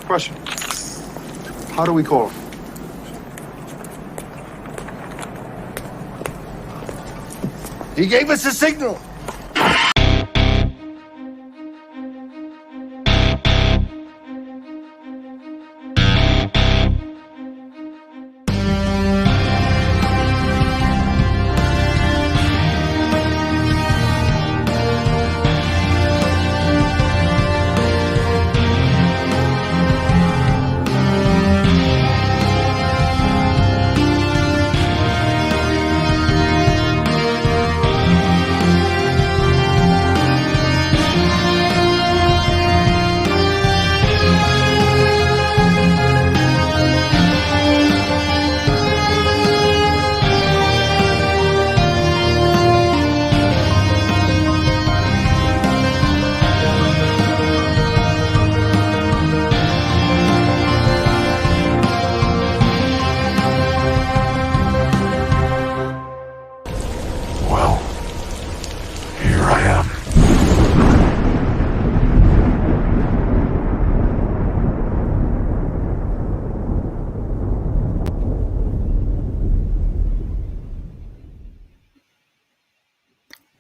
Question. How do we call him? He gave us a signal.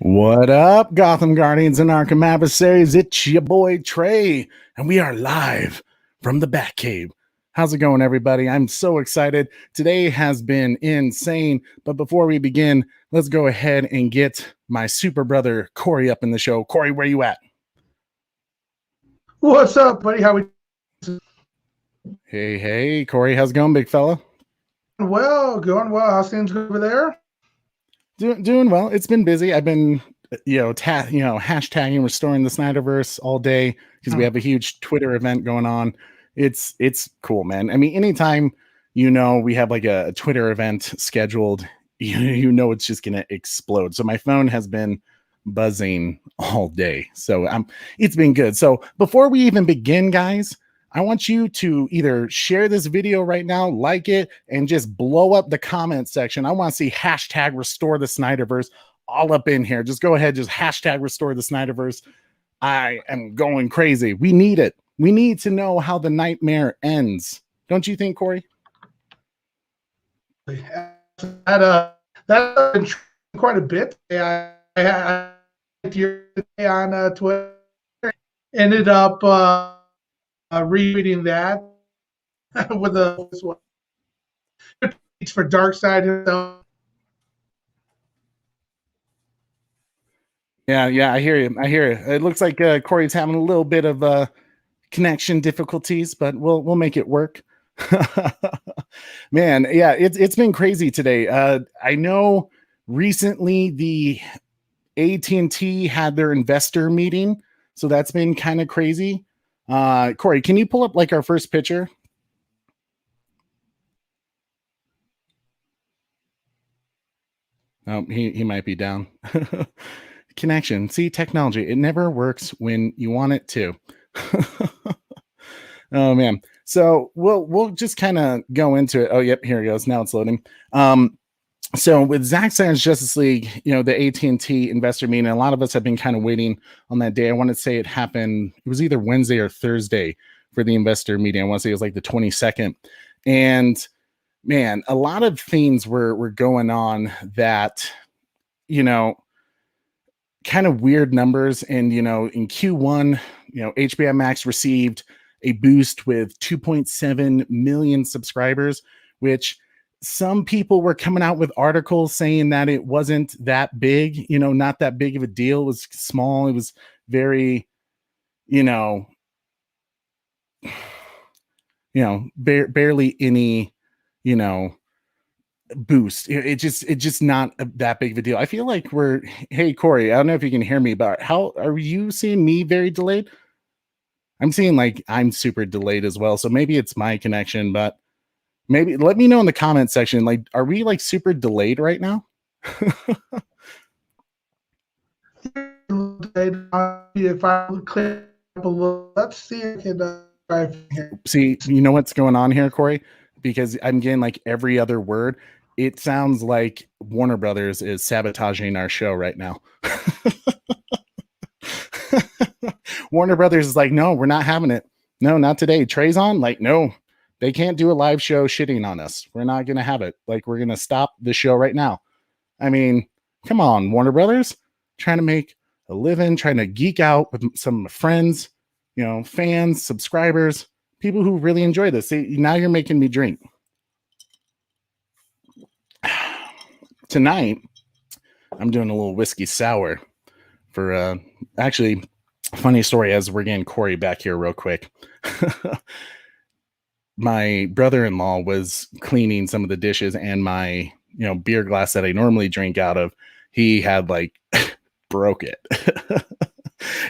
What up, Gotham Guardians and Arkham Adversaries? It's your boy Trey, and we are live from the Batcave. How's it going, everybody? I'm so excited. Today has been insane, but before we begin, let's go ahead and get my super brother Corey up in the show. Corey, where you at? What's up, buddy? How we? Hey, Corey, how's it going, big fella? Well, going well. How's things over there? Doing well. It's been busy. I've been, hashtagging restoring the Snyderverse all day because we have a huge Twitter event going on. It's cool, man. I mean, anytime we have like a Twitter event scheduled, it's just gonna explode. So my phone has been buzzing all day. So it's been good. So before we even begin, guys, I want you to either share this video right now, like it, and just blow up the comment section. I want to see hashtag restore the Snyderverse all up in here. Just go ahead, just hashtag restore the Snyderverse. I am going crazy. We need it. We need to know how the nightmare ends. Don't you think, Corey? That's been quite a bit. I on Twitter ended up reading that with it's for Darkseid himself. Yeah, I hear you. It looks like Corey's having a little bit of connection difficulties, but we'll make it work. Man, yeah, it's been crazy today. I know recently the AT&T had their investor meeting, so that's been kind of crazy. Corey, can you pull up like our first picture? Oh, he might be down. Connection. See, technology, it never works when you want it to. Oh man. So we'll just kind of go into it. Oh, yep, here it goes. Now it's loading. So with Zack Snyder's Justice League, the AT&T investor meeting, a lot of us have been kind of waiting on that day. I want to say it happened. It was either Wednesday or Thursday for the investor meeting. I want to say it was like the 22nd. And man, a lot of things were going on that, kind of weird numbers. And, in Q1, HBO Max received a boost with 2.7 million subscribers, which some people were coming out with articles saying that it wasn't that big, not that big of a deal. It was small. It was very, barely any, boost. It's just not that big of a deal. I feel like hey, Corey, I don't know if you can hear me, but how are you seeing me very delayed? I'm seeing like I'm super delayed as well. So maybe it's my connection, but maybe let me know in the comment section. Like, are we like super delayed right now? If I click up a little, let's see if it see, you know what's going on here, Corey? Because I'm getting like every other word. It sounds like Warner Brothers is sabotaging our show right now. Warner Brothers is like, no, we're not having it. no, not today. Trey's on. Like, no, they can't do a live show shitting on us. We're not going to have it. Like, we're going to stop the show right now. I mean, come on, Warner Brothers, trying to make a living, trying to geek out with some friends, fans, subscribers, people who really enjoy this. See, now you're making me drink. Tonight, I'm doing a little whiskey sour for, actually, funny story as we're getting Corey back here real quick. My brother-in-law was cleaning some of the dishes, and my beer glass that I normally drink out of, he had broke it.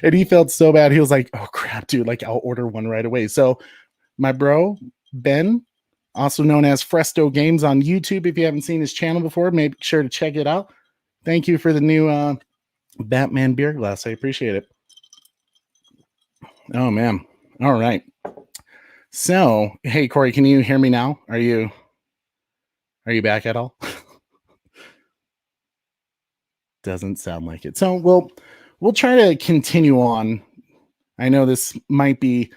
And he felt so bad. He was like, oh crap, dude, I'll order one right away. So my bro, Ben, also known as Fresto Games on YouTube, if you haven't seen his channel before, make sure to check it out. Thank you for the new Batman beer glass. I appreciate it. Oh man. All right. So, hey Corey, can you hear me now? Are you back at all? Doesn't sound like it. So we'll try to continue on. I know this might be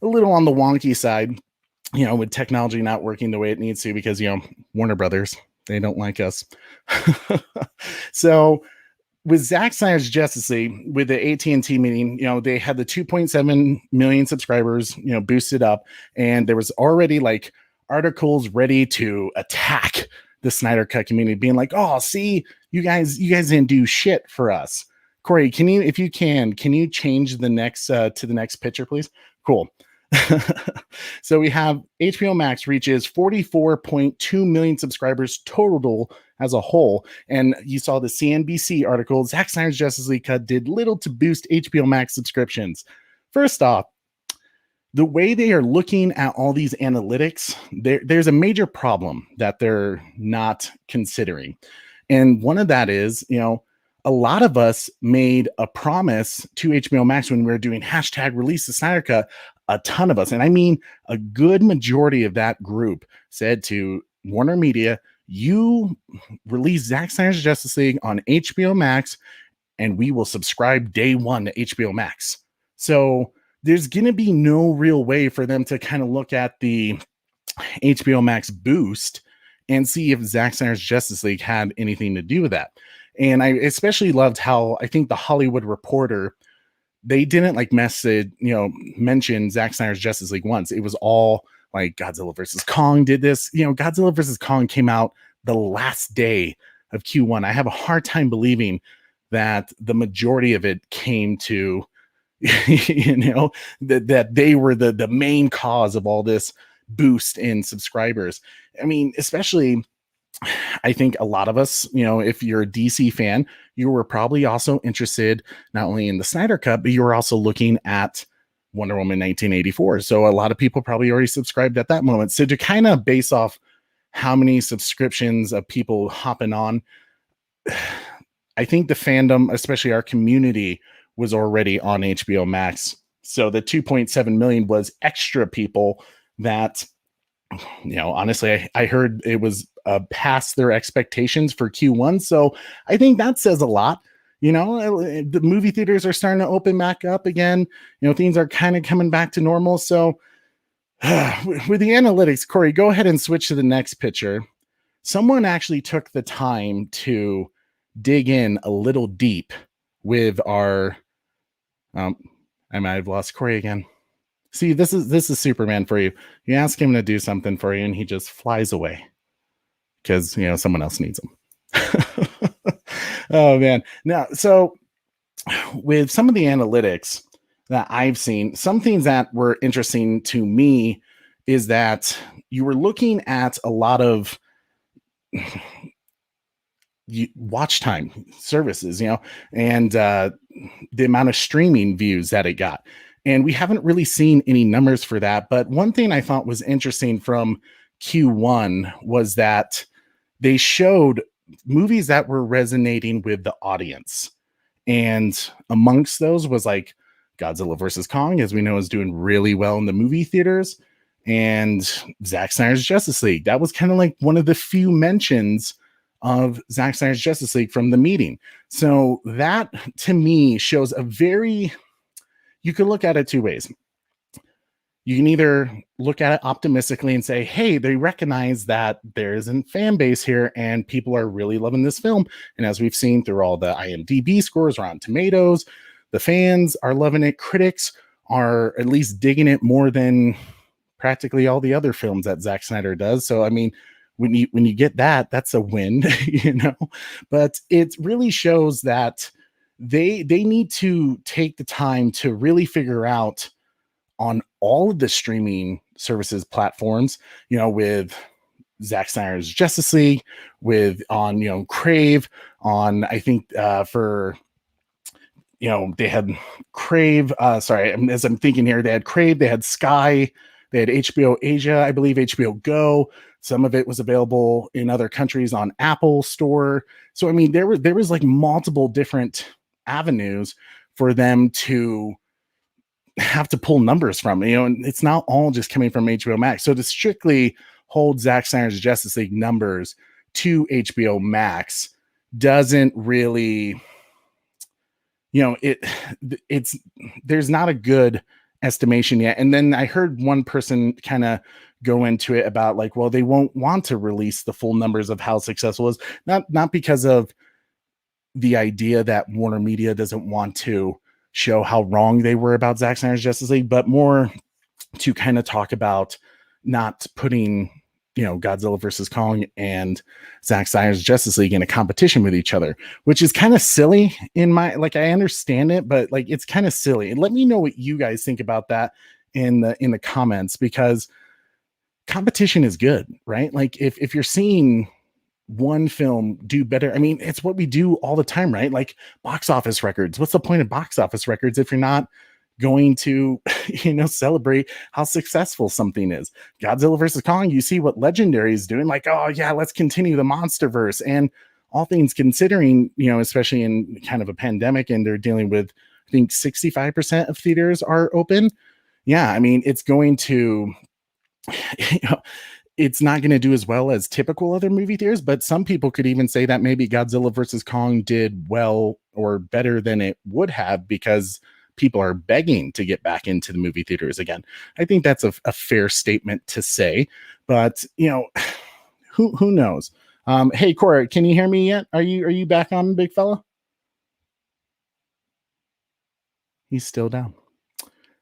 a little on the wonky side, with technology not working the way it needs to, because Warner Brothers, they don't like us. So with Zack Snyder's Justice League, with the AT&T meeting, they had the 2.7 million subscribers, boosted up, and there was already articles ready to attack the Snyder Cut community, being like, "Oh, see, you guys didn't do shit for us." Corey, if you can you change the next to the next picture, please? Cool. So we have HBO Max reaches 44.2 million subscribers total as a whole. And you saw the CNBC article, Zack Snyder's Justice League Cut did little to boost HBO Max subscriptions. First off, the way they are looking at all these analytics, there's a major problem that they're not considering. And one of that is, a lot of us made a promise to HBO Max when we were doing hashtag release the Snyder Cut. A ton of us, and I mean a good majority of that group, said to Warner Media, you release Zack Snyder's Justice League on HBO Max and we will subscribe day one to HBO Max. So there's going to be no real way for them to kind of look at the HBO Max boost and see if Zack Snyder's Justice League had anything to do with that. And I especially loved how I think the Hollywood Reporter, they didn't mention Zack Snyder's Justice League once. It was all like Godzilla versus Kong did this. Godzilla versus Kong came out the last day of Q1. I have a hard time believing that the majority of it came to, that they were the main cause of all this boost in subscribers. I mean, especially, I think a lot of us, if you're a DC fan, you were probably also interested not only in the Snyder Cut, but you were also looking at Wonder Woman 1984. So a lot of people probably already subscribed at that moment. So to kind of base off how many subscriptions of people hopping on, I think the fandom, especially our community, was already on HBO Max. So the 2.7 million was extra people that, honestly, I heard it was past their expectations for Q1. So I think that says a lot. The movie theaters are starting to open back up again. Things are kind of coming back to normal. So with the analytics, Corey, go ahead and switch to the next picture. Someone actually took the time to dig in a little deep with our, I might have lost Corey again. See, this is Superman for you. You ask him to do something for you and he just flies away because, someone else needs him. Oh man. Now, so with some of the analytics that I've seen, some things that were interesting to me is that you were looking at a lot of watch time services, and the amount of streaming views that it got. And we haven't really seen any numbers for that. But one thing I thought was interesting from Q1 was that they showed movies that were resonating with the audience. And amongst those was like Godzilla versus Kong, as we know, is doing really well in the movie theaters. And Zack Snyder's Justice League. That was kind of like one of the few mentions of Zack Snyder's Justice League from the meeting. So that, to me, shows a very... You could look at it two ways. you can either look at it optimistically and say, hey, they recognize that there isn't fan base here and people are really loving this film. And as we've seen through all the IMDb scores, Rotten Tomatoes, the fans are loving it. Critics are at least digging it more than practically all the other films that Zack Snyder does. So, I mean, when you get that, that's a win, you know. But it really shows that they need to take the time to really figure out on all of the streaming services platforms, you know, with Zack Snyder's Justice League, with on, you know, Crave, on, I think for, you know, they had Crave, sorry, as I'm thinking here, they had Crave, they had Sky, they had HBO Asia, I believe HBO Go. Some of it was available in other countries on Apple Store. So, I mean, there was like multiple different avenues for them to have to pull numbers from, you know, and it's not all just coming from HBO Max. So to strictly hold Zack Snyder's Justice League numbers to HBO Max doesn't really, you know, it's there's not a good estimation yet. And then I heard one person kind of go into it about like, well, they won't want to release the full numbers of how successful it is, not because of the idea that Warner Media doesn't want to show how wrong they were about Zack Snyder's Justice League, but more to kind of talk about not putting, you know, Godzilla versus Kong and Zack Snyder's Justice League in a competition with each other, which is kind of silly in my, like, I understand it, but like, it's kind of silly. And let me know what you guys think about that in the comments, because competition is good, right? Like if you're seeing one film do better, I mean, it's what we do all the time, right? Like box office records. What's the point of box office records if you're not going to, you know, celebrate how successful something is? Godzilla versus Kong, you see what Legendary is doing, like, oh yeah, let's continue the monsterverse. And all things considering, you know, especially in kind of a pandemic, and they're dealing with, I think 65% of theaters are open. Yeah, I mean, it's going to, you know, it's not going to do as well as typical other movie theaters, but some people could even say that maybe Godzilla versus Kong did well or better than it would have because people are begging to get back into the movie theaters again. I think that's a fair statement to say, but you know, who knows? Hey, Cora, can you hear me yet? Are you back on, big fella? He's still down.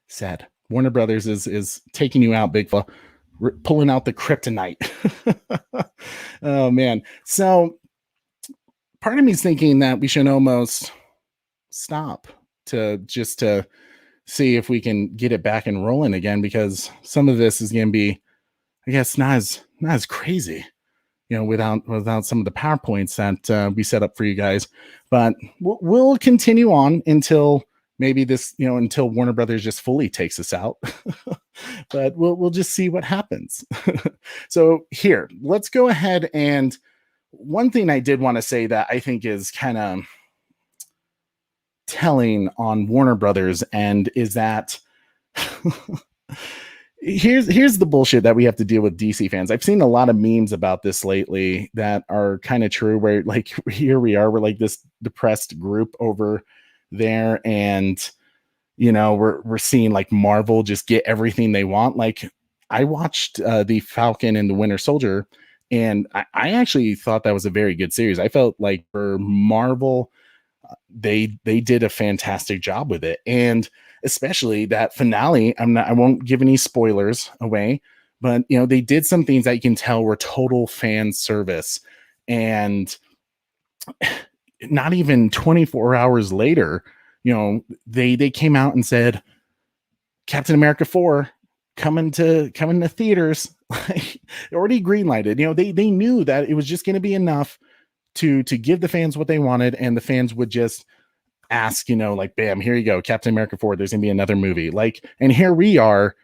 Sad. Warner Brothers is taking you out, big fella. Pulling out the kryptonite. Oh man. So part of me is thinking that we should almost stop to see if we can get it back and rolling again, because some of this is going to be, I guess, not as crazy, you know, without some of the PowerPoints that we set up for you guys. But we'll continue on until maybe this, you know, until Warner Brothers just fully takes us out. But we'll just see what happens. So here, let's go ahead. And one thing I did want to say that I think is kind of telling on Warner Brothers, and is that here's the bullshit that we have to deal with DC fans. I've seen a lot of memes about this lately that are kind of true, where like here we are, we're like this depressed group over there, and you know, we're seeing like Marvel just get everything they want. Like I watched the Falcon and the Winter Soldier, and I actually thought that was a very good series. I felt like for Marvel, they did a fantastic job with it, and especially that finale. I won't give any spoilers away, but you know, they did some things that you can tell were total fan service, and not even 24 hours later, you know, they came out and said Captain America 4 coming to theaters. Already greenlighted. You know, they knew that it was just going to be enough to give the fans what they wanted, and the fans would just ask, you know, like, bam, here you go, Captain America 4, there's gonna be another movie. Like, and here we are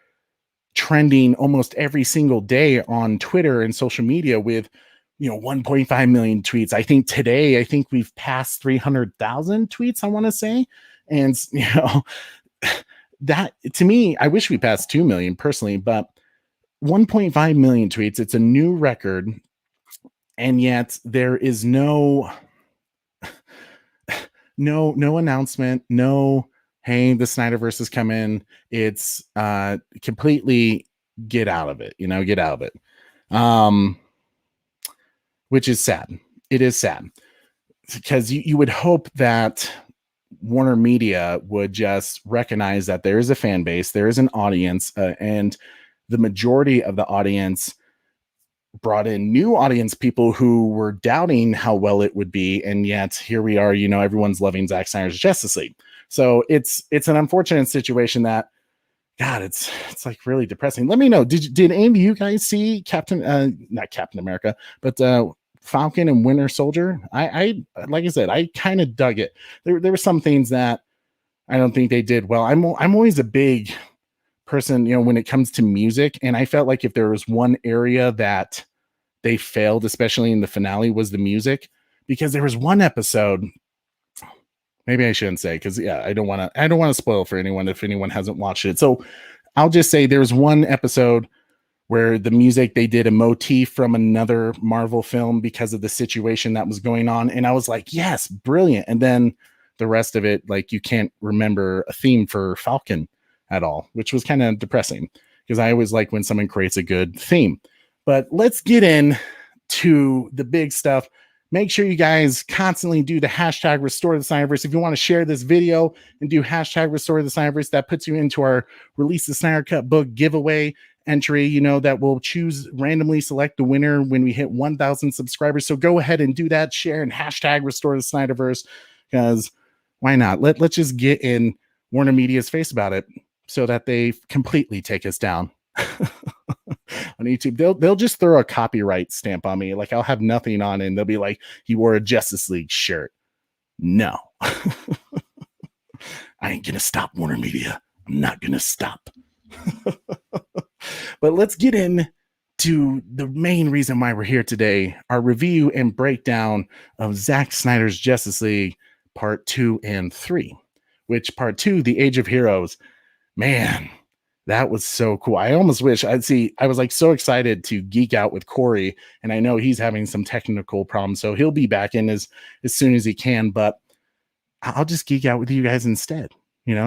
trending almost every single day on Twitter and social media with, you know, 1.5 million tweets. I think today, we've passed 300,000 tweets, I want to say. And, you know, that to me, I wish we passed 2 million personally, but 1.5 million tweets, it's a new record. And yet there is no announcement, no, hey, the Snyderverse has come in. It's completely get out of it, get out of it. Which is sad. It is sad because you would hope that Warner Media would just recognize that there is a fan base, there is an audience, and the majority of the audience brought in new audience people who were doubting how well it would be, and yet here we are. Everyone's loving Zack Snyder's Justice League. So it's an unfortunate situation that, God, it's like really depressing. Let me know. Did any of you guys see not Captain America, but Falcon and Winter Soldier? I like I said, I kind of dug it. There were some things that I don't think they did well. I'm always a big person, when it comes to music, and I felt like if there was one area that they failed, especially in the finale, was the music, because there was one episode. Maybe I shouldn't say, because I don't want to spoil for anyone if anyone hasn't watched it. So I'll just say there was one episode where the music, they did a motif from another Marvel film because of the situation that was going on. And I was like, yes, brilliant. And then the rest of it, like, you can't remember a theme for Falcon at all, which was kind of depressing because I always like when someone creates a good theme. But let's get in to the big stuff. Make sure you guys constantly do the hashtag Restore the Snyderverse. If you want to share this video and do hashtag Restore the Snyderverse, that puts you into our Release the Snyder Cut book giveaway entry, that will randomly select the winner when we hit 1,000 subscribers. So go ahead and do that, share, and hashtag Restore the Snyderverse, because why not? Let's just get in Warner Media's face about it so that they completely take us down. On YouTube, they'll just throw a copyright stamp on me. Like, I'll have nothing on it, and they'll be like, he wore a Justice League shirt. No. I ain't gonna stop, Warner Media. I'm not gonna stop. But let's get in to the main reason why we're here today, our review and breakdown of Zack Snyder's Justice League Part 2 and 3, which Part 2, The Age of Heroes, man, that was so cool. I almost wish I was like so excited to geek out with Corey, and I know he's having some technical problems, so he'll be back in as soon as he can, but I'll just geek out with you guys instead,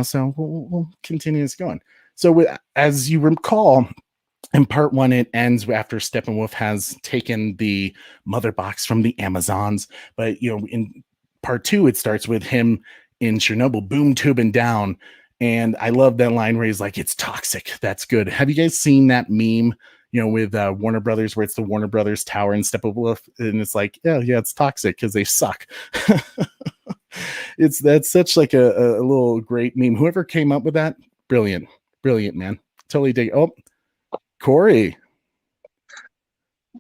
so we'll continue this going. So as you recall, in Part 1, it ends after Steppenwolf has taken the mother box from the Amazons, but in Part 2, it starts with him in Chernobyl, boom tubing down. And I love that line where he's like, it's toxic. That's good. Have you guys seen that meme, with Warner Brothers, where it's the Warner Brothers tower and Steppenwolf? And it's like, yeah, it's toxic because they suck. That's such like a little great meme. Whoever came up with that, brilliant, man. Totally dig. Oh, Corey.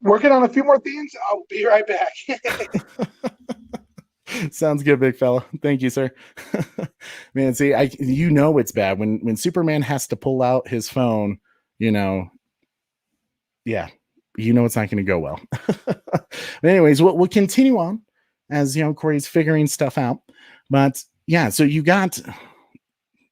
Working on a few more themes. I'll be right back. Sounds good, big fella. Thank you, sir. Man, see, it's bad when Superman has to pull out his phone, yeah, it's not going to go well. But anyways, we'll continue on as, Corey's figuring stuff out. But yeah, so you got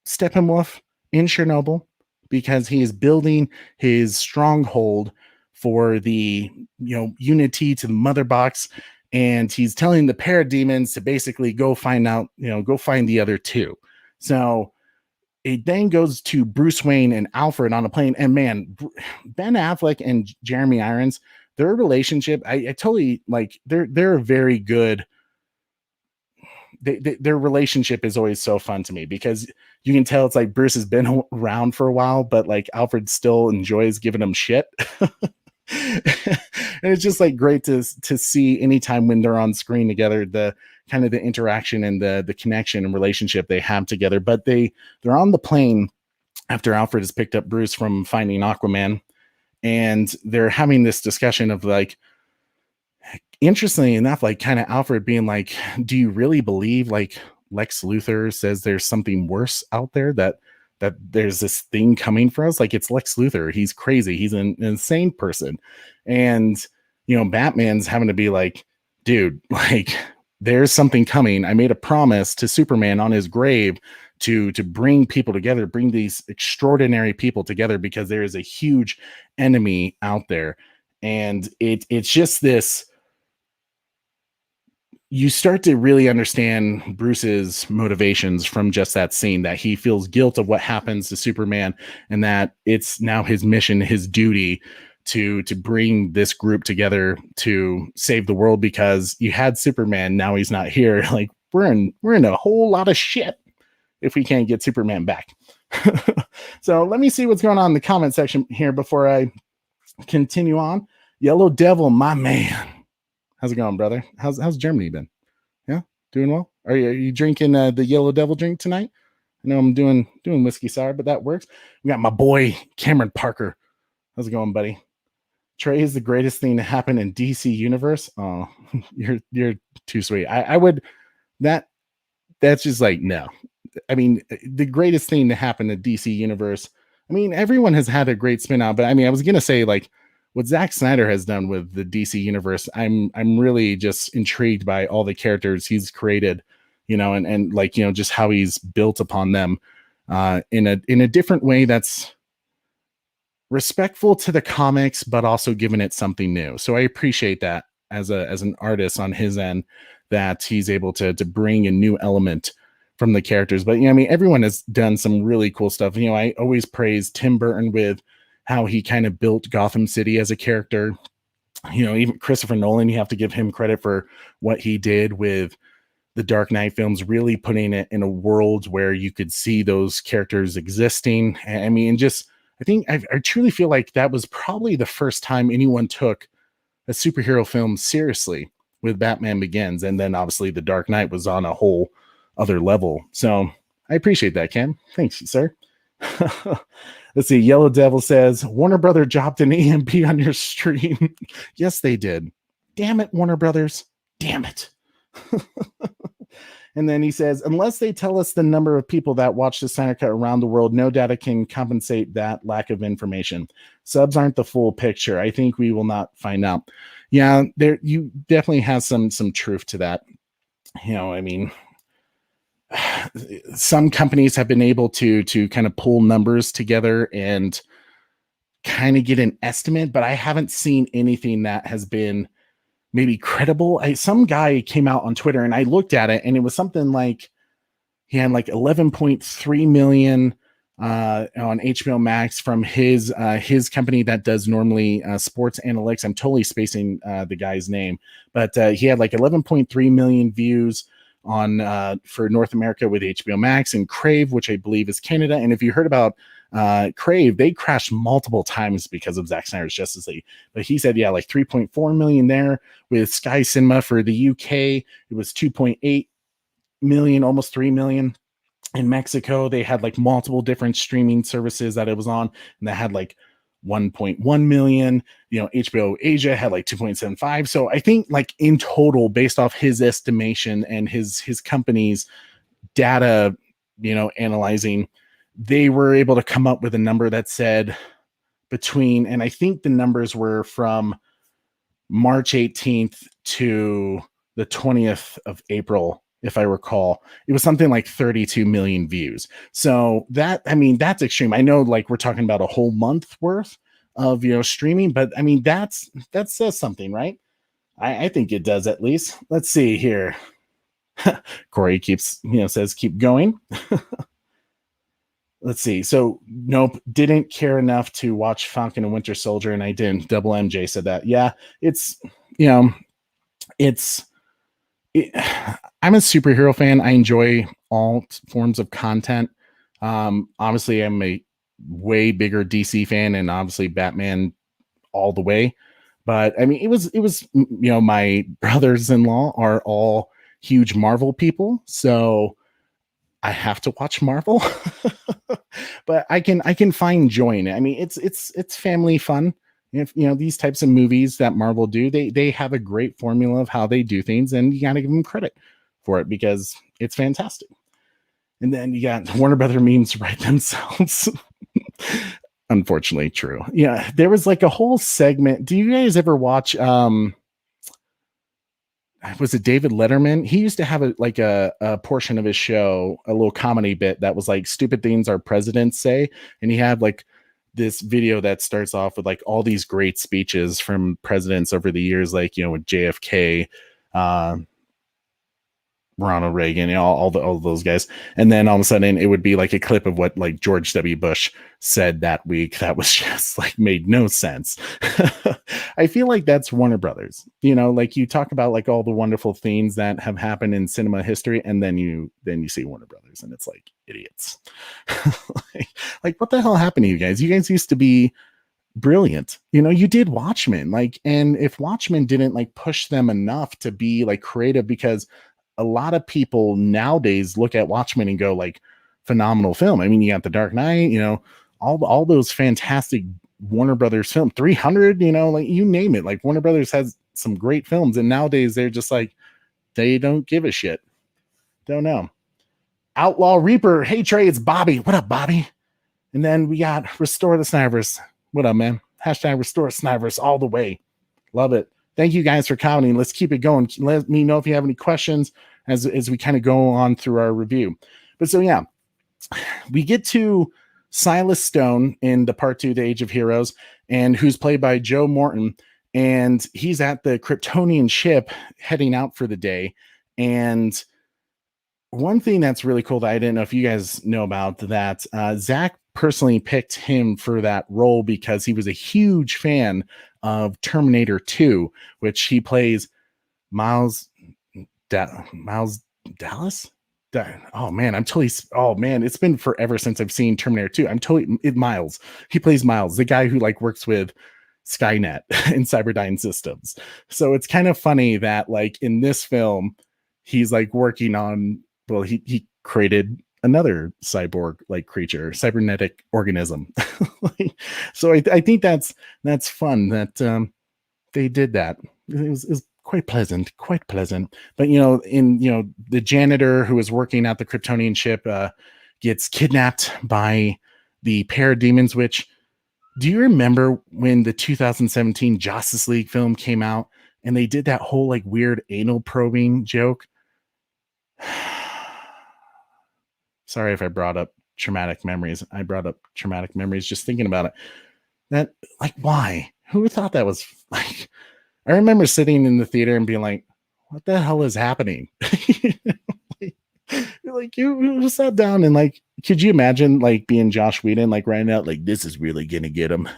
Steppenwolf in Chernobyl because he is building his stronghold for the, unity to the mother box. And he's telling the parademons to basically go find the other two. So it then goes to Bruce Wayne and Alfred on a plane. And man, Ben Affleck and Jeremy Irons, their relationship, I totally like. They're a very good. Their relationship is always so fun to me because you can tell it's like Bruce has been around for a while, but like Alfred still enjoys giving him shit. And it's just like great to see anytime when they're on screen together, the kind of the interaction and the connection and relationship they have together. But they're on the plane after Alfred has picked up Bruce from finding Aquaman, and they're having this discussion of like, interestingly enough, like kind of Alfred being like, do you really believe like Lex Luthor says there's something worse out there, that there's this thing coming for us? Like, it's Lex Luthor. He's crazy. He's an insane person. And, Batman's having to be like, dude, like there's something coming. I made a promise to Superman on his grave to bring people together, bring these extraordinary people together, because there is a huge enemy out there. And it's just this you start to really understand Bruce's motivations from just that scene, that he feels guilt of what happens to Superman, and that it's now his mission, his duty to bring this group together to save the world, because you had Superman, now he's not here. Like, we're in a whole lot of shit if we can't get Superman back. So let me see what's going on in the comment section here before I continue on. Yellow Devil, my man. How's it going, brother? How's Germany been? Yeah, doing well. Are you drinking the Yellow Devil drink tonight? I know I'm doing whiskey sour, but that works. We got my boy Cameron Parker. How's it going, buddy? Trey is the greatest thing to happen in DC universe. Oh, you're too sweet. I would that's just like, no. I mean, the greatest thing to happen in DC universe. I mean, everyone has had a great spin out, but I mean, I was gonna say, like, what Zack Snyder has done with the DC universe, I'm really just intrigued by all the characters he's created, and like, just how he's built upon them in a different way that's respectful to the comics, but also giving it something new. So I appreciate that as an artist on his end, that he's able to bring a new element from the characters. But I mean, everyone has done some really cool stuff. I always praise Tim Burton with how he kind of built Gotham City as a character. Even Christopher Nolan, you have to give him credit for what he did with the Dark Knight films, really putting it in a world where you could see those characters existing. I mean, I truly feel like that was probably the first time anyone took a superhero film seriously with Batman Begins. And then obviously the Dark Knight was on a whole other level. So I appreciate that, Cam. Thanks, sir. Let's see. Yellow Devil says, Warner Brother dropped an EMP on your stream. Yes, they did. Damn it, Warner Brothers. Damn it. And then he says, unless they tell us the number of people that watch the Snyder Cut around the world, no data can compensate that lack of information. Subs aren't the full picture. I think we will not find out. Yeah, you definitely has some truth to that. I mean, some companies have been able to kind of pull numbers together and kind of get an estimate, but I haven't seen anything that has been maybe credible. Some guy came out on Twitter and I looked at it, and it was something like he had like 11.3 million on HBO Max from his company that does normally sports analytics. I'm totally spacing the guy's name, but he had like 11.3 million views on for North America with HBO Max, and Crave, which I believe is Canada. And if you heard about Crave, they crashed multiple times because of Zack Snyder's Justice League. But he said, yeah, like 3.4 million there. With Sky Cinema for the UK, it was 2.8 million, almost 3 million. In Mexico, they had like multiple different streaming services that it was on, and that had like 1.1 million. HBO Asia had like 2.75. So I think, like, in total, based off his estimation and his company's data, analyzing, they were able to come up with a number that said between, and I think the numbers were from March 18th to the 20th of April, if I recall, it was something like 32 million views. So that's extreme. I know, like, we're talking about a whole month worth of, streaming, but I mean, that says something, right? I think it does, at least. Let's see here. Corey says, keep going. Let's see. So nope, didn't care enough to watch Falcon and Winter Soldier, and I didn't. Double MJ said that. Yeah, I'm a superhero fan. I enjoy all forms of content. Obviously, I'm a way bigger DC fan, and obviously Batman all the way. But I mean, it was my brothers-in-law are all huge Marvel people, so I have to watch Marvel. But I can find joy in it. I mean, it's family fun. If these types of movies that Marvel do, they have a great formula of how they do things, and you gotta give them credit for it because it's fantastic. And then you got Warner Brother memes write themselves. Unfortunately, true. Yeah, there was like a whole segment. Do you guys ever watch? Was it David Letterman? He used to have a portion of his show, a little comedy bit that was like stupid things our presidents say, and he had like this video that starts off with like all these great speeches from presidents over the years, like with JFK, Ronald Reagan, all those guys. And then all of a sudden it would be like a clip of what like George W. Bush said that week. That was just like made no sense. I feel like that's Warner Brothers. Like you talk about like all the wonderful things that have happened in cinema history, and then you see Warner Brothers and it's like idiots. like what the hell happened to you guys? You guys used to be brilliant. You did Watchmen, and if Watchmen didn't like push them enough to be like creative, because a lot of people nowadays look at Watchmen and go like phenomenal film. I mean, you got The Dark Knight, all those fantastic Warner Brothers film, 300, like you name it. Like Warner Brothers has some great films, and nowadays they're just like, they don't give a shit. Don't know. Outlaw Reaper. Hey Trey, it's Bobby. What up, Bobby? And then we got Restore the Snyderverse. What up, man? Hashtag Restore Snyderverse all the way. Love it. Thank you guys for commenting. Let's keep it going. Let me know if you have any questions as we kind of go on through our review. But so yeah, we get to Silas Stone in the part 2, The Age of Heroes, and who's played by Joe Morton. And he's at the Kryptonian ship heading out for the day. And one thing that's really cool that I didn't know if you guys know about, that Zach personally picked him for that role because he was a huge fan of Terminator 2, which he plays Miles Dallas. Oh man, it's been forever since I've seen Terminator 2. Miles. He plays Miles, the guy who like works with Skynet and Cyberdyne Systems. So it's kind of funny that like in this film, he's like working on, well, he created another cyborg like creature, cybernetic organism. So I think that's fun that they did that. It was quite pleasant. But the janitor who was working at the Kryptonian ship gets kidnapped by the parademons. Which, do you remember when the 2017 Justice League film came out and they did that whole like weird anal probing joke? Sorry if I brought up traumatic memories. I brought up traumatic memories just thinking about it. That, like, why? Who thought that was like? I remember sitting in the theater and being like, "What the hell is happening?" like you sat down and like, could you imagine like being Josh Whedon, like writing out like, "This is really gonna get him,"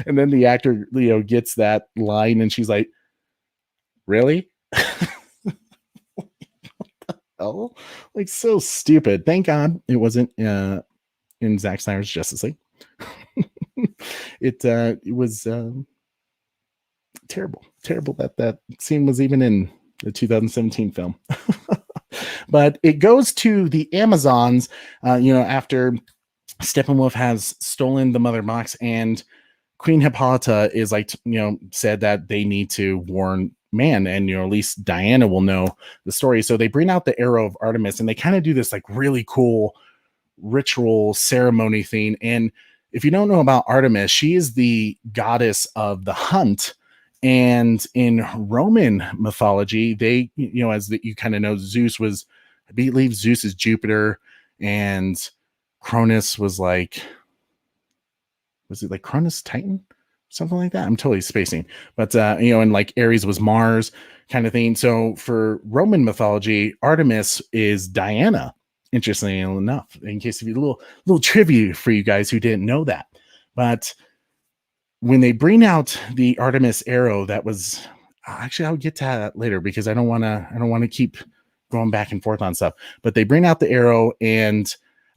and then the actor gets that line and she's like, "Really?" Oh, like so stupid. Thank God it wasn't in Zack Snyder's Justice League. It was terrible that scene was even in the 2017 film. But it goes to the Amazons, after Steppenwolf has stolen the mother box, and Queen Hippolyta is like, said that they need to warn man, and at least Diana will know the story. So they bring out the arrow of Artemis, and they kind of do this like really cool ritual ceremony thing. And if you don't know about Artemis, she is the goddess of the hunt. And in Roman mythology, they, as you kind of know, Zeus was, I believe Zeus is Jupiter, and Cronus was like Cronus Titan? Something like that. I'm totally spacing, but and like Ares was Mars kind of thing. So for Roman mythology, Artemis is Diana, interestingly enough, in case of a little trivia for you guys who didn't know that. But when they bring out the Artemis arrow, that was actually, I'll get to that later because I don't want to keep going back and forth on stuff, but they bring out the arrow, and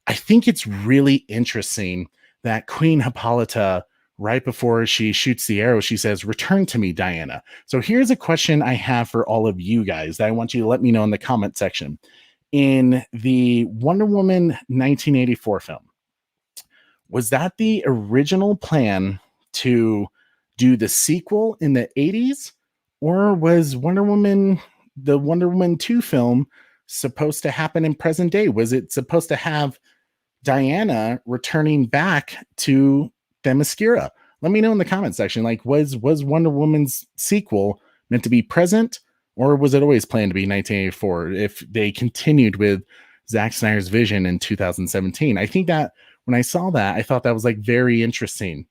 I think it's really interesting that Queen Hippolyta, right before she shoots the arrow, she says, "Return to me, Diana." So here's a question I have for all of you guys that I want you to let me know in the comment section. In the Wonder Woman 1984 film, was that the original plan to do the sequel in the 80s? Or was the Wonder Woman 2 film supposed to happen in present day? Was it supposed to have Diana returning back to Themyscira? Let me know in the comment section. Like, was Wonder Woman's sequel meant to be present, or was it always planned to be 1984 if they continued with Zack Snyder's vision in 2017? I think that when I saw that, I thought that was like very interesting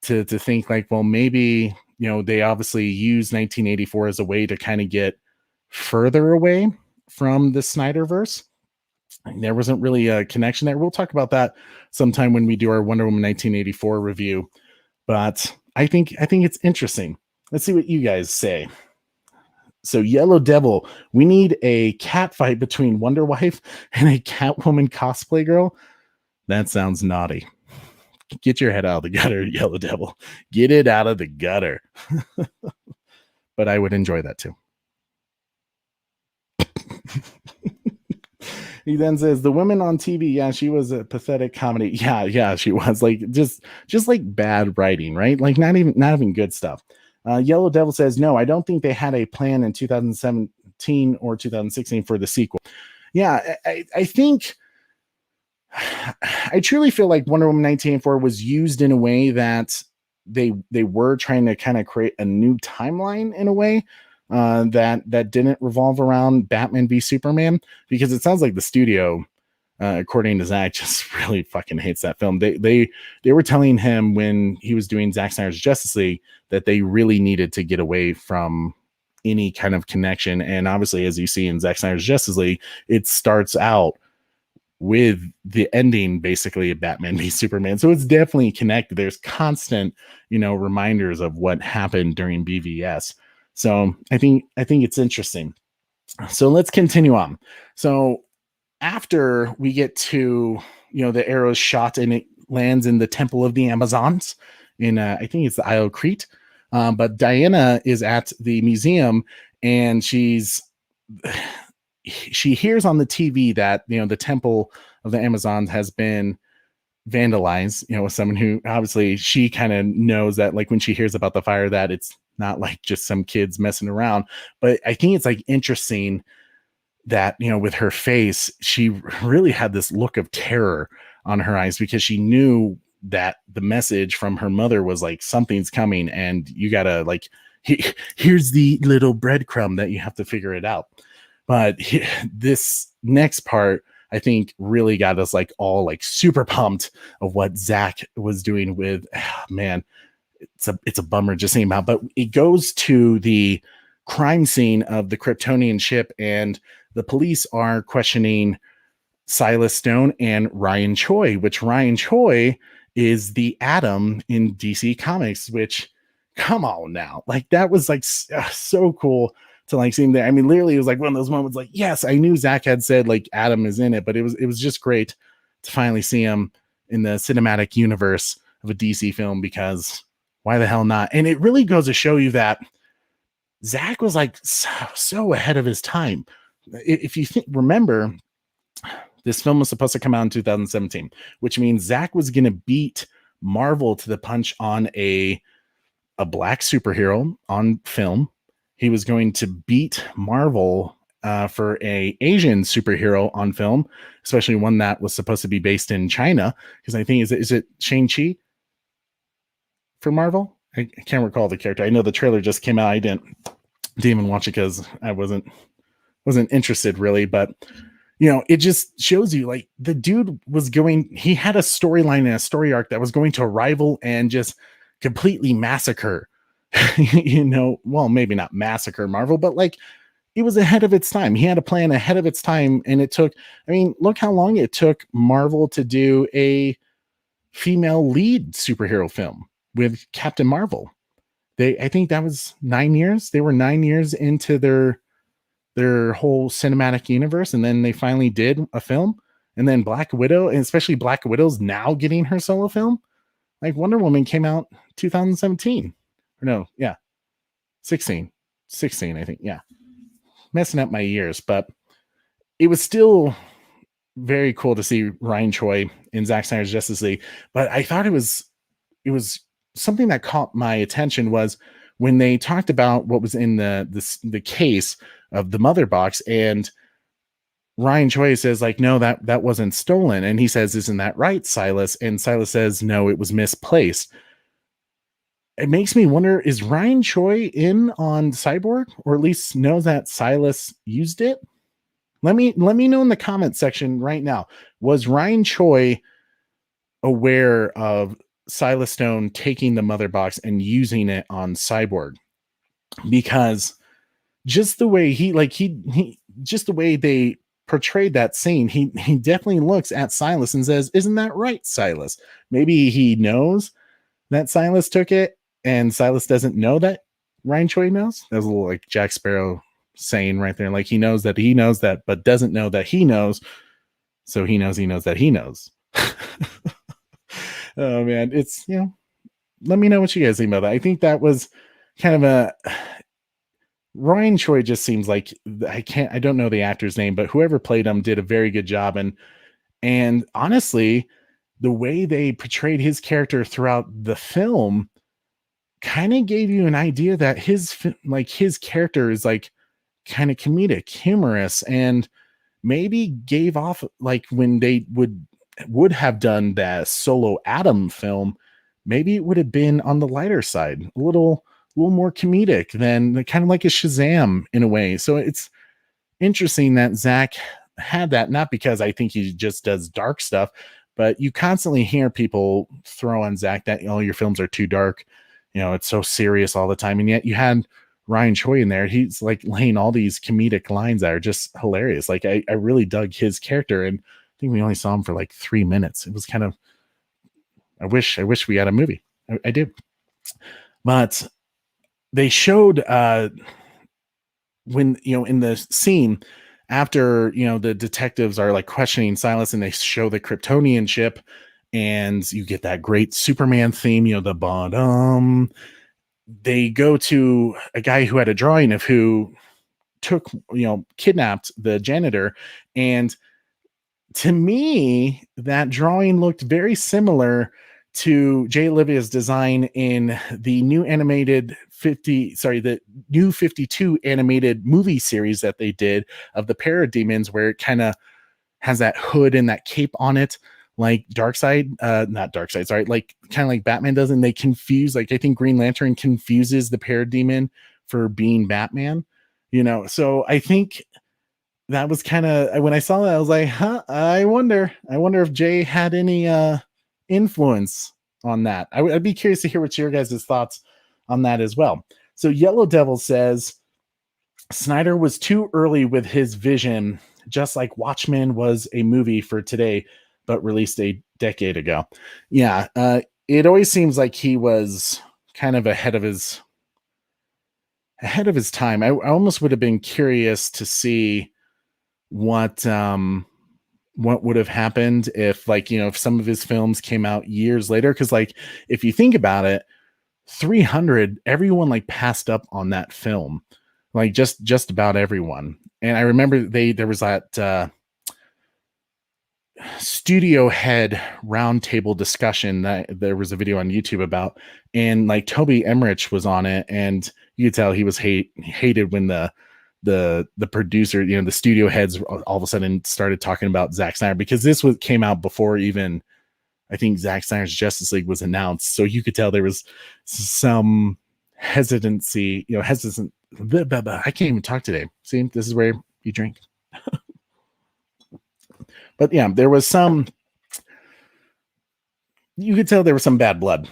to think like, well, maybe, they obviously use 1984 as a way to kind of get further away from the Snyderverse. There wasn't really a connection there. We'll talk about that sometime when we do our Wonder Woman 1984 review. But I think it's interesting. Let's see what you guys say. So Yellow Devil, we need a cat fight between Wonder Wife and a Catwoman cosplay girl. That sounds naughty. Get your head out of the gutter, Yellow Devil. Get it out of the gutter. But I would enjoy that too. He then says the women on TV, yeah, she was a pathetic comedy. Yeah, she was like just like bad writing, right? Like not even good stuff. Yellow Devil says, no, I don't think they had a plan in 2017 or 2016 for the sequel. Yeah, I think I truly feel like Wonder Woman 1984 was used in a way that they were trying to kind of create a new timeline in a way that didn't revolve around Batman v Superman, because it sounds like the studio, according to Zack, just really fucking hates that film. They were telling him when he was doing Zack Snyder's Justice League that they really needed to get away from any kind of connection. And obviously, as you see in Zack Snyder's Justice League, it starts out with the ending basically of Batman v Superman. So it's definitely connected. There's constant, reminders of what happened during BVS. So I think it's interesting. So let's continue on. So after we get to, the arrow shot and it lands in the Temple of the Amazons in, I think it's the Isle of Crete. But Diana is at the museum and she hears on the TV that, the Temple of the Amazons has been vandalized, with someone who obviously she kind of knows that, like, when she hears about the fire, that it's not like just some kids messing around. But I think it's like interesting that, with her face, she really had this look of terror on her eyes because she knew that the message from her mother was like, something's coming and you gotta here's the little breadcrumb that you have to figure it out. But this next part, I think, really got us like all like super pumped of what Zack was doing with, man, it's a bummer just seeing about, but it goes to the crime scene of the Kryptonian ship and the police are questioning Silas Stone and Ryan Choi, which Ryan Choi is the Atom in DC Comics, which, come on now, like that was like so cool to like see him there. I mean, literally it was like one of those moments like, yes, I knew Zack had said like Atom is in it, but it was just great to finally see him in the cinematic universe of a DC film, because why the hell not? And it really goes to show you that Zack was like so ahead of his time. If you remember, this film was supposed to come out in 2017, which means Zack was going to beat Marvel to the punch on a black superhero on film. He was going to beat Marvel for a Asian superhero on film, especially one that was supposed to be based in China. Because I think is it Shang-Chi for Marvel? I can't recall the character. I know the trailer just came out. I didn't even watch it because I wasn't interested really, but it just shows you like the dude he had a storyline and a story arc that was going to rival and just completely massacre, well, maybe not massacre Marvel, but like it was ahead of its time. He had a plan ahead of its time. And it took, look how long it took Marvel to do a female lead superhero film with Captain Marvel. I think that was 9 years. They were 9 years into their whole cinematic universe, and then they finally did a film. And then Black Widow, and especially Black Widow's now getting her solo film. Like Wonder Woman came out 2017 or no, yeah, 16, I think. Yeah, messing up my years, but it was still very cool to see Ryan Choi in Zack Snyder's Justice League. But I thought it was something that caught my attention was when they talked about what was in the case of the mother box, and Ryan Choi says like, no, that wasn't stolen. And he says, isn't that right, Silas? And Silas says, no, it was misplaced. It makes me wonder, is Ryan Choi in on Cyborg, or at least knows that Silas used it? Let me know in the comment section right now. Was Ryan Choi aware of Silas Stone taking the mother box and using it on Cyborg? Because just the way he just the way they portrayed that scene, he definitely looks at Silas and says, "Isn't that right, Silas?" Maybe he knows that Silas took it, and Silas doesn't know that Ryan Choi knows. That was a little like Jack Sparrow saying right there, like he knows that, but doesn't know that he knows. So he knows that he knows. Oh man, it's let me know what you guys think about that. I think that was kind of a Ryan Choi just seems like I don't know the actor's name, but whoever played him did a very good job. And honestly, the way they portrayed his character throughout the film kind of gave you an idea that his character is like kind of comedic, humorous, and maybe gave off like when they would have done that solo Adam film, maybe it would have been on the lighter side, a little more comedic than kind of like a Shazam in a way. So it's interesting that Zack had that, not because I think he just does dark stuff, but you constantly hear people throw on Zack that, your films are too dark. It's so serious all the time. And yet you had Ryan Choi in there. He's like laying all these comedic lines that are just hilarious. Like I really dug his character, and I think we only saw him for like 3 minutes. It was kind of, I wish we had a movie. I did. But they showed when in the scene after the detectives are like questioning Silas, and they show the Kryptonian ship, and you get that great Superman theme, the bottom. They go to a guy who had a drawing of who took kidnapped the janitor, and to me that drawing looked very similar to Jay Olivia's design in the new the new 52 animated movie series that they did of the Parademons, where it kind of has that hood and that cape on it, like Darkseid, not Darkseid, sorry, like kind of like Batman does, and they confuse, like I think Green Lantern confuses the Parademon for being Batman, so I think that was kind of, when I saw that, I was like, I wonder if Jay had any influence on that. I'd be curious to hear what your guys' thoughts on that as well. So Yellow Devil says Snyder was too early with his vision, just like Watchmen was a movie for today, but released a decade ago. Yeah, it always seems like he was kind of ahead of his time. I almost would have been curious to see what would have happened if if some of his films came out years later, because like if you think about it, 300, everyone like passed up on that film, like just about everyone. And I remember there was that studio head roundtable discussion that there was a video on YouTube about, and like Toby Emmerich was on it, and you could tell he was hated when the producer, the studio heads all of a sudden started talking about Zack Snyder, because this came out before even I think Zack Snyder's Justice League was announced. So you could tell there was some hesitancy, hesitant. I can't even talk today. See, this is where you drink. But yeah, there was you could tell there was some bad blood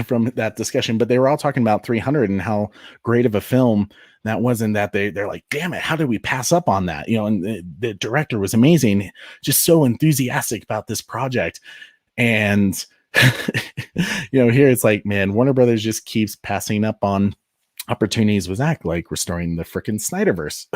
from that discussion, but they were all talking about 300 and how great of a film that was, and that they're like, damn it, how did we pass up on that? And the director was amazing, just so enthusiastic about this project. And here it's like, man, Warner Brothers just keeps passing up on opportunities with Zack, like restoring the freaking Snyderverse.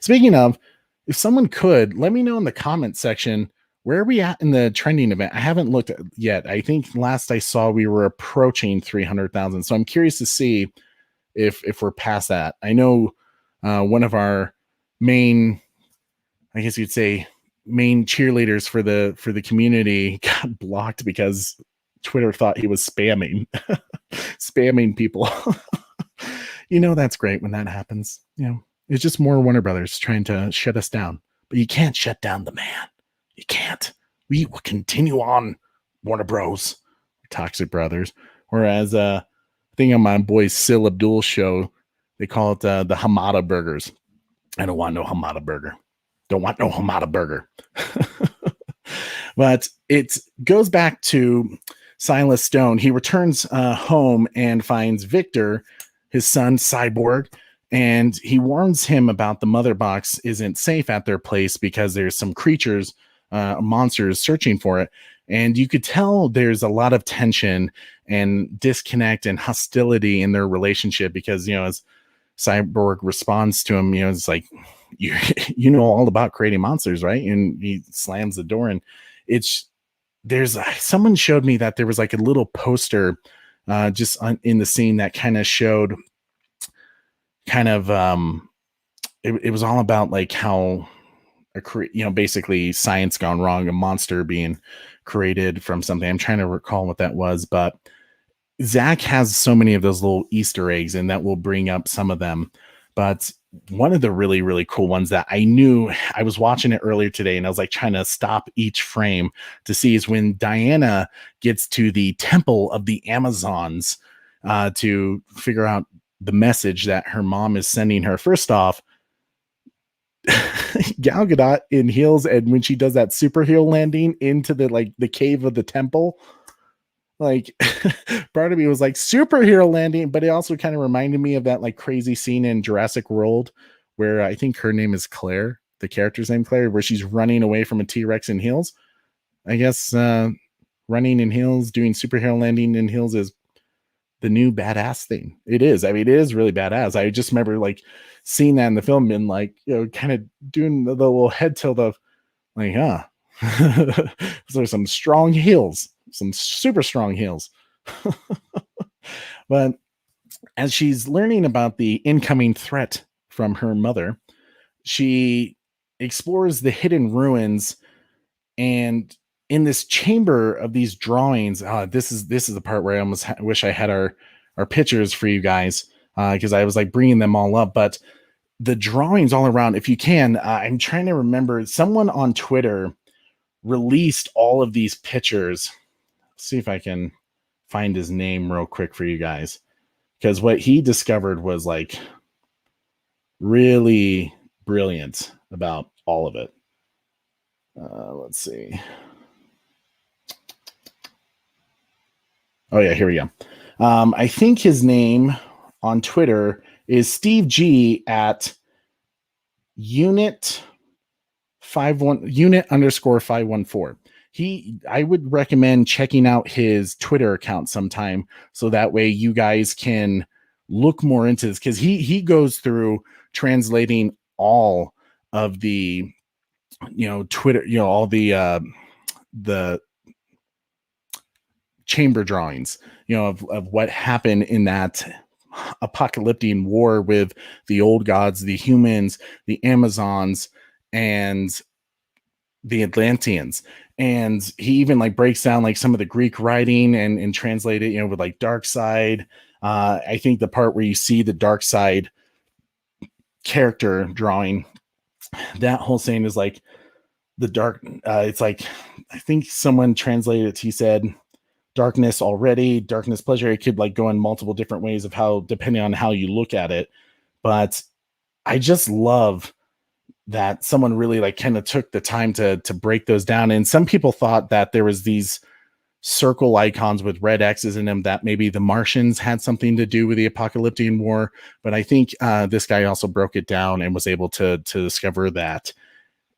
Speaking of, if someone could let me know in the comment section, where are we at in the trending event? I haven't looked yet. I think last I saw we were approaching 300,000. So I'm curious to see if we're past that. I know one of our main, I guess you'd say, main cheerleaders for the community got blocked because Twitter thought he was spamming people. That's great when that happens. It's just more Warner Brothers trying to shut us down. But you can't shut down the man. You can't. We will continue on, Warner Bros. Toxic Brothers. Whereas I think on my boy Sil Abdul's show, they call it the Hamada burgers. I don't want no Hamada burger. Don't want no Hamada burger. But it goes back to Silas Stone. He returns home and finds Victor, his son Cyborg, And he warns him about the mother box isn't safe at their place because there's some creatures, monsters searching for it. And you could tell there's a lot of tension and disconnect and hostility in their relationship because, as Cyborg responds to him, it's like, you know all about creating monsters, right? And he slams the door, and someone showed me that there was like a little poster in the scene that kind of showed it was all about like how basically science gone wrong, a monster being created from something. I'm trying to recall what that was, but Zach has so many of those little Easter eggs, and that will bring up some of them. But one of the really, really cool ones that I knew, I was watching it earlier today, and I was like trying to stop each frame to see, is when Diana gets to the Temple of the Amazons to figure out the message that her mom is sending her. First off, Gal Gadot in heels, and when she does that superhero landing into the cave of the temple, like part of me was like superhero landing, but it also kind of reminded me of that like crazy scene in Jurassic World where I think her name is Claire, the character's name Claire, where she's running away from a T-Rex in heels. I guess running in heels, doing superhero landing in heels is the new badass thing. It is. I mean, it is really badass. I just remember like seeing that in the film and like, kind of doing the little head tilt of like, there's some strong heels, some super strong heels. But as she's learning about the incoming threat from her mother, she explores the hidden ruins, and in this chamber of these drawings, this is the part where I almost wish I had our pictures for you guys, because I was like bringing them all up. But the drawings all around, if you can, I'm trying to remember, someone on Twitter released all of these pictures. Let's see if I can find his name real quick for you guys, because what he discovered was like really brilliant about all of it. Let's see. Oh yeah, here we go. I think his name on Twitter is Steve G at unit _514. I would recommend checking out his Twitter account sometime, so that way you guys can look more into this, because he goes through translating all of the Twitter, all the chamber drawings, of what happened in that apocalyptic war with the old gods, the humans, the Amazons, and the Atlanteans. And he even like breaks down like some of the Greek writing and translate it, with like Darkseid. I think the part where you see the Darkseid character drawing, that whole thing is like the dark. It's like, I think someone translated it. He said darkness already, darkness pleasure. It could like go in multiple different ways of how, depending on how you look at it. But I just love that someone really like kind of took the time to break those down. And some people thought that there was these circle icons with red X's in them, that maybe the Martians had something to do with the apocalyptic war. But I think this guy also broke it down and was able to discover that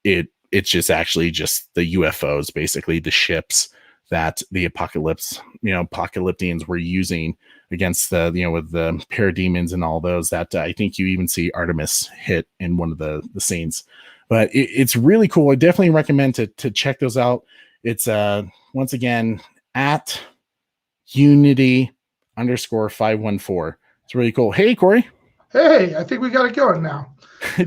it's just actually just the UFOs, basically the ships that the apocalyptians were using against the, with the parademons and all those, that I think you even see Artemis hit in one of the scenes. But it's really cool. I definitely recommend to check those out. It's once again at unity _514. It's really cool. Hey, Corey. Hey, I think we got it going now.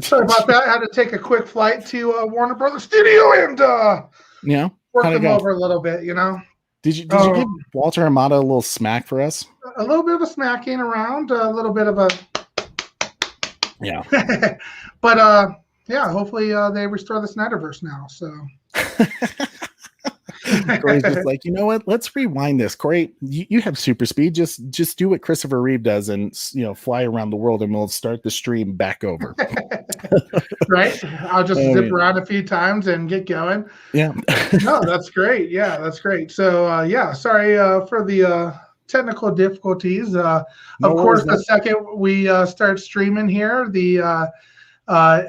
Sorry about that. I had to take a quick flight to Warner Brothers Studio and work them over a little bit, Did you give Walter Amada a little smack for us? A little bit of a smacking around, a little bit of a but hopefully they restore the Snyderverse now. So Corey's just like, you know what? Let's rewind this. Corey, you have super speed. Just do what Christopher Reeve does and fly around the world, and we'll start the stream back over. Right? I'll just zip around a few times and get going. Yeah. No, that's great. Yeah, that's great. So sorry for the technical difficulties. Of course, the second we start streaming here, the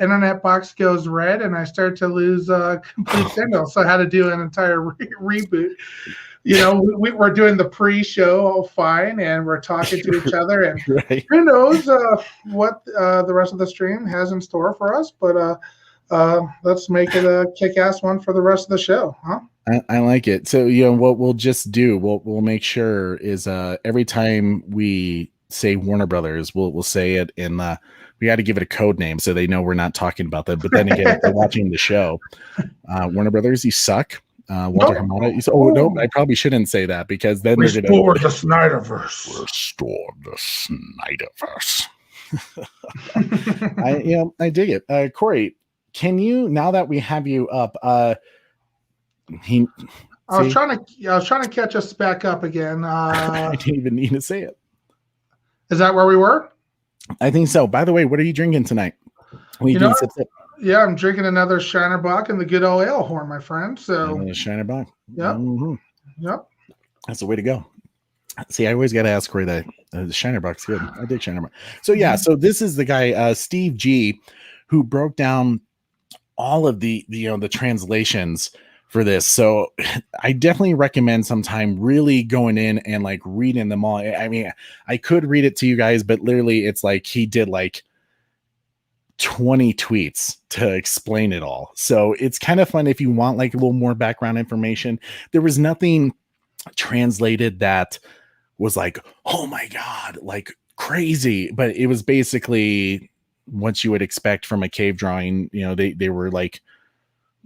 internet box goes red, and I start to lose complete signal. So I had to do an entire reboot. We're doing the pre-show all fine, and we're talking to each other, and who knows what the rest of the stream has in store for us. But let's make it a kick-ass one for the rest of the show, huh? I like it. So, what we'll just do, we'll make sure is every time we say Warner Brothers, we'll say it in we got to give it a code name so they know we're not talking about that. But then again, if they're watching the show, Warner Brothers, you suck. Walter Hamada, you say, no, I probably shouldn't say that because then they're going to the Snyderverse. Restore the Snyderverse. I dig it. Corey, can you, now that we have you up, I was trying to catch us back up again. I didn't even need to say it. Is that where we were? I think so. By the way, what are you drinking tonight? Yeah, I'm drinking another Shiner Bock and the good old ale horn, my friend. So Shiner Bock. Yep. Mm-hmm. Yep. That's the way to go. See, I always got to ask Corey that the Shiner Bock's good. I dig Shiner Bock. So yeah, so this is the guy, Steve G, who broke down all of the translations for this. So I definitely recommend sometime really going in and like reading them all. I mean, I could read it to you guys, but literally it's like he did like 20 tweets to explain it all. So it's kind of fun if you want like a little more background information. There was nothing translated that was like, oh my God, like crazy. But it was basically what you would expect from a cave drawing. They were like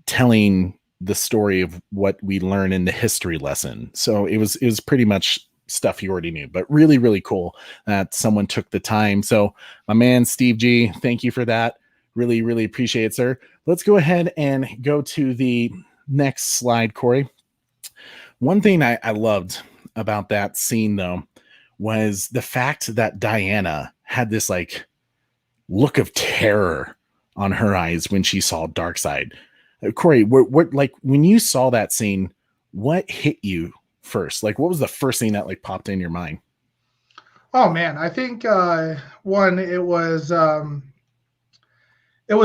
telling the story of what we learn in the history lesson. So it was pretty much stuff you already knew, but really, really cool that someone took the time. So my man, Steve G, thank you for that. Really, really appreciate it, sir. Let's go ahead and go to the next slide, Corey. One thing I loved about that scene though, was the fact that Diana had this like look of terror on her eyes when she saw Darkseid. Corey, what like when you saw that scene, what hit you first? Like, what was the first thing that like popped in your mind? Oh man, I think one, it was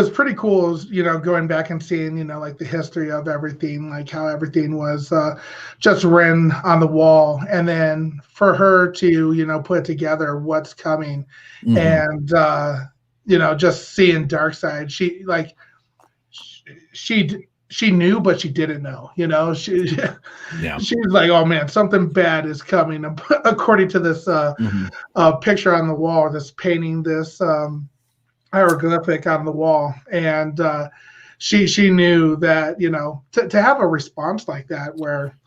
pretty cool, going back and seeing, like the history of everything, like how everything was just written on the wall, and then for her to, put together what's coming, and just seeing Darkseid, she knew, but she didn't know, she's like, oh man, something bad is coming, according to this picture on the wall, this painting, this hieroglyphic on the wall. And she knew that, to have a response like that, where,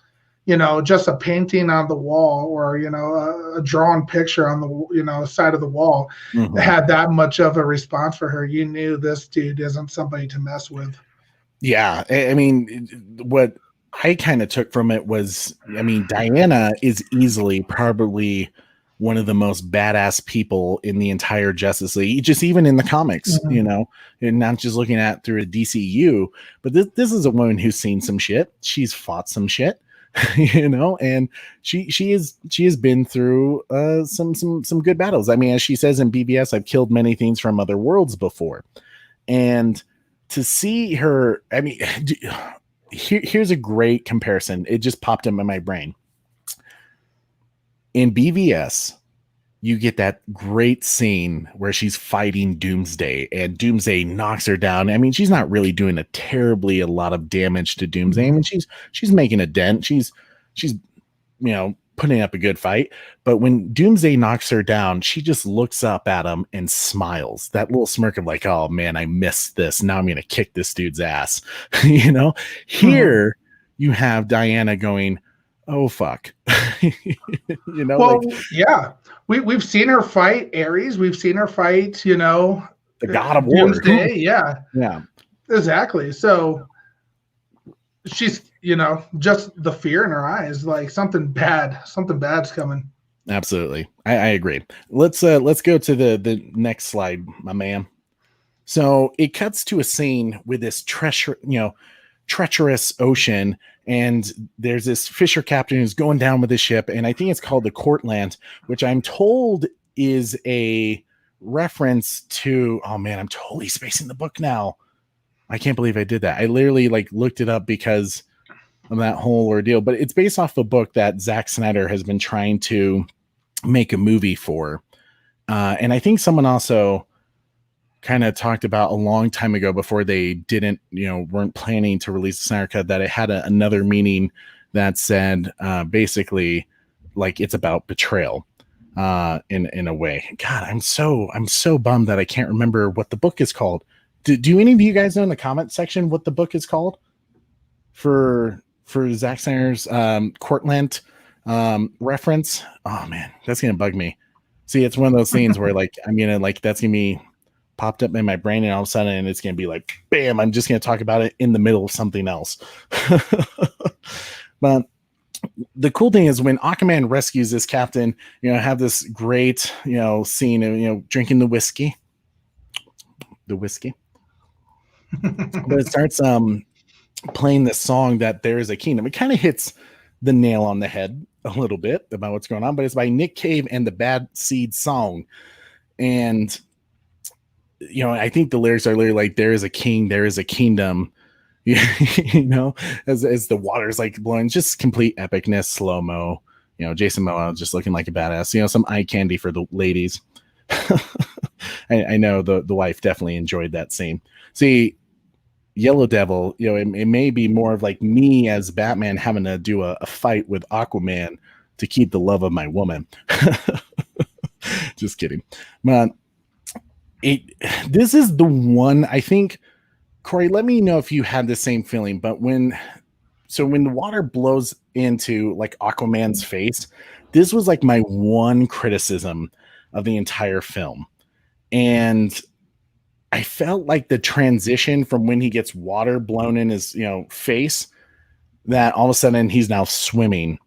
just a painting on the wall, or, a drawn picture on the, side of the wall had that much of a response for her. You knew this dude isn't somebody to mess with. Yeah, I mean, what I kind of took from it was, I mean, Diana is easily probably one of the most badass people in the entire Justice League, just even in the comics, and not just looking at through a DCU, but this is a woman who's seen some shit. She's fought some shit, and she has been through some good battles. I mean, as she says in BBS, I've killed many things from other worlds before, and to see her, I mean, here's a great comparison. It just popped into my brain. In BVS, you get that great scene where she's fighting Doomsday, and Doomsday knocks her down. I mean, she's not really doing a lot of damage to Doomsday. I mean, she's making a dent. She's putting up a good fight. But when Doomsday knocks her down, she just looks up at him and smiles. That little smirk of like, oh man, I missed this. Now I'm going to kick this dude's ass. Here you have Diana going, oh fuck. Yeah, we've seen her fight Ares. We've seen her fight, the God of War. Doomsday. Yeah, exactly. So she's, just the fear in her eyes, like something bad's coming. Absolutely. I agree. Let's go to the next slide, my man. So it cuts to a scene with this treacherous ocean, and there's this fisher captain who's going down with his ship, and I think it's called the Cortland, which I'm told is a reference to, oh man, I'm totally spacing the book now. I can't believe I did that. I literally like looked it up because of that whole ordeal, but it's based off a book that Zack Snyder has been trying to make a movie for. And I think someone also kind of talked about a long time ago, before they didn't, weren't planning to release the Snyder Cut, that it had another meaning that said basically like it's about betrayal in a way. God, I'm so bummed that I can't remember what the book is called. Do any of you guys know in the comment section what the book is called for Zack Snyder's Cortland reference? Oh man, that's gonna bug me. See, it's one of those things where like I'm gonna like that's gonna be popped up in my brain, and all of a sudden it's gonna be like bam, I'm just gonna talk about it in the middle of something else. But the cool thing is when Aquaman rescues this captain, have this great scene of drinking the whiskey. But it starts playing this song that there is a kingdom. It kind of hits the nail on the head a little bit about what's going on, but it's by Nick Cave and the Bad Seed Song. And I think the lyrics are literally like, there is a king, there is a kingdom, as the water's like blowing, just complete epicness, slow-mo, Jason Momoa just looking like a badass, some eye candy for the ladies. I know the wife definitely enjoyed that scene. See, Yellow Devil, it may be more of like me as Batman having to do a fight with Aquaman to keep the love of my woman. Just kidding. But this is the one, I think, Corey, let me know if you had the same feeling, but when the water blows into like Aquaman's face, this was like my one criticism of the entire film. And I felt like the transition from when he gets water blown in his, face, that all of a sudden he's now swimming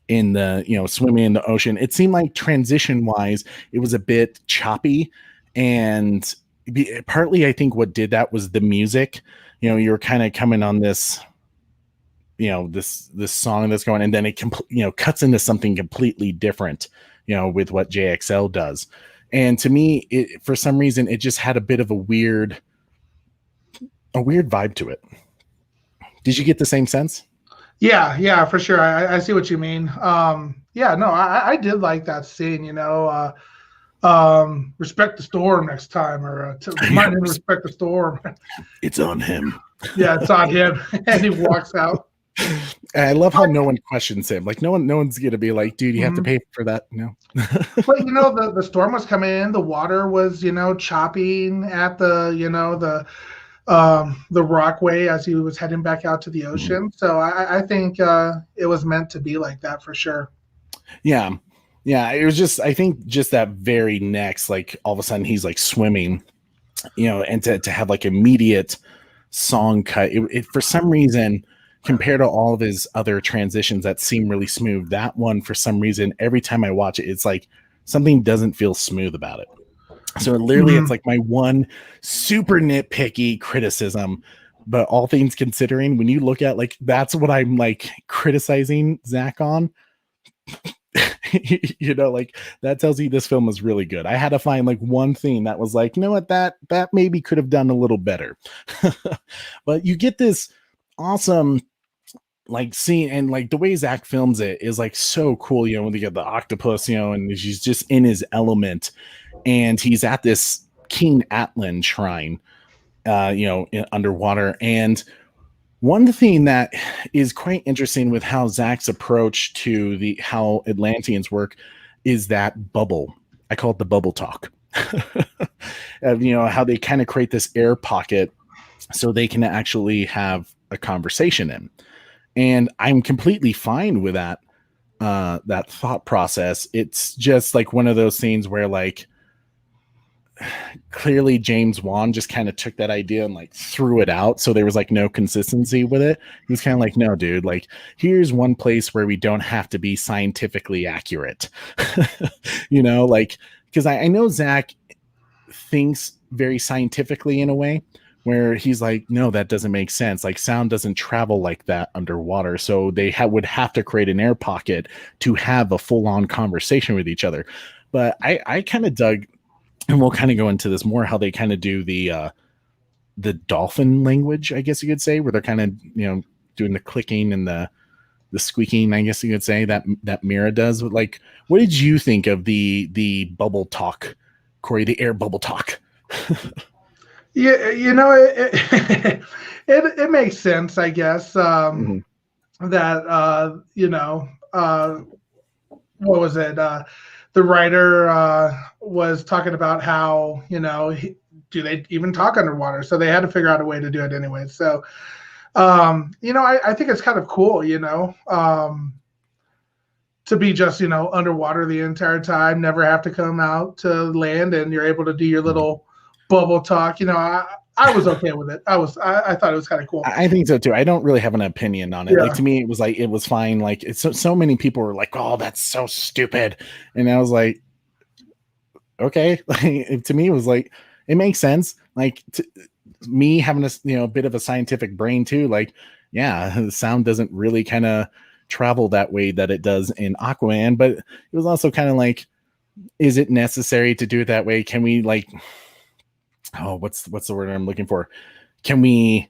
in the ocean. It seemed like transition wise, it was a bit choppy, and partly I think what did that was the music. You're kind of coming on this, this song that's going, and then it cuts into something completely different, with what JXL does. And to me, for some reason, it just had a bit of a weird vibe to it. Did you get the same sense? Yeah, for sure. I see what you mean. I did like that scene, respect the storm next time, or remind him to respect the storm. It's on him. Yeah, it's on him. And he walks out. I love how no one questions him. Like no one's gonna be like, dude, you have to pay for that. No. But the storm was coming in. The water was chopping at the rockway as he was heading back out to the ocean. So I think it was meant to be like that for sure. Yeah. It was just, I think just that very next, like all of a sudden he's like swimming, and to have like immediate song cut. It for some reason, compared to all of his other transitions that seem really smooth, that one, for some reason, every time I watch it, it's like something doesn't feel smooth about it. So literally, it's like my one super nitpicky criticism. But all things considering, when you look at like, that's what I'm like criticizing Zach on. Like that tells you this film is really good. I had to find like one thing that was like, what, that maybe could have done a little better. But you get this awesome like scene, and like the way Zach films it is like so cool, when they get the octopus, and he's just in his element, and he's at this King Atlan shrine, underwater. And one thing that is quite interesting with how Zach's approach to how Atlanteans work is that bubble. I call it the bubble talk. How they kind of create this air pocket so they can actually have a conversation in. And I'm completely fine with that thought process. It's just like one of those scenes where like clearly James Wan just kind of took that idea and like threw it out. So there was like no consistency with it. He was kind of like, no, dude, like here's one place where we don't have to be scientifically accurate. Like, because I know Zach thinks very scientifically in a way, where he's like, no, that doesn't make sense. Like sound doesn't travel like that underwater. So they would have to create an air pocket to have a full on conversation with each other. But I kind of dug, and we'll kind of go into this more, how they kind of do the dolphin language, I guess you could say, where they're kind of, doing the clicking and the squeaking, I guess you could say, that Mira does. But like, what did you think of the bubble talk, Corey, the air bubble talk? Yeah, it makes sense, I guess. That what was it? The writer was talking about how do they even talk underwater? So they had to figure out a way to do it anyway. So I think it's kind of cool, to be just underwater the entire time, never have to come out to land, and you're able to do your little bubble talk. I was okay with it. I thought it was kind of cool. I think so too. I don't really have an opinion on it. Yeah. Like, to me, it was fine. Like, it's so many people were like, oh, that's so stupid. And I was like, okay. Like, to me, it was like, it makes sense. Like, me having a bit of a scientific brain too. Like, yeah, the sound doesn't really kind of travel that way that it does in Aquaman, but it was also kind of like, is it necessary to do it that way? Can we like, oh, what's the word I'm looking for? Can we,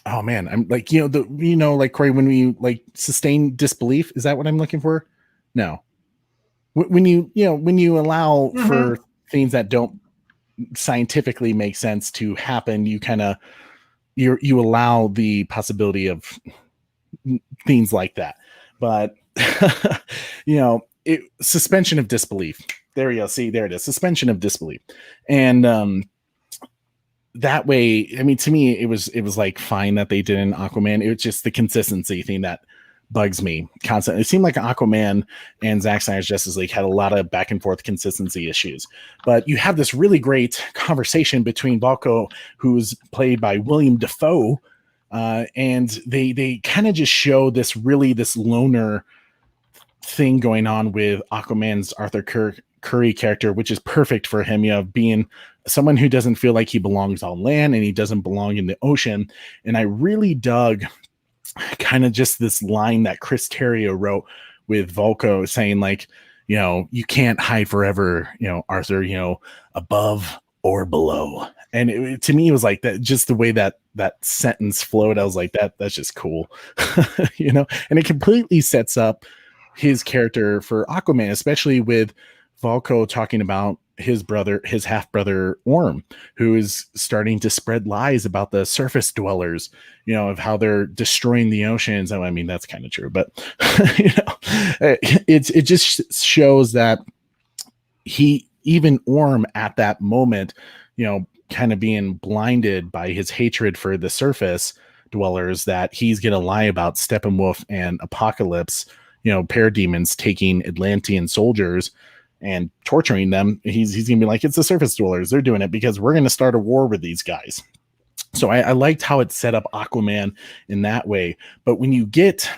oh man, I'm like, like Corey, when we like sustain disbelief, is that what I'm looking for? No. When you allow for things that don't scientifically make sense to happen, you kind of, you allow the possibility of things like that. But suspension of disbelief. There we go. See, there it is. Suspension of disbelief. And that way, I mean, to me, it was like fine that they did in Aquaman. It was just the consistency thing that bugs me constantly. It seemed like Aquaman and Zack Snyder's Justice League had a lot of back and forth consistency issues. But you have this really great conversation between Valko, who's played by William Dafoe, and they kind of just show this loner thing going on with Aquaman's Arthur Curry character, which is perfect for him, being someone who doesn't feel like he belongs on land and he doesn't belong in the ocean. And I really dug kind of just this line that Chris Terrio wrote with Volko saying like, you can't hide forever, Arthur, above or below. And to me, it was like that, just the way that sentence flowed. I was like, that's just cool, and it completely sets up his character for Aquaman, especially with Volko talking about his half brother Orm, who is starting to spread lies about the surface dwellers, of how they're destroying the oceans. I mean, that's kind of true, but it just shows that even Orm at that moment, kind of being blinded by his hatred for the surface dwellers, that he's going to lie about Steppenwolf and Apocalypse, parademons taking Atlantean soldiers and torturing them. He's gonna be like, it's the surface dwellers, they're doing it because we're gonna start a war with these guys. So I liked how it set up Aquaman in that way. But when you get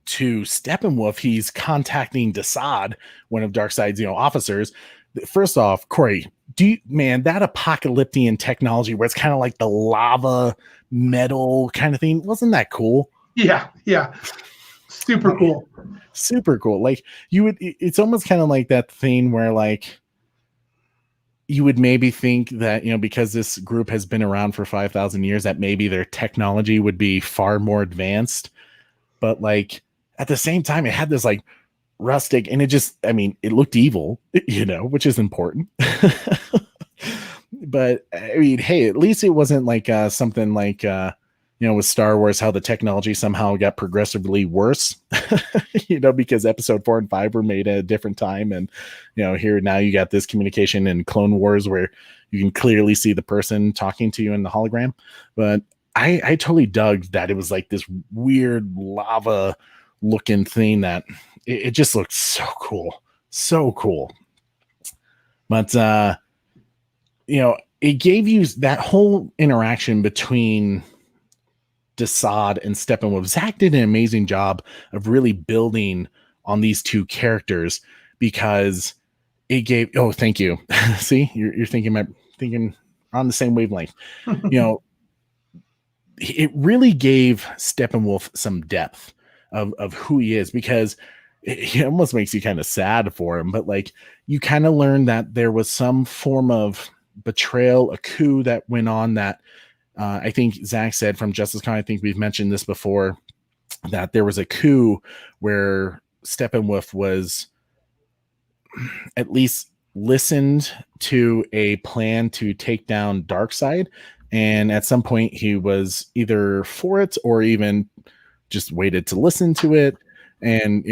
to Steppenwolf, he's contacting Darkseid, one of Darkseid's officers. First off, Corey, that apocalyptic technology where it's kind of like the lava metal kind of thing, wasn't that cool? Yeah Super cool. Like, it's almost kind of like that thing where like you would maybe think that, because this group has been around for 5,000 years, that maybe their technology would be far more advanced. But like at the same time, it had this like rustic, and it looked evil, which is important. But I mean, hey, at least it wasn't like something like with Star Wars, how the technology somehow got progressively worse, because episode 4 and 5 were made at a different time. And, here now you got this communication in Clone Wars where you can clearly see the person talking to you in the hologram. But I totally dug that it was like this weird lava looking thing that it just looked so cool. So cool. But, it gave you that whole interaction between Darkseid and Steppenwolf. Zack did an amazing job of really building on these two characters, because it gave, oh, thank you. See, you're thinking thinking on the same wavelength. It really gave Steppenwolf some depth of who he is, because it almost makes you kind of sad for him. But like, you kind of learn that there was some form of betrayal, a coup that went on that I think Zach said from Justice Con, I think we've mentioned this before, that there was a coup where Steppenwolf was at least listened to a plan to take down Darkseid, and at some point he was either for it or even just waited to listen to it. And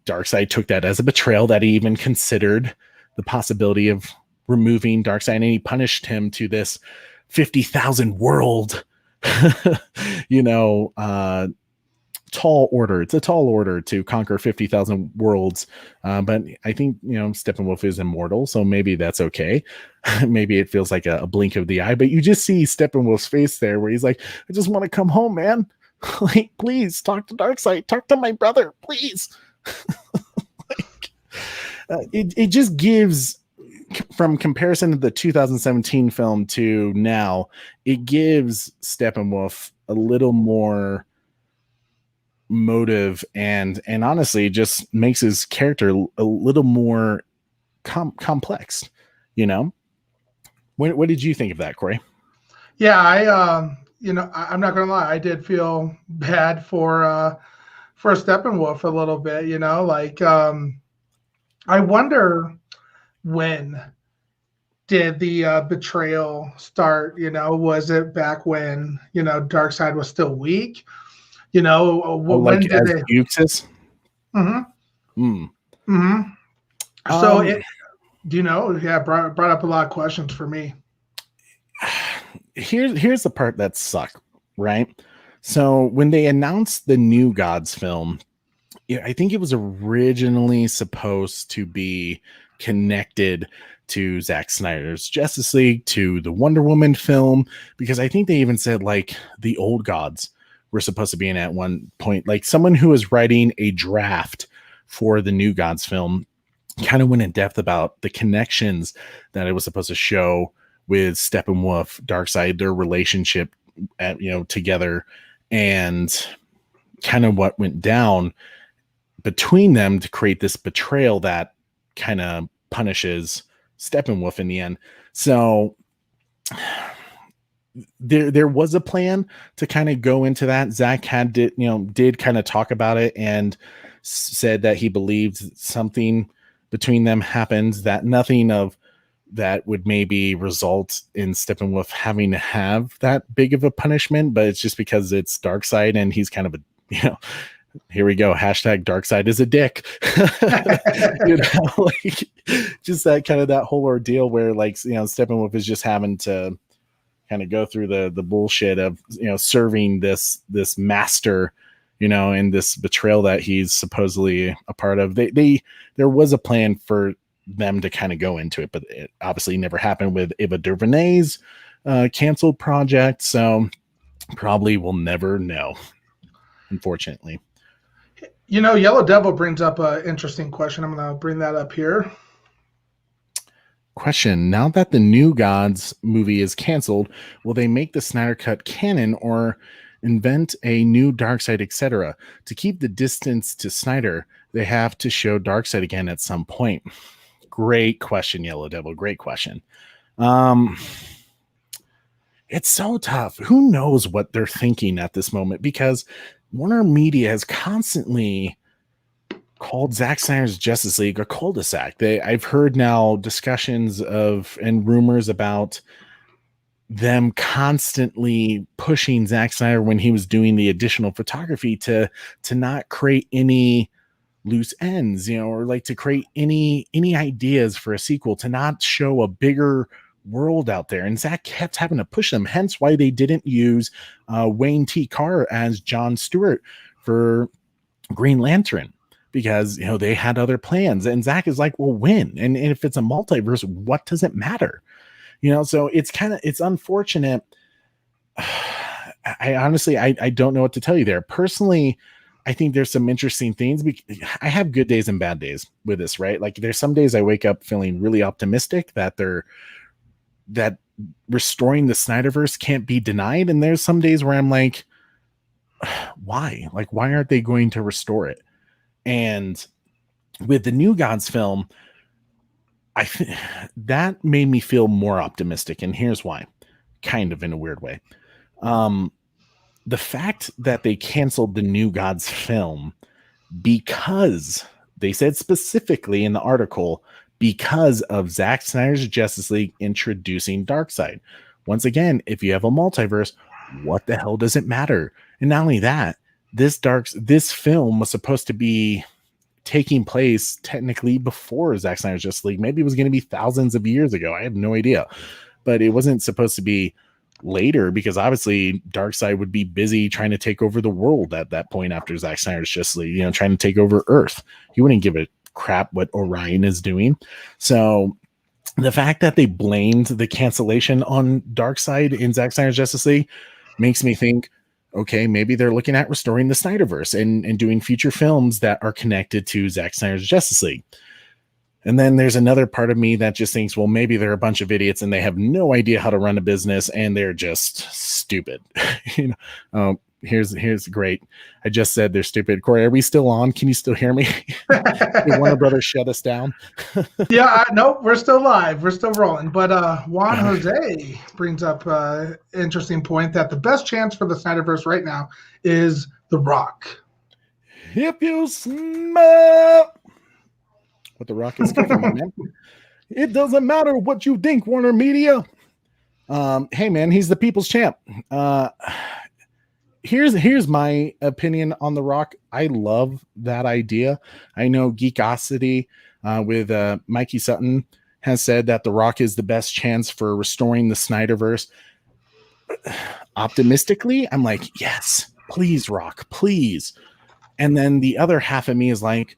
Darkseid took that as a betrayal, that he even considered the possibility of removing Darkseid, and he punished him to this 50,000 world tall order. It's a tall order to conquer 50,000 worlds. But I think, Steppenwolf is immortal, so maybe that's okay. Maybe it feels like a blink of the eye, but you just see Steppenwolf's face there where he's like, I just want to come home, man. Like, please talk to Darkseid, talk to my brother, please. It just gives, from comparison to the 2017 film to now, it gives Steppenwolf a little more motive, and honestly just makes his character a little more complex. What did you think of that, Corey? Yeah, I'm not gonna lie, I did feel bad for Steppenwolf a little bit. I wonder, when did the betrayal start? Was it back when Darkseid was still weak? When did they? Uxas? Mm-hmm. Mm-hmm. So brought up a lot of questions for me. Here's the part that sucked, right? So when they announced the New Gods film, I think it was originally supposed to be connected to Zack Snyder's Justice League, to the Wonder Woman film, because I think they even said like the old gods were supposed to be in at one point. Like, someone who was writing a draft for the New Gods film kind of went in depth about the connections that it was supposed to show with Steppenwolf, Darkseid, their relationship together, and kind of what went down between them to create this betrayal that kind of punishes Steppenwolf in the end. So there was a plan to kind of go into that. Zach did kind of talk about it and said that he believed something between them happened, that nothing of that would maybe result in Steppenwolf having to have that big of a punishment, but it's just because it's Darkseid and he's kind of here we go. Hashtag Darkseid is a dick. Just that kind of that whole ordeal where Steppenwolf is just having to kind of go through the bullshit of serving this master, and this betrayal that he's supposedly a part of. There was a plan for them to kind of go into it, but it obviously never happened with Ava DuVernay's canceled project, so probably we'll never know, unfortunately. Yellow Devil brings up an interesting question. I'm going to bring that up here. Question: now that the New Gods movie is canceled, will they make the Snyder Cut canon or invent a new Darkseid, etc.? To keep the distance to Snyder, they have to show Darkseid again at some point. Great question, Yellow Devil. Great question. It's so tough. Who knows what they're thinking at this moment, because Warner Media has constantly called Zack Snyder's Justice League a cul-de-sac. I've heard now discussions of and rumors about them constantly pushing Zack Snyder when he was doing the additional photography to not create any loose ends, or like to create any ideas for a sequel, to not show a bigger world out there. And Zack kept having to push them, hence why they didn't use Wayne T. Carr as John Stewart for Green Lantern, because they had other plans. And Zack is like, well, when? And if it's a multiverse, what does it matter? So it's unfortunate. I honestly don't know what to tell you there. Personally, I think there's some interesting things. I have good days and bad days with this, right? Like, there's some days I wake up feeling really optimistic that they're that restoring the Snyderverse can't be denied. And there's some days where I'm like, why? Like, why aren't they going to restore it? And with the New Gods film, I think that made me feel more optimistic. And here's why, kind of in a weird way. The fact that they canceled the New Gods film because they said specifically in the article, because of Zack Snyder's Justice League introducing Darkseid. Once again, if you have a multiverse, what the hell does it matter? And not only that, this film was supposed to be taking place technically before Zack Snyder's Justice League. Maybe it was going to be thousands of years ago. I have no idea. But it wasn't supposed to be later, because obviously Darkseid would be busy trying to take over the world at that point after Zack Snyder's Justice League, trying to take over Earth. He wouldn't give a crap what Orion is doing. So the fact that they blamed the cancellation on Darkseid in Zack Snyder's Justice League makes me think, okay, maybe they're looking at restoring the Snyderverse and doing future films that are connected to Zack Snyder's Justice League. And then there's another part of me that just thinks, well, maybe they're a bunch of idiots and they have no idea how to run a business and they're just stupid. Here's great. I just said they're stupid. Corey, are we still on? Can you still hear me? Did Warner Brothers shut us down? Yeah, no, we're still live. We're still rolling. But Juan Jose brings up an interesting point that the best chance for the Snyderverse right now is The Rock. If you smell what The Rock is cooking, man. It doesn't matter what you think, Warner Media. Hey, man, he's the people's champ. Here's my opinion on The Rock. I love that idea. I know Geekosity with Mikey Sutton has said that The Rock is the best chance for restoring the Snyderverse. Optimistically, I'm like, yes, please, Rock, please. And then the other half of me is like,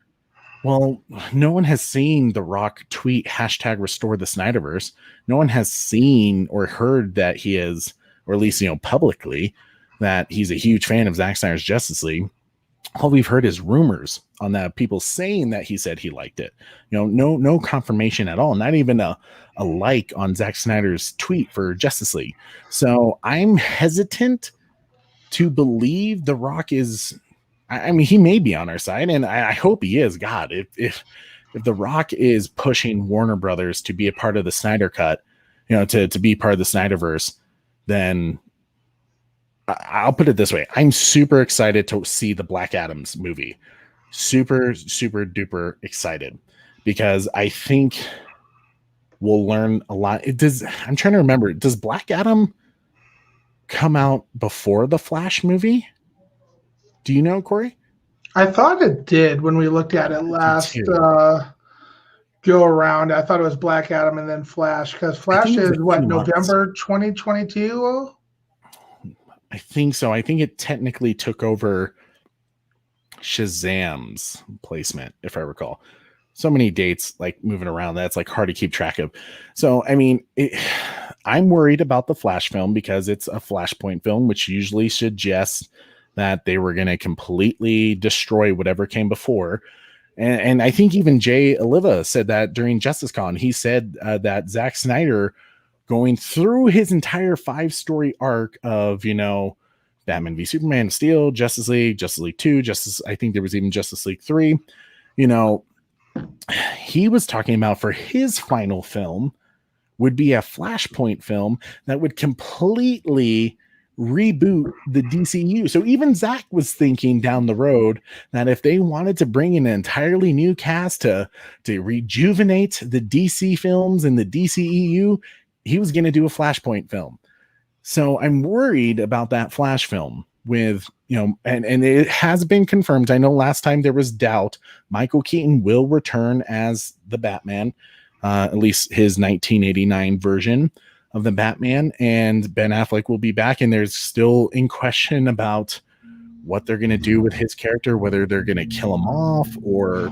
well, no one has seen The Rock tweet #restore the Snyderverse. No one has seen or heard that he is, or at least, publicly, that he's a huge fan of Zack Snyder's Justice League. All we've heard is rumors on that, people saying that he said he liked it. No confirmation at all. Not even a like on Zack Snyder's tweet for Justice League. So I'm hesitant to believe The Rock is. I mean, he may be on our side, and I hope he is. God, if The Rock is pushing Warner Brothers to be a part of the Snyder Cut, to be part of the Snyderverse, then I'll put it this way. I'm super excited to see the Black Adam's movie. Super, super duper excited, because I think we'll learn a lot. I'm trying to remember. Does Black Adam come out before the Flash movie? Do you know, Corey? I thought it did when we looked at it last go around. I thought it was Black Adam and then Flash, because Flash is November 2022? I think so. I think it technically took over Shazam's placement, if I recall. So many dates like moving around, that's like hard to keep track of. So, I mean, I'm worried about the Flash film because it's a Flashpoint film, which usually suggests that they were going to completely destroy whatever came before. And I think even Jay Oliva said that during JusticeCon. He said that Zack Snyder, going through his entire 5-story arc of, Batman v Superman of Steel, Justice League 2, I think there was even Justice League 3, he was talking about for his final film would be a Flashpoint film that would completely reboot the DCU. So even Zach was thinking down the road that if they wanted to bring in an entirely new cast to rejuvenate the DC films and the DCEU, he was going to do a Flashpoint film. So I'm worried about that Flash film with, and it has been confirmed. I know last time there was doubt. Michael Keaton will return as the Batman, at least his 1989 version of the Batman, and Ben Affleck will be back, and there's still in question about what they're going to do with his character, whether they're going to kill him off or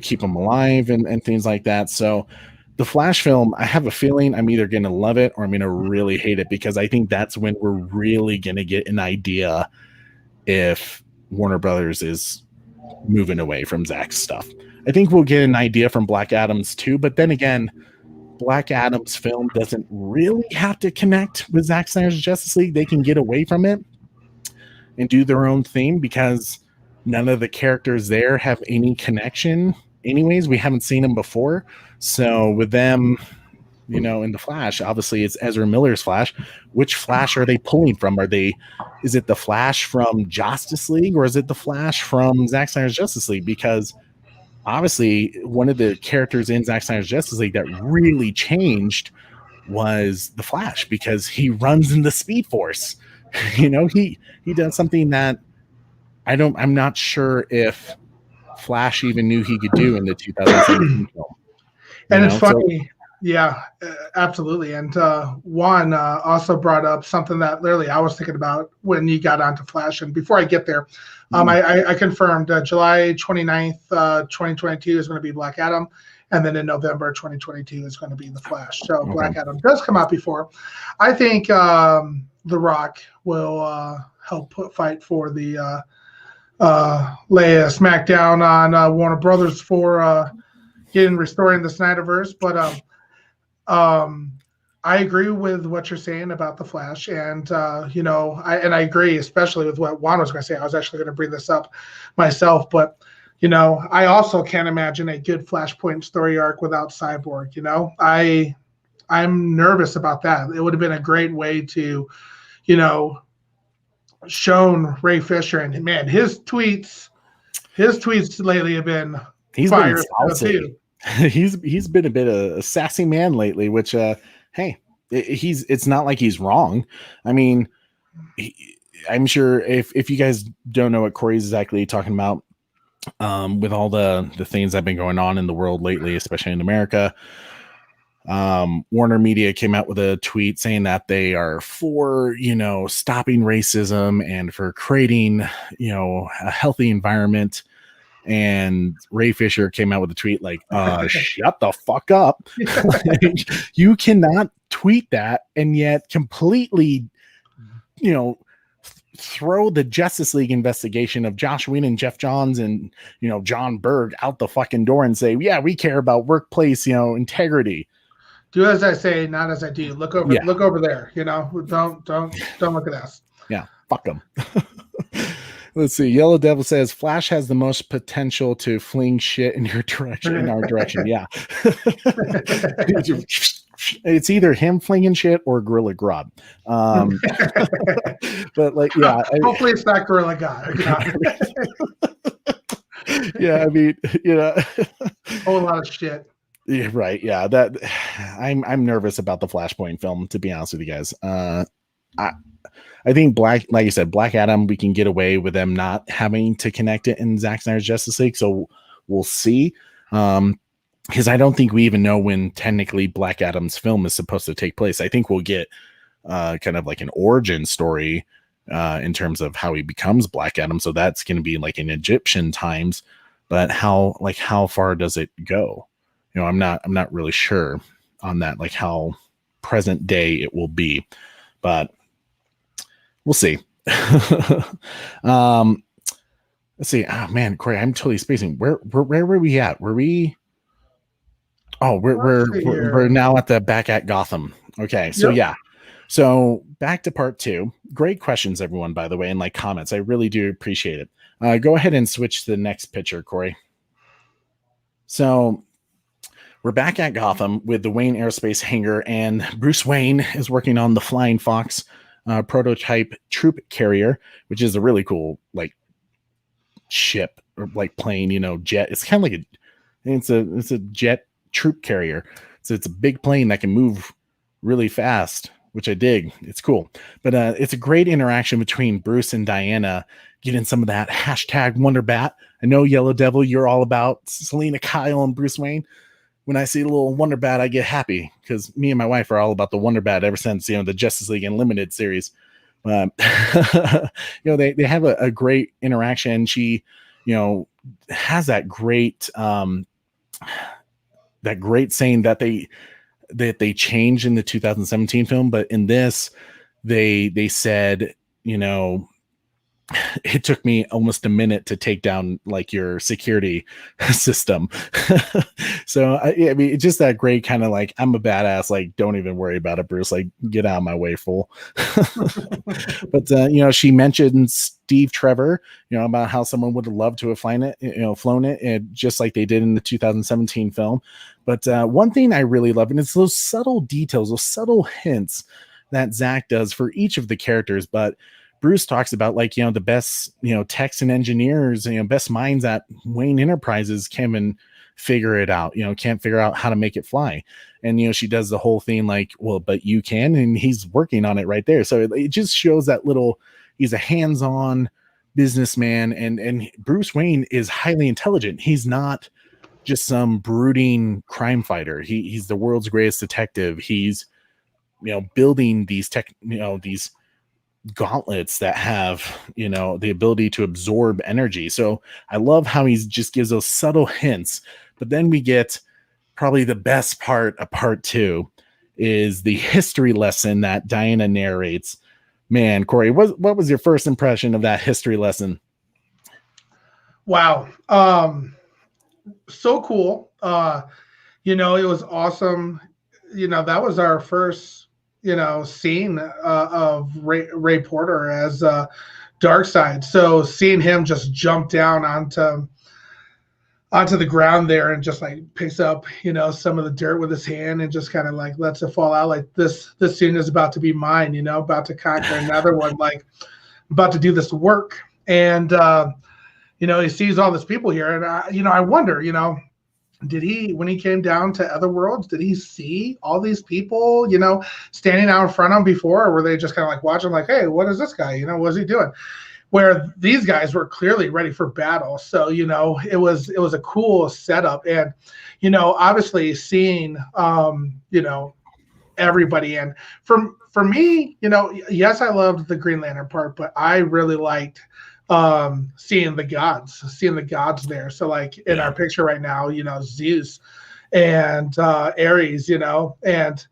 keep him alive and things like that. So the Flash film, I have a feeling I'm either going to love it or I'm going to really hate it, because I think that's when we're really going to get an idea if Warner Brothers is moving away from Zack's stuff. I think we'll get an idea from Black Adams too, but then again, Black Adam's film doesn't really have to connect with Zack Snyder's Justice League. They can get away from it and do their own thing because none of the characters there have any connection. Anyways, we haven't seen them before. So with them, in the Flash, obviously it's Ezra Miller's Flash. Which Flash are they pulling from? Is it the Flash from Justice League or is it the Flash from Zack Snyder's Justice League? Because obviously one of the characters in Zack Snyder's Justice League that really changed was the Flash because he runs in the Speed Force. He does something that I'm not sure if Flash even knew he could do in the 2017 film. And it's funny. Yeah, absolutely. And Juan also brought up something that literally I was thinking about when you got onto Flash. And before I get there, I confirmed July 29th, 2022 is going to be Black Adam. And then in November 2022 is going to be The Flash. So okay. Black Adam does come out before. I think The Rock will help fight for the lay a smackdown on Warner Brothers for restoring the Snyderverse. But I agree with what you're saying about The Flash. And, I agree, especially with what Juan was going to say. I was actually going to bring this up myself. But, I also can't imagine a good Flashpoint story arc without Cyborg. I'm nervous about that. It would have been a great way to, shown Ray Fisher. And, man, his tweets lately have been fire too. He's been a bit of a sassy man lately, which hey, it's not like he's wrong. I mean, I'm sure if you guys don't know what Corey's exactly talking about, with all the things that have been going on in the world lately, especially in America, Warner Media came out with a tweet saying that they are for stopping racism and for creating a healthy environment. And Ray Fisher came out with a tweet like, shut the fuck up. You cannot tweet that and yet completely, throw the Justice League investigation of Josh Whedon, Jeff Johns, and, John Berg out the fucking door and say, yeah, we care about workplace, integrity. Do as I say, not as I do. Look over there, don't look at us. Yeah. Fuck them. Let's see. Yellow Devil says Flash has the most potential to fling shit in our direction. Yeah. It's either him flinging shit or Gorilla Grodd. But hopefully it's not Gorilla God. Yeah, I mean, a whole lot of shit. Yeah, right. Yeah, that I'm nervous about the Flashpoint film, to be honest with you guys. I think like you said, Black Adam, we can get away with them not having to connect it in Zack Snyder's Justice League. So we'll see. Because I don't think we even know when technically Black Adam's film is supposed to take place. I think we'll get kind of like an origin story in terms of how he becomes Black Adam. So that's going to be like in Egyptian times. But how far does it go? I'm not really sure on that, like how present day it will be. But we'll see. Let's see. Oh man, Corey, I'm totally spacing. Where were we at? Were we? Oh, we're now back at Gotham. Okay, so yeah. So back to part 2. Great questions, everyone, by the way, and comments. I really do appreciate it. Go ahead and switch to the next picture, Corey. So we're back at Gotham with the Wayne Aerospace hangar, and Bruce Wayne is working on the Flying Fox prototype troop carrier, which is a really cool ship or plane, jet. It's kind of like it's a jet troop carrier. So it's a big plane that can move really fast, which I dig. It's cool. But it's a great interaction between Bruce and Diana, getting some of that hashtag Wonderbat. I know, Yellow Devil, you're all about Selena Kyle and Bruce Wayne. When I see a little Wonderbat, I get happy because me and my wife are all about the Wonderbat ever since, the Justice League Unlimited series. They have a great interaction. She, has that great saying that they changed in the 2017 film, but in this, they said, it took me almost a minute to take down like your security system. So I mean, it's just that great kind of like, I'm a badass, like, don't even worry about it, Bruce, like, get out of my way, fool. But she mentioned Steve Trevor, about how someone would have loved to have flown it, and just like they did in the 2017 film. But one thing I really love, and it's those subtle details, those subtle hints that Zack does for each of the characters. But Bruce talks about like, the best, techs and engineers, best minds at Wayne Enterprises can't even figure it out, can't figure out how to make it fly. And, she does the whole thing like, well, but you can, and he's working on it right there. So it just shows that he's a hands-on businessman, and Bruce Wayne is highly intelligent. He's not just some brooding crime fighter. He's the world's greatest detective. He's, building these these gauntlets that have the ability to absorb energy. So I love how he just gives those subtle hints. But then we get probably the best part of part 2 is the history lesson that Diana narrates. Man, Corey, what was your first impression of that history lesson? Wow, so cool. It was awesome. That was our first scene of Ray Porter as Darkseid. So seeing him just jump down onto the ground there and just like picks up, some of the dirt with his hand and just kind of like lets it fall out. Like this scene is about to be mine, about to conquer another one, like about to do this work. And, he sees all these people here. And, I wonder, did he, when he came down to Otherworlds, did he see all these people, standing out in front of him before, or were they just kind of like watching like, hey, what is this guy? What is he doing? Where these guys were clearly ready for battle. So, it was a cool setup. And, obviously seeing, everybody. And for me, yes, I loved the Green Lantern part, but I really liked seeing the gods there. So like in our picture right now, Zeus and Ares, and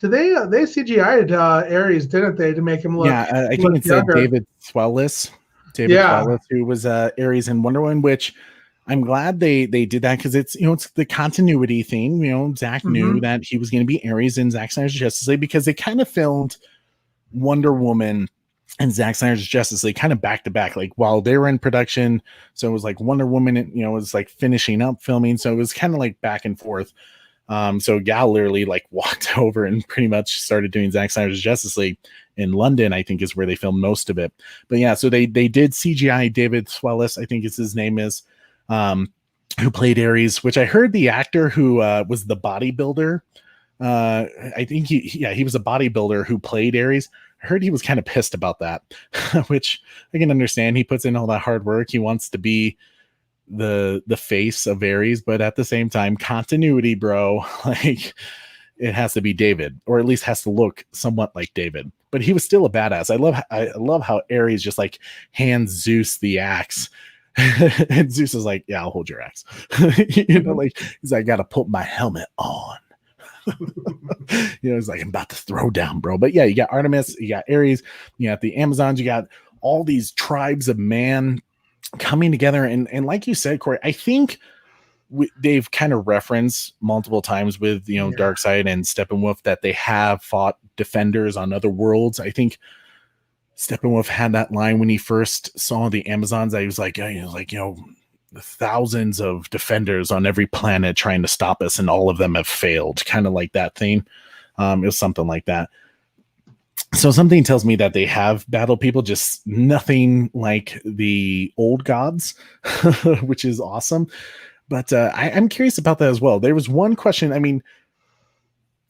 they CGI'd Ares, didn't they, to make him look? Yeah, I think it's David Swellis, who was Ares in Wonder Woman, which I'm glad they did that, because it's it's the continuity thing. Zack knew that he was going to be Ares in Zack Snyder's Justice League, because they kind of filmed Wonder Woman and Zack Snyder's Justice League kind of back to back, like while they were in production. So it was like Wonder Woman, was like finishing up filming. So it was kind of like back and forth. So Gal literally like walked over and pretty much started doing Zack Snyder's Justice League in London, I think is where they filmed most of it. But yeah, so they did CGI David Swellis, I think his name is, who played Ares, which I heard the actor who was the bodybuilder. I think he was a bodybuilder who played Ares. I heard he was kind of pissed about that, which I can understand. He puts in all that hard work. He wants to be the face of Ares, but at the same time, continuity, bro. Like, it has to be David, or at least has to look somewhat like David. But he was still a badass. I love how Ares just like hands Zeus the axe. And Zeus is like, yeah, I'll hold your axe. Like, he's like, I gotta put my helmet on. It's like, I'm about to throw down, bro. But yeah, you got Artemis, you got Ares, you got the Amazons, you got all these tribes of man coming together. And like you said, Corey, I think they've kind of referenced multiple times with Darkseid and Steppenwolf that they have fought defenders on other worlds. I think Steppenwolf had that line when he first saw the Amazons. I was like, thousands of defenders on every planet trying to stop us, and all of them have failed. Kind of like that thing. It was something like that. So something tells me that they have battled people, just nothing like the old gods, which is awesome. But I'm curious about that as well. There was one question. I mean,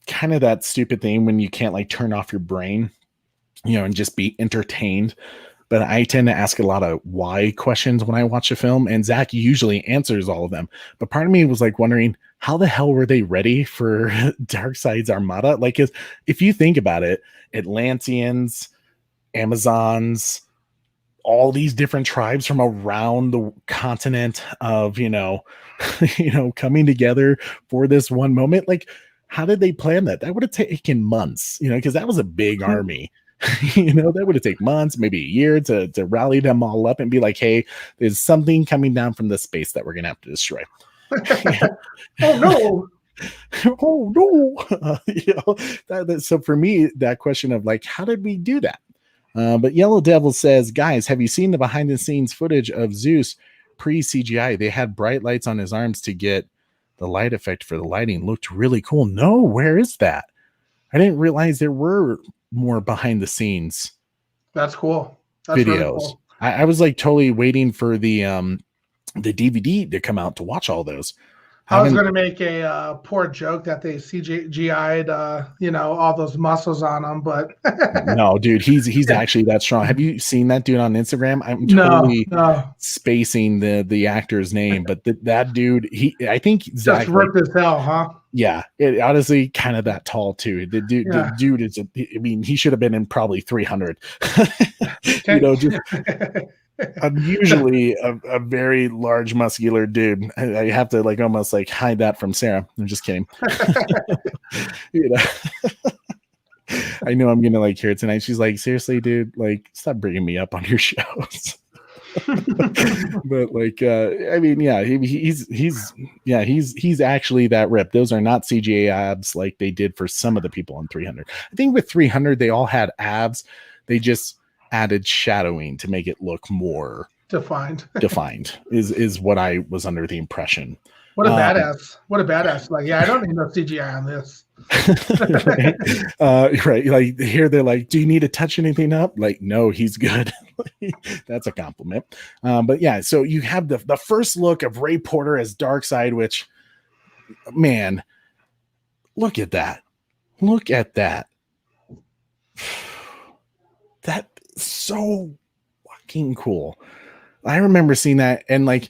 kind of that stupid thing when you can't like turn off your brain, and just be entertained. But I tend to ask a lot of why questions when I watch a film, and Zack usually answers all of them. But part of me was like wondering, how the hell were they ready for Darkseid's armada? Like, if you think about it, Atlanteans, Amazons, all these different tribes from around the continent of, coming together for this one moment. Like, how did they plan that? That would have taken months, because that was a big army. That would have taken months, maybe a year to rally them all up and be like, hey, there's something coming down from the space that we're gonna have to destroy. Oh no. Oh no. So for me, that question of like, how did we do that? But Yellow Devil says, guys, have you seen the behind the scenes footage of Zeus pre-CGI? They had bright lights on his arms to get the light effect for the lighting. Looked really cool. No, where is that? I didn't realize there were more behind the scenes. That's cool. That's videos. Really cool. I was like totally waiting for the DVD to come out to watch all those. I was going to make a poor joke that they CGI'd, all those muscles on him, but no, dude, he's actually that strong. Have you seen that dude on Instagram? I'm totally spacing the actor's name, but that dude, I think just ripped as hell, huh? Yeah, it honestly kind of that tall too. The dude is. He should have been in probably 300. I'm usually a very large, muscular dude. I have to like almost like hide that from Sarah. I'm just kidding. I know I'm gonna like hear it tonight. She's like, seriously, dude, like stop bringing me up on your shows. But like, he's actually that ripped. Those are not CGI abs like they did for some of the people on 300. I think with 300 they all had abs. They just added shadowing to make it look more defined is what I was under the impression. What a badass. Like, yeah, I don't need no CGI on this. Right. Like here they're like, do you need to touch anything up? Like, no, he's good. That's a compliment. But yeah, so you have the first look of Ray Porter as Darkseid, which, man, look at that. That so fucking cool. I remember seeing that, and like,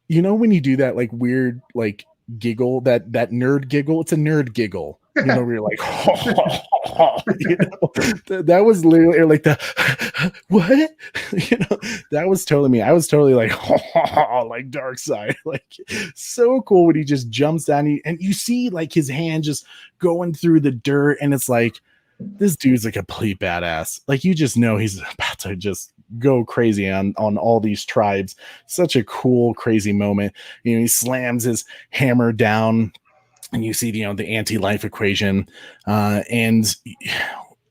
when you do that like weird like giggle, that nerd giggle, it's a nerd giggle. Where you're like, that was literally like the what? That was totally me. I was totally like, like Darkseid, like so cool when he just jumps down and you see like his hand just going through the dirt, and it's like, this dude's a complete badass. Like, you just know he's about to just go crazy on all these tribes. Such a cool, crazy moment. He slams his hammer down, and you see the anti-life equation. And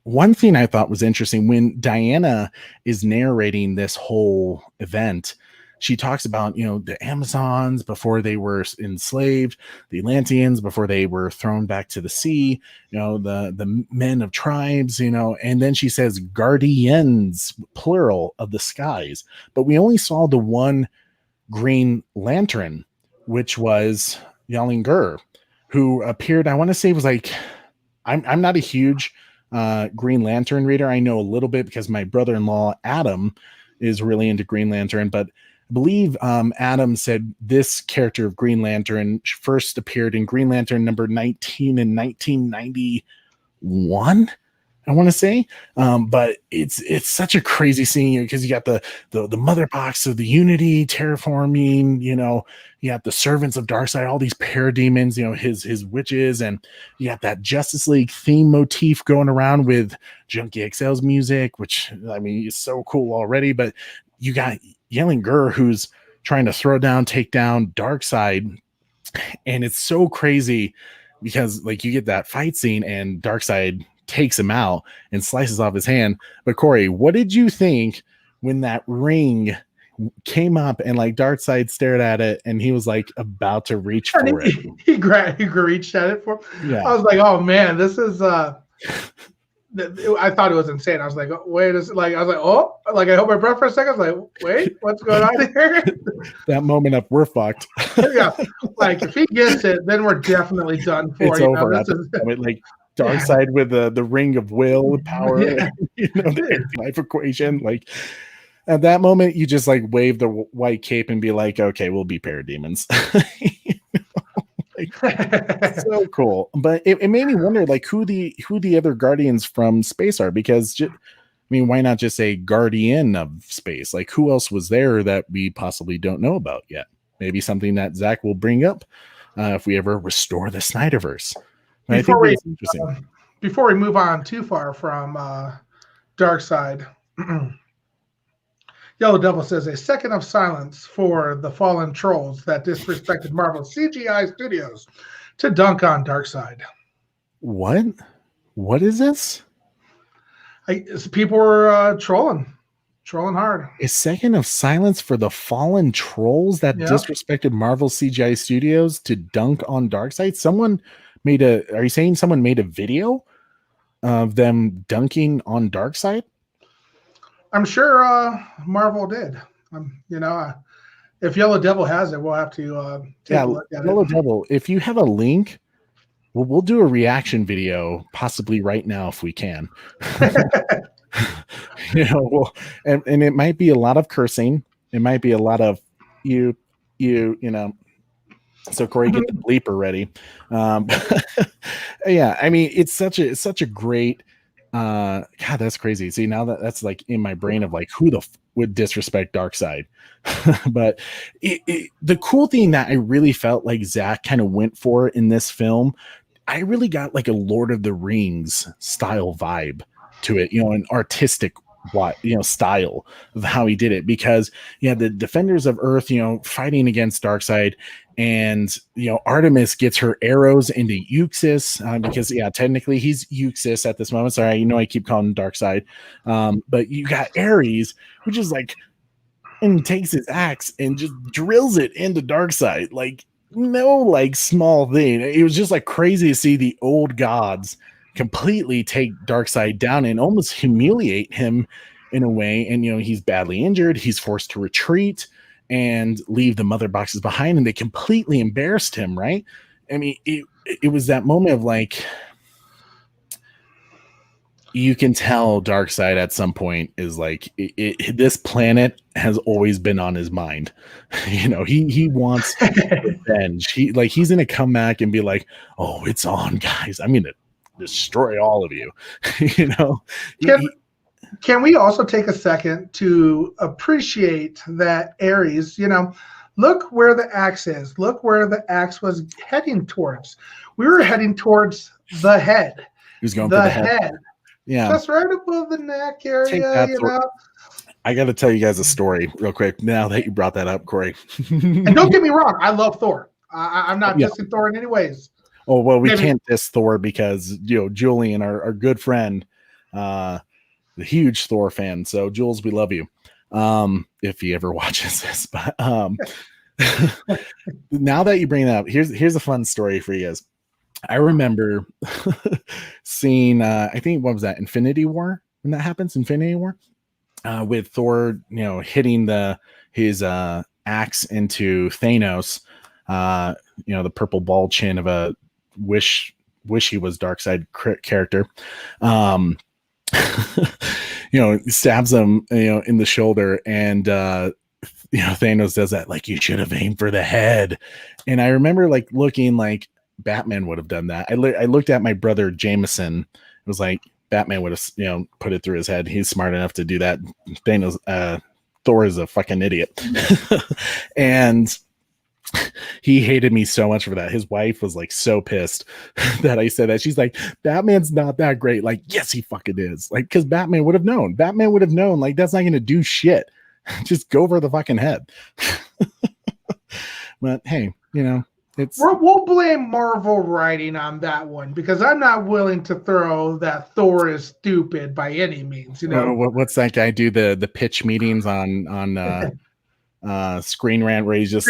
one thing I thought was interesting, when Diana is narrating this whole event, she talks about, the Amazons before they were enslaved, the Atlanteans before they were thrown back to the sea, the men of tribes, and then she says guardians, plural, of the skies. But we only saw the one Green Lantern, which was Yelling Gur, who appeared, I want to say it was like, I'm not a huge Green Lantern reader. I know a little bit because my brother-in-law, Adam, is really into Green Lantern, but I believe Adam said this character of Green Lantern first appeared in Green Lantern number 19 in 1991, I want to say. But it's such a crazy scene because you got the mother box of the Unity terraforming, you got the servants of Darkseid, all these parademons, his witches, and you got that Justice League theme motif going around with Junkie XL's music, which is so cool already. But you got Yelling Gur, who's trying to take down Darkseid, and it's so crazy because like you get that fight scene and Darkseid takes him out and slices off his hand. But Corey, what did you think when that ring came up and like Darkseid stared at it and he was like about to reach for it? He reached at it for him. Yeah. I was like, oh man, this is I thought it was insane. I was like, oh, wait, I was like, oh, like I held my breath for a second. I was like, wait, what's going on here? That moment of we're fucked. Yeah, like if he gets it, then we're definitely done for. It's over. Like Darkseid with the ring of will power, the life equation. Like at that moment, you just like wave the white cape and be like, okay, we'll be parademons. So cool. But it made me wonder like who the other guardians from space are, because why not just say guardian of space? Like who else was there that we possibly don't know about yet? Maybe something that Zach will bring up if we ever restore the Snyderverse. Before we move on too far from Darkseid. Yellow Devil says a second of silence for the fallen trolls that disrespected Marvel CGI Studios to dunk on Darkseid. What? What is this? People were trolling hard. A second of silence for the fallen trolls that disrespected Marvel CGI Studios to dunk on Darkseid. Are you saying someone made a video of them dunking on Darkseid? I'm sure Marvel did. If Yellow Devil has it, we'll have to take a look at Yellow Devil, if you have a link, we'll do a reaction video possibly right now if we can. And it might be a lot of cursing. It might be a lot of you know. So Corey, get the bleeper ready. Yeah, I mean, it's such a great. God, that's crazy. See, now that's like in my brain of like who would disrespect Darkseid. But the cool thing that I really felt like Zack kind of went for in this film, I really got like a Lord of the Rings style vibe to it, an artistic style of how he did it, because the defenders of Earth, fighting against Darkseid, and Artemis gets her arrows into Euxis, because technically he's Euxis at this moment. Sorry, I keep calling him Darkseid, but you got Ares, who just and takes his axe and just drills it into Darkseid, like no small thing. It was just crazy to see the old gods completely take Darkseid down and almost humiliate him in a way. And he's badly injured, he's forced to retreat and leave the mother boxes behind, and they completely embarrassed him, right? I mean, it was that moment of you can tell Darkseid at some point is this planet has always been on his mind. He wants revenge. He's gonna come back and be like, oh, it's on, guys, I'm gonna destroy all of you. Can we also take a second to appreciate that Ares, look where the axe is. Look where the axe was heading towards. We were heading towards the head. He was going for the head. Yeah. That's right above the neck area, I got to tell you guys a story real quick now that you brought that up, Corey. And don't get me wrong, I love Thor. I'm not dissing Thor in any ways. Oh, well, we can't diss Thor because, Julian, our good friend, the huge Thor fan. So, Jules, we love you. If he ever watches this. But now that you bring it up, here's a fun story for you guys. I remember seeing, I think, what was that? Infinity War, when that happens? Infinity War? With Thor, hitting his axe into Thanos, the purple ball chin of a wish he was Darkseid character, stabs him, in the shoulder, and Thanos does that, you should have aimed for the head. And I remember looking like Batman would have done that. I looked at my brother Jameson. It was like Batman would have, put it through his head. He's smart enough to do that. Thanos, Thor is a fucking idiot. And he hated me so much for that. His wife was so pissed that I said that. She's like, Batman's not that great. Yes, he fucking is. Because Batman would have known. That's not going to do shit. Just go for the fucking head. But hey, we'll blame Marvel writing on that one, because I'm not willing to throw that Thor is stupid by any means. What's that guy do the pitch meetings on Screen Rant, where he's just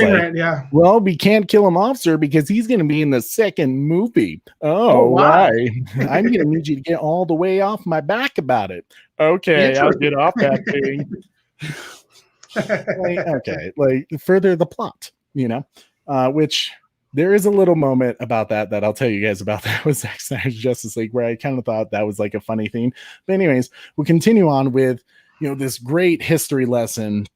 well, we can't kill him off, sir, because he's going to be in the second movie. Oh, why? I'm going to need you to get all the way off my back about it. Okay, I'll get off that thing. Further the plot, which there is a little moment about that I'll tell you guys about. That was Zack Snyder's Justice League, where I kind of thought that was a funny thing. But anyways, we'll continue on with this great history lesson,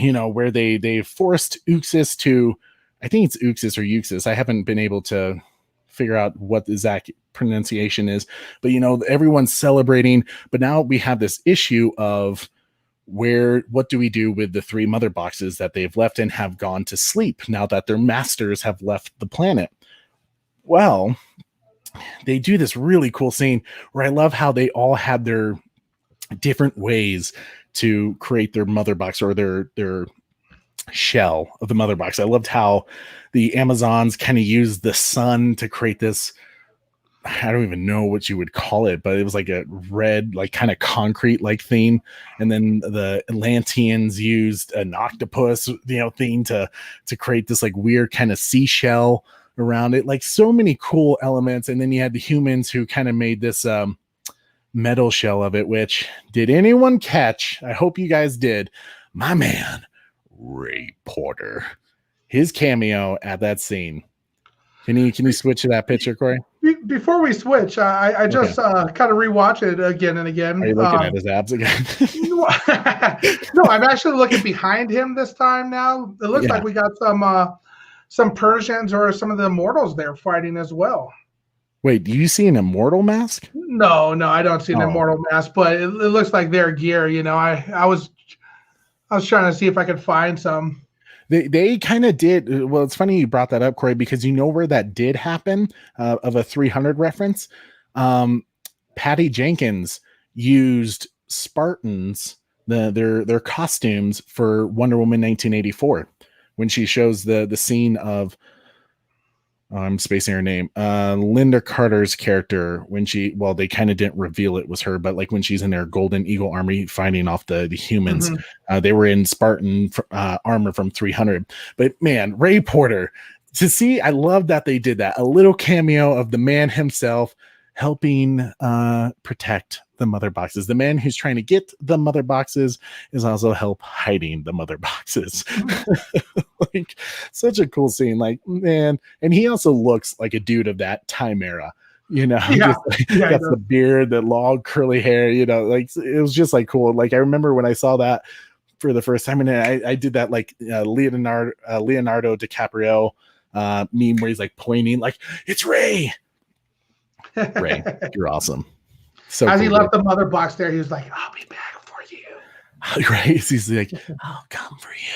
where they forced Euxis to, I think it's Euxis or Euxis. I haven't been able to figure out what the exact pronunciation is, but everyone's celebrating. But now we have this issue of what do we do with the 3 mother boxes that they've left and have gone to sleep now that their masters have left the planet? Well, they do this really cool scene where I love how they all had their different ways to create their mother box or their shell of the mother box. I loved how the Amazons kind of used the sun to create this. I don't even know what you would call it, but it was like a red, like kind of concrete like theme. And then the Atlanteans used an octopus, theme to create this like weird kind of seashell around it. Like so many cool elements. And then you had the humans who kind of made this metal shell of it, which did anyone catch? I hope you guys did. My man, Ray Porter, his cameo at that scene. Can you switch to that picture, Corey? Before we switch, I just kind of rewatch it again and again. Are you looking at his abs again? No, I'm actually looking behind him this time now. It looks like we got some Persians or some of the immortals there fighting as well. Wait, do you see an immortal mask? No, I don't see an immortal mask, but it looks like their gear. I was trying to see if I could find some. They kind of did. Well, it's funny you brought that up, Corey, because you know where that did happen of a 300 reference. Patty Jenkins used Spartans, their costumes for Wonder Woman 1984 when she shows the scene of I'm spacing her name. Linda Carter's character when they kind of didn't reveal it was her, but like when she's in their Golden Eagle army fighting off the humans, they were in Spartan armor from 300. But man, Ray Porter, to see, I love that they did that. A little cameo of the man himself helping protect the mother boxes. The man who's trying to get the mother boxes is also help hiding the mother boxes. Like such a cool scene. Like, man, and he also looks like a dude of that time era. Got the beard, the long curly hair. Like it was just like cool. Like I remember when I saw that for the first time, and I did that like Leonardo DiCaprio meme where he's like pointing, like it's Ray. Ray, you're awesome. So as he left the mother box there, he was like, "I'll be back for you." Right? He's like, "I'll come for you.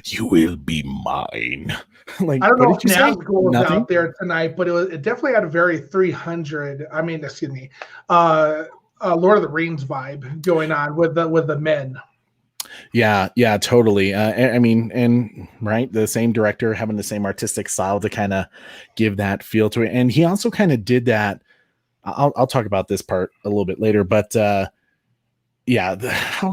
You will be mine." Like I don't know if Nazgul was out there tonight, but it definitely had a very 300. I mean, excuse me, Lord of the Rings vibe going on with the men. Yeah, totally. I mean, and right, the same director having the same artistic style to kind of give that feel to it, and he also kind of did that. I'll talk about this part a little bit later, but how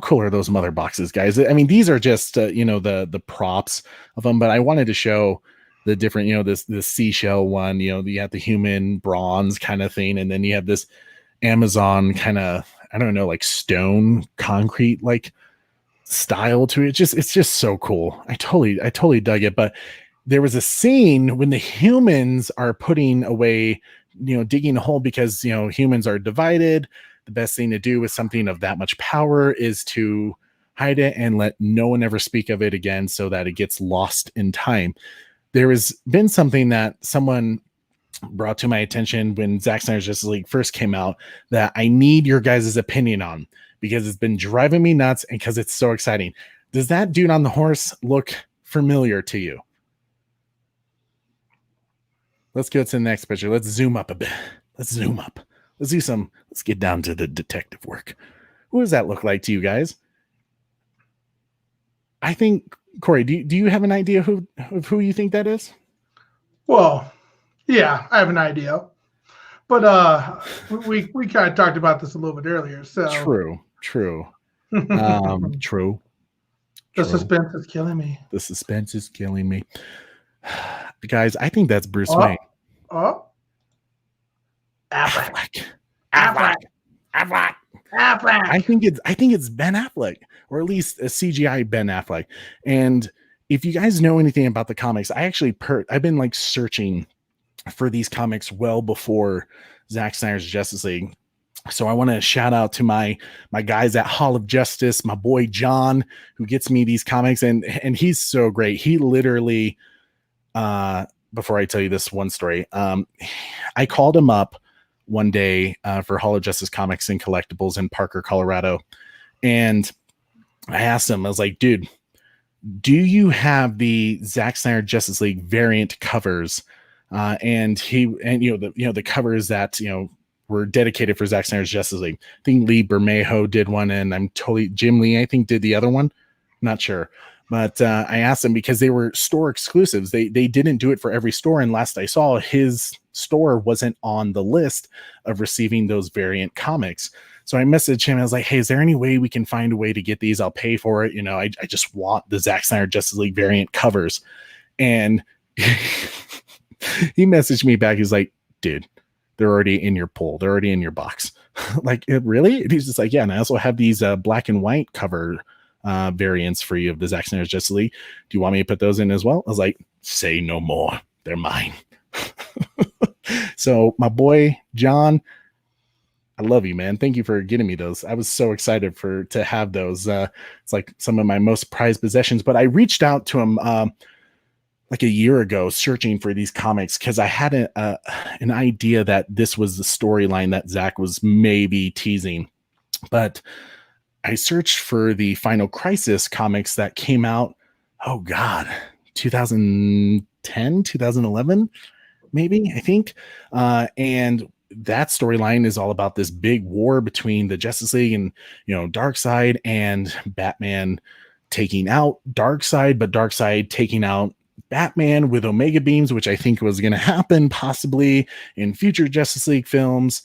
cool are those mother boxes, guys? I mean, these are just the props of them, but I wanted to show the different, this seashell one. You have the human bronze kind of thing, and then you have this Amazon kind of, I don't know, like stone concrete like style to it. It's just so cool. I totally dug it. But there was a scene when the humans are putting away, digging a hole because humans are divided. The best thing to do with something of that much power is to hide it and let no one ever speak of it again so that it gets lost in time. There has been something that someone brought to my attention when Zack Snyder's Justice League first came out that I need your guys' opinion on, because it's been driving me nuts and because it's so exciting. Does that dude on the horse look familiar to you? Let's go to the next picture. Let's zoom up a bit. Let's get down to the detective work. Who does that look like to you guys? I think, Corey, do you have an idea of who you think that is? Well, yeah, I have an idea. But we kind of talked about this a little bit earlier. So True. True. The suspense is killing me. Guys, I think that's Bruce Wayne. Affleck. I think it's Ben Affleck, or at least a CGI Ben Affleck. And if you guys know anything about the comics, I've been like searching for these comics well before Zack Snyder's Justice League. So I want to shout out to my guys at Hall of Justice, my boy John, who gets me these comics, and he's so great. He literally, before I tell you this one story, I called him up one day for Hall of Justice Comics and Collectibles in Parker, Colorado, and I asked him, I was like, dude, do you have the Zack Snyder Justice League variant covers? And the covers that were dedicated for Zack Snyder's Justice League. I think Lee Bermejo did one, and Jim Lee, I think, did the other one. Not sure. But I asked them because they were store exclusives. They didn't do it for every store. And last I saw, his store wasn't on the list of receiving those variant comics. So I messaged him. I was like, hey, is there any way we can find a way to get these? I'll pay for it. I just want the Zack Snyder Justice League variant covers. And he messaged me back. He's like, dude, they're already in your pull. They're already in your box. Like, really? And he's just like, yeah. And I also have these black and white cover variants for you of the Zack Snyder's Justice League. Do you want me to put those in as well? I was like, say no more. They're mine. So my boy, John, I love you, man. Thank you for getting me those. I was so excited to have those. It's like some of my most prized possessions, but I reached out to him like a year ago searching for these comics because I had an idea that this was the storyline that Zack was maybe teasing. But I searched for the Final Crisis comics that came out, 2010, 2011, maybe, I think. And that storyline is all about this big war between the Justice League and, Darkseid, and Batman taking out Darkseid, but Darkseid taking out Batman with Omega beams, which I think was going to happen possibly in future Justice League films.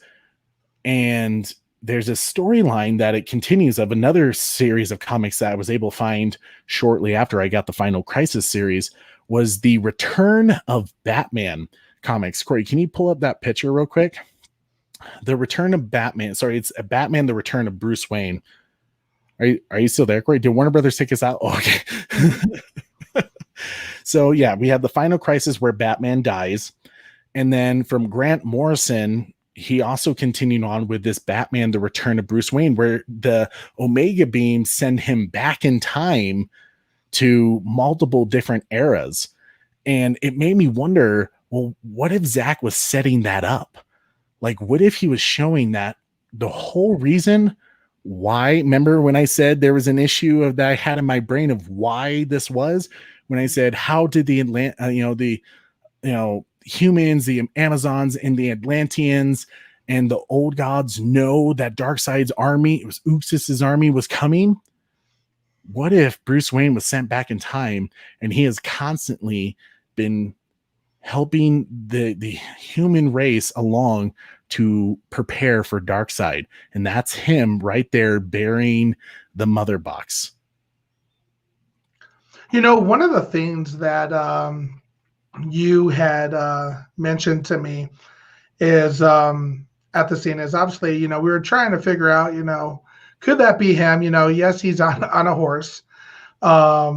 And there's a storyline that it continues of another series of comics that I was able to find shortly after I got the Final Crisis series, was the Return of Batman comics. Corey, can you pull up that picture real quick? The Return of Batman. Sorry, it's Batman, the Return of Bruce Wayne. Are you still there, Corey? Did Warner Brothers take us out? Oh, okay. So yeah, we have the Final Crisis where Batman dies. And then from Grant Morrison, he also continued on with this Batman, the Return of Bruce Wayne, where the Omega beams send him back in time to multiple different eras. And it made me wonder, well, what if Zack was setting that up? Like, what if he was showing that the whole reason why? Remember when I said there was an issue that I had in my brain of why this was? When I said, how did the humans, the Amazons, and the Atlanteans and the old gods know that Darkseid's army, it was Uxas's army, was coming? What if Bruce Wayne was sent back in time and he has constantly been helping the human race along to prepare for Darkseid? And that's him right there burying the mother box. One of the things that you had mentioned to me is at the scene is obviously, we were trying to figure out, could that be him? Yes, he's on a horse, but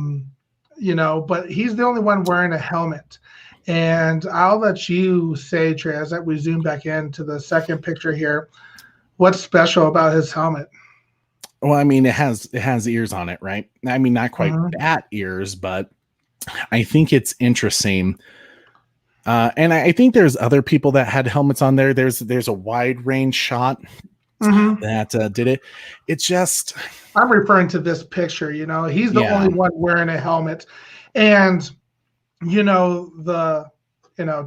he's the only one wearing a helmet. And I'll let you say, Trey, as that we zoom back into the second picture here, what's special about his helmet? Well, I mean, it has ears on it, right? I mean, not quite bat ears, but I think it's interesting. And I think there's other people that had helmets on there. There's a wide range shot that did it. It's just, I'm referring to this picture. He's the only one wearing a helmet, and the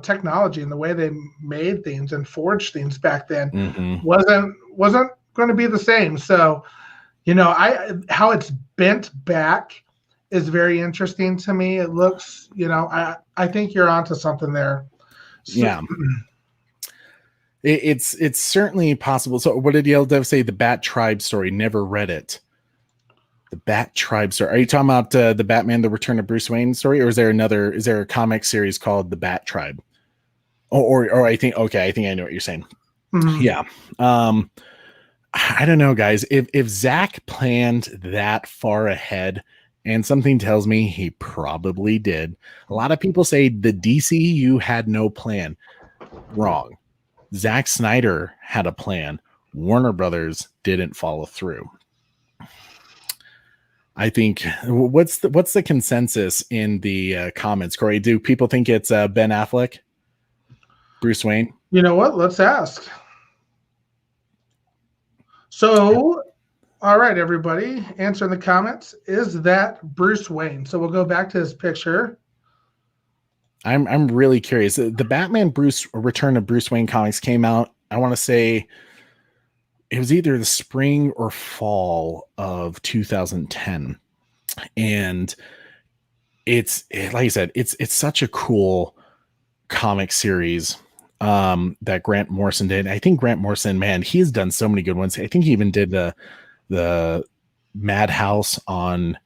technology and the way they made things and forged things back then wasn't going to be the same. So, how it's bent back is very interesting to me. It looks, I think you're onto something there. So, yeah. It's certainly possible. So what did Yellow Dove say? The Bat Tribe story. Never read it. The Bat Tribe story. Are you talking about the Batman, the Return of Bruce Wayne story? Or is there a comic series called The Bat Tribe? Or I think I know what you're saying. Yeah. I don't know, guys. If Zack planned that far ahead, and something tells me he probably did. A lot of people say the DCU had no plan. Wrong. Zack Snyder had a plan. Warner Brothers didn't follow through. I think what's the consensus in the comments, Corey? Do people think it's Ben Affleck, Bruce Wayne? You know what? Let's ask. So, all right, everybody, answer in the comments. Is that Bruce Wayne? So we'll go back to his picture. I'm really curious. The Batman Return of Bruce Wayne comics came out I want to say it was either the spring or fall of 2010. And it's like I said, it's such a cool comic series that Grant Morrison did. I think Grant Morrison, man, he's done so many good ones. I think he even did the Madhouse on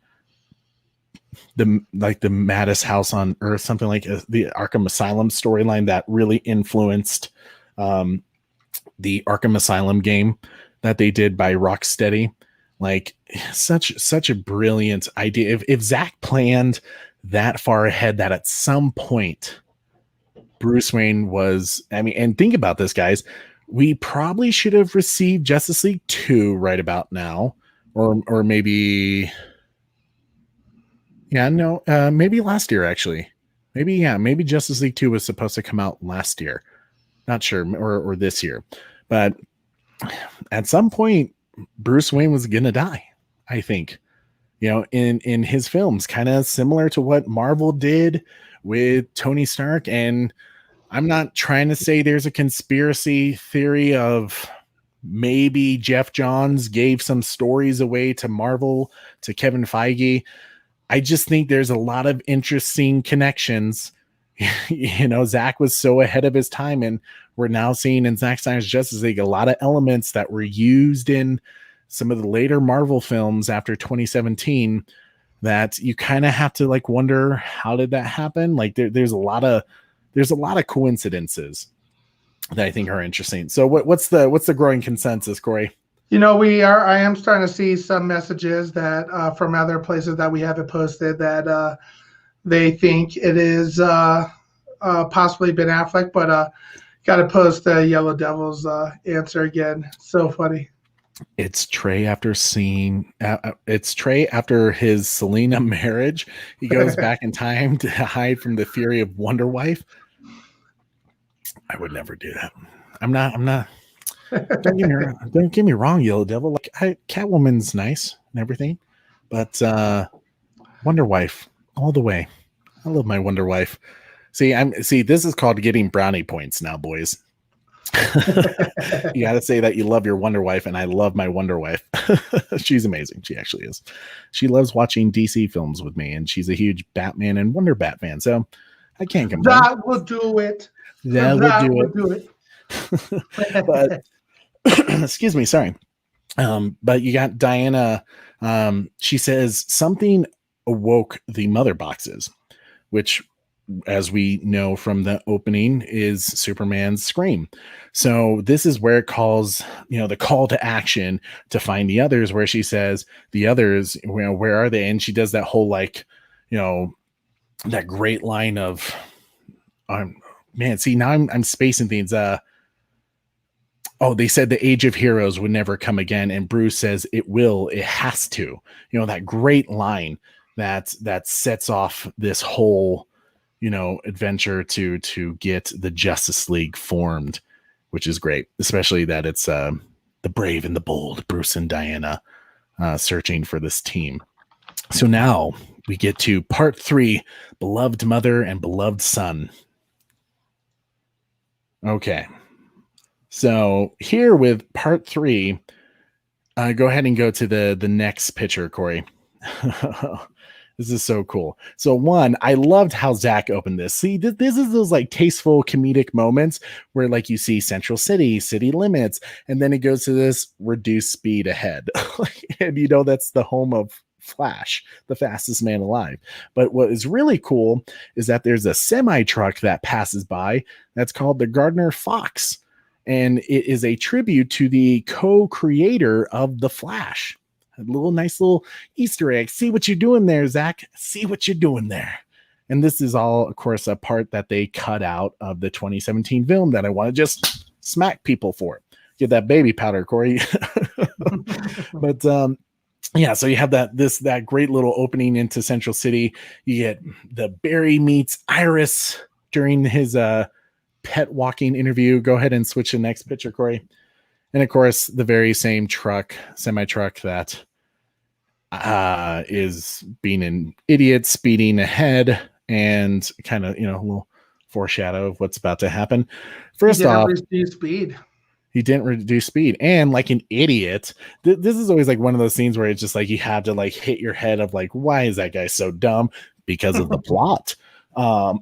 the maddest house on earth, something like the Arkham Asylum storyline that really influenced the Arkham Asylum game that they did by Rocksteady. Like such a brilliant idea. If Zack planned that far ahead, that at some point Bruce Wayne was, I mean, and think about this, guys, we probably should have received Justice League 2 right about now, or maybe, yeah, no, maybe last year, actually. Maybe Justice League 2 was supposed to come out last year. Not sure, or this year. But at some point, Bruce Wayne was going to die, I think. You know, in his films, kind of similar to what Marvel did with Tony Stark. And I'm not trying to say there's a conspiracy theory of maybe Jeff Johns gave some stories away to Marvel, to Kevin Feige. I just think there's a lot of interesting connections. You know, Zack was so ahead of his time, and we're now seeing in Zack Snyder's Justice League a lot of elements that were used in some of the later Marvel films after 2017 that you kind of have to like wonder, how did that happen? Like there's a lot of coincidences that I think are interesting. So what's the growing consensus, Corey? You know, I am starting to see some messages that from other places that we haven't posted that they think it is possibly Ben Affleck, but got to post the Yellow Devil's answer again. So funny. It's Trey after his Selena marriage. He goes back in time to hide from the fury of Wonder Wife. I would never do that. I'm not. Don't get me wrong, Yellow Devil. Like Catwoman's nice and everything, but Wonder Wife all the way. I love my Wonder Wife. See, this is called getting brownie points now, boys. You got to say that you love your Wonder Wife, and I love my Wonder Wife. She's amazing. She actually is. She loves watching DC films with me, and she's a huge Batman and Wonder Bat fan. So I can't complain. That will do it. That will do it. But excuse me, sorry. But you got Diana. She says something awoke the mother boxes, which, as we know from the opening, is Superman's scream. So this is where it calls, the call to action to find the others, where she says the others, where are they? And she does that whole that great line of, man, see, now I'm spacing things. They said the age of heroes would never come again. And Bruce says it will, it has to, that great line that sets off this whole, adventure to get the Justice League formed, which is great, especially that it's the brave and the bold Bruce and Diana searching for this team. So now we get to part 3, beloved mother and beloved son. Okay. So here with part 3, go ahead and go to the next picture, Corey. This is so cool. So one, I loved how Zack opened this. See, this is those like tasteful comedic moments where like you see Central City, city limits, and then it goes to this reduced speed ahead. And that's the home of Flash, the fastest man alive. But what is really cool is that there's a semi truck that passes by that's called the Gardner Fox. And it is a tribute to the co-creator of The Flash. A nice little Easter egg. See what you're doing there, Zack. See what you're doing there. And this is all, of course, a part that they cut out of the 2017 film that I want to just smack people for. Get that baby powder, Corey. But yeah, so you have that great little opening into Central City. You get the Barry meets Iris during his pet walking interview. Go ahead and switch to the next picture, Corey. And of course, the very same semi truck that is being an idiot, speeding ahead, and kind of, a little foreshadow of what's about to happen. First off, speed. He didn't reduce speed, and like an idiot. This is always like one of those scenes where it's just like you have to like hit your head of like, why is that guy so dumb? Because of the plot. And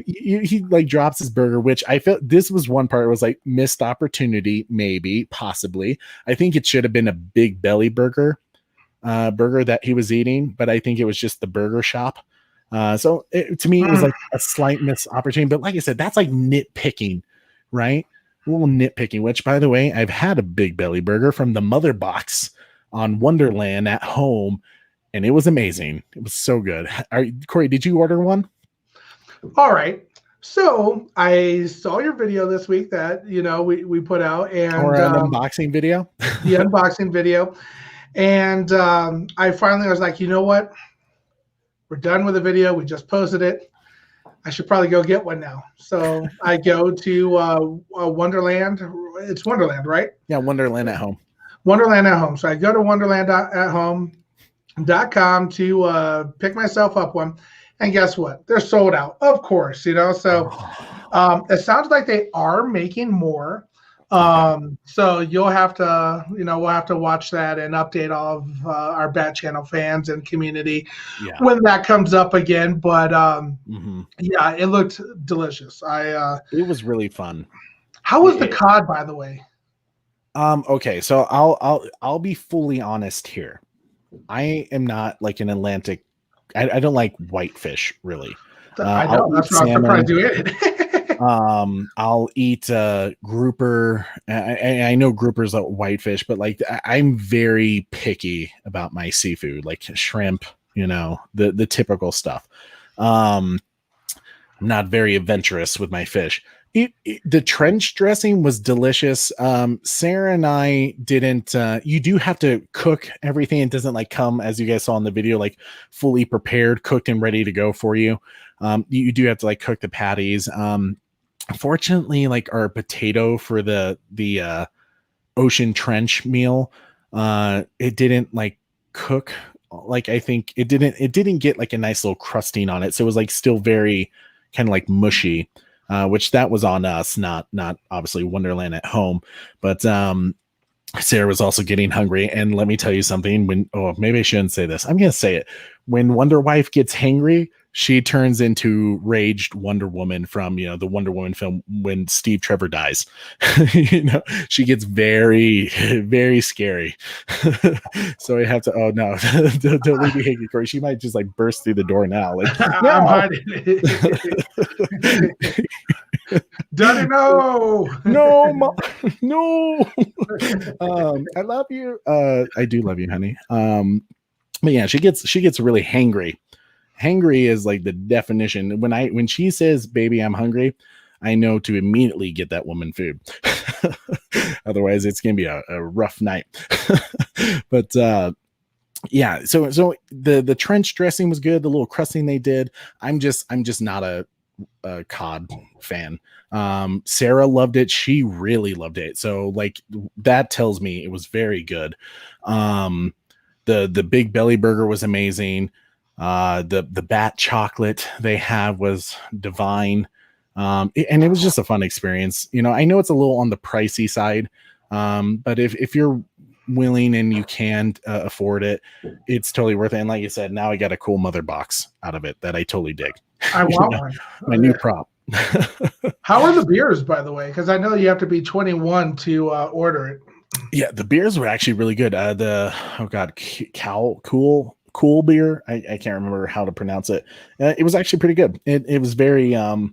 he like drops his burger, which I felt this was one part. It was like missed opportunity, maybe, possibly. I think it should have been a big belly burger that he was eating, but I think it was just the burger shop. So to me, it was like a slight missed opportunity. But like I said, that's like nitpicking, right? A little nitpicking, which by the way, I've had a big belly burger from the Mother Box on Wonderland at home, and it was amazing. It was so good. Corey, did you order one? All right. So I saw your video this week that we put out, and or an unboxing video. The unboxing video. And I finally was like, you know what? We're done with the video. We just posted it. I should probably go get one now. So I go to Wonderland. It's Wonderland, right? Yeah, Wonderland at Home. Wonderland at Home. So I go to wonderland.home.com to pick myself up one. And guess what? They're sold out, of course. So it sounds like they are making more. So you'll have to, we'll have to watch that and update all of our Bat Channel fans and community when that comes up again. But yeah, it looked delicious. It was really fun. How was the cod, by the way? Okay, so I'll be fully honest here. I am not like an Atlantic. I don't like whitefish really. I know that's what I'm surprised you ate it. I'll eat grouper. I know grouper's a whitefish, but like I'm very picky about my seafood, like shrimp, the typical stuff. I'm not very adventurous with my fish. The trench dressing was delicious. Sarah and I didn't. You do have to cook everything. It doesn't like come, as you guys saw in the video, like fully prepared, cooked, and ready to go for you. You do have to like cook the patties. Fortunately, like our potato for the ocean trench meal, it didn't like cook. Like I think it didn't get like a nice little crusting on it. So it was like still very kind of like mushy. Which that was on us, not obviously Wonderland at Home, but Sarah was also getting hungry. And let me tell you something. Maybe I shouldn't say this. I'm gonna say it. When Wonder Wife gets hangry, she turns into raged Wonder Woman from the Wonder Woman film when Steve Trevor dies. She gets very, very scary. So I have to. Oh no, don't leave me hanging, Corey. She might just like burst through the door now. Like I'm hiding. Daddy, no. No. I love you. I do love you, honey. But yeah, she gets really hangry. Hangry is like the definition. When she says, "Baby, I'm hungry," I know to immediately get that woman food. Otherwise, it's gonna be a rough night. But yeah, so the trench dressing was good. The little crusting they did. I'm just not a cod fan. Sarah loved it. She really loved it. So like that tells me it was very good. The big belly burger was amazing. The bat chocolate they have was divine. And it was just a fun experience. I know it's a little on the pricey side. But if you're willing and you can afford it, it's totally worth it. And like you said, now I got a cool Mother Box out of it that I totally dig. I want one. My new prop. How are the beers, by the way? Because I know you have to be 21 to order it. Yeah, the beers were actually really good. Cool beer. I can't remember how to pronounce it. It was actually pretty good. It was very well,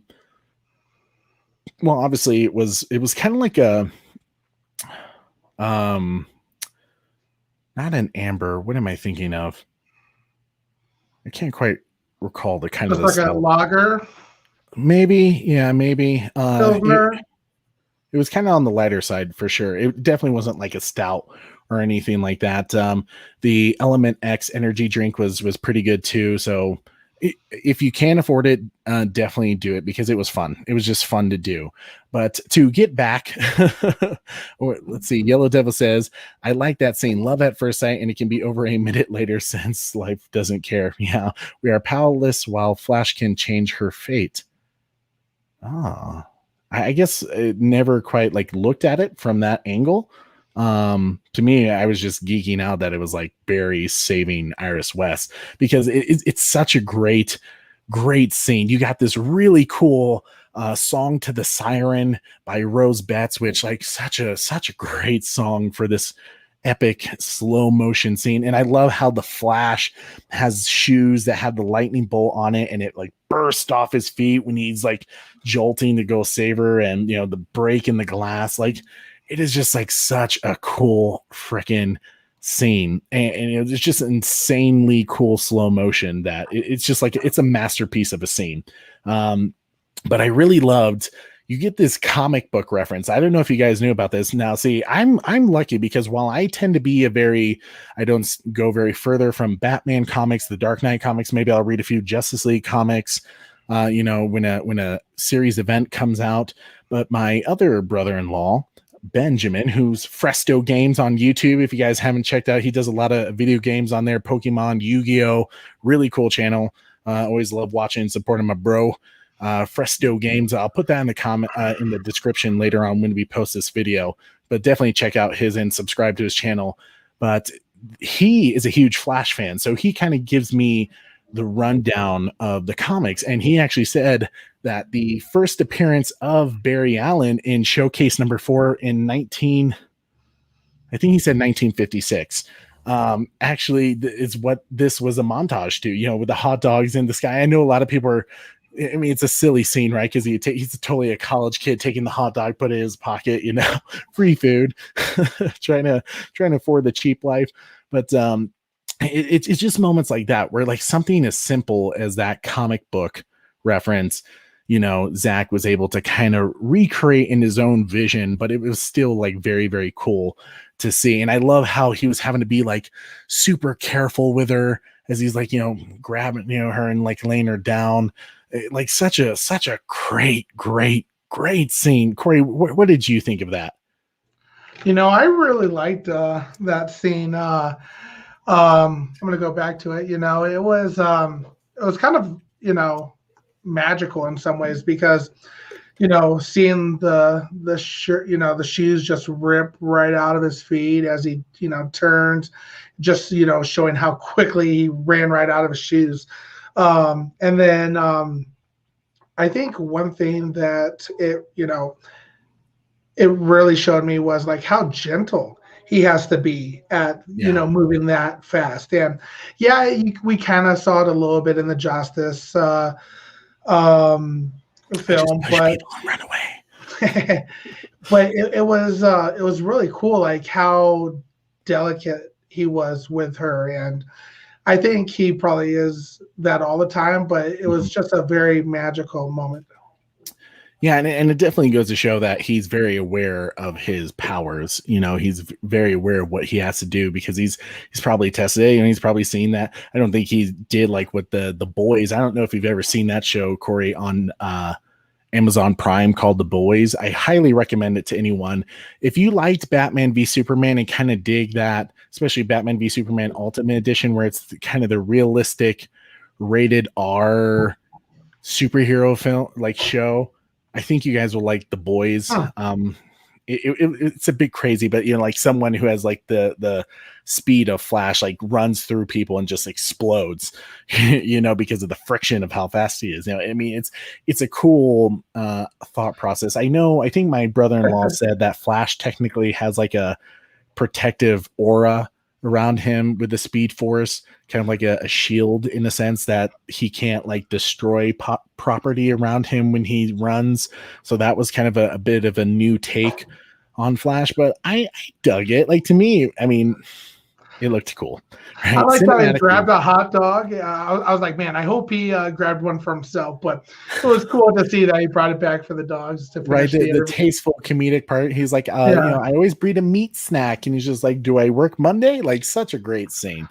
obviously it was kind of like a not an amber. What am I thinking of? I can't quite recall the kind just of like a lager. Maybe. It was kind of on the lighter side for sure. It definitely wasn't like a stout or anything like that. The Element X energy drink was pretty good too. So if you can afford it, definitely do it because it was fun. It was just fun to do. But to get back, or let's see, Yellow Devil says, I like that scene. Love at first sight, and it can be over a minute later since life doesn't care. Yeah, we are powerless while Flash can change her fate. I guess it never quite like looked at it from that angle. To me, I was just geeking out that it was like Barry saving Iris West, because it's such a great scene. You got this really cool song to the siren by Rose Betts, which like such a great song for this epic slow motion scene. And I love how the Flash has shoes that have the lightning bolt on it, and it like burst off his feet when he's like jolting to go save her, and you know, the break in the glass. Like, it is just like such a cool freaking scene, and it's just insanely cool slow motion that it's just like it's a masterpiece of a scene. But I really loved, you get this comic book reference. I don't know if you guys knew about this. Now, see, I'm lucky, because while I tend to be I don't go very further from Batman comics, the Dark Knight comics. Maybe I'll read a few Justice League comics, when a series event comes out. But my other brother-in-law, Benjamin, who's Fresto Games on YouTube, if you guys haven't checked out, he does a lot of video games on there, Pokemon, Yu-Gi-Oh, really cool channel. Always love watching and supporting my bro. Fresto Games. I'll put that in the comment in the description later on when we post this video, but definitely check out his and subscribe to his channel. But he is a huge Flash fan, so he kind of gives me the rundown of the comics, and he actually said that the first appearance of Barry Allen in Showcase number 4 in 1956. Actually, is what this was a montage to, you know, with the hot dogs in the sky. I know a lot of people are, I mean, it's a silly scene, right? Because he's totally a college kid taking the hot dog, put it in his pocket, you know, free food, trying to afford the cheap life. But it's just moments like that where like something as simple as that comic book reference, you know, Zack was able to kind of recreate in his own vision, but it was still like very, very cool to see. And I love how he was having to be like super careful with her as he's like, you know, grabbing, you know, her and like laying her down. Like such a great scene. Corey, what did you think of that? You know, I really liked that scene. I'm gonna go back to it. You know, it was kind of, you know, magical in some ways, because, you know, seeing the shirt, you know, the shoes just rip right out of his feet as he, you know, turns, just, you know, showing how quickly he ran right out of his shoes. And then I think one thing that it really showed me was like how gentle he has to be at, you know, moving that fast. And yeah, we kind of saw it a little bit in the Justice film, but run away. But it was really cool, like how delicate he was with her. And I think he probably is that all the time, but it was just a very magical moment. Yeah, and it definitely goes to show that he's very aware of his powers. You know, he's very aware of what he has to do, because he's probably tested it, and he's probably seen that. I don't think he did like what the Boys. I don't know if you've ever seen that show, Corey, on Amazon Prime, called The Boys. I highly recommend it to anyone. If you liked Batman v Superman and kind of dig that, especially Batman v Superman Ultimate Edition, where it's kind of the realistic rated R superhero film like show, I think you guys will like The Boys. It's a bit crazy, but you know, like someone who has like the speed of Flash, like runs through people and just explodes, you know, because of the friction of how fast he is. You know, I mean, it's a cool thought process. I think my brother-in-law said that Flash technically has like a protective aura around him with the Speed Force, kind of like a shield, in a sense that he can't like destroy property around him when he runs. So that was kind of a bit of a new take on Flash, but I dug it. Like, to me, I mean, it looked cool. Right? I like how he grabbed a hot dog. I was like, man, I hope he grabbed one for himself. But it was cool to see that he brought it back for the dogs to finish the tasteful comedic part. He's like, you know, I always breed a meat snack, and he's just like, do I work Monday? Like, such a great scene.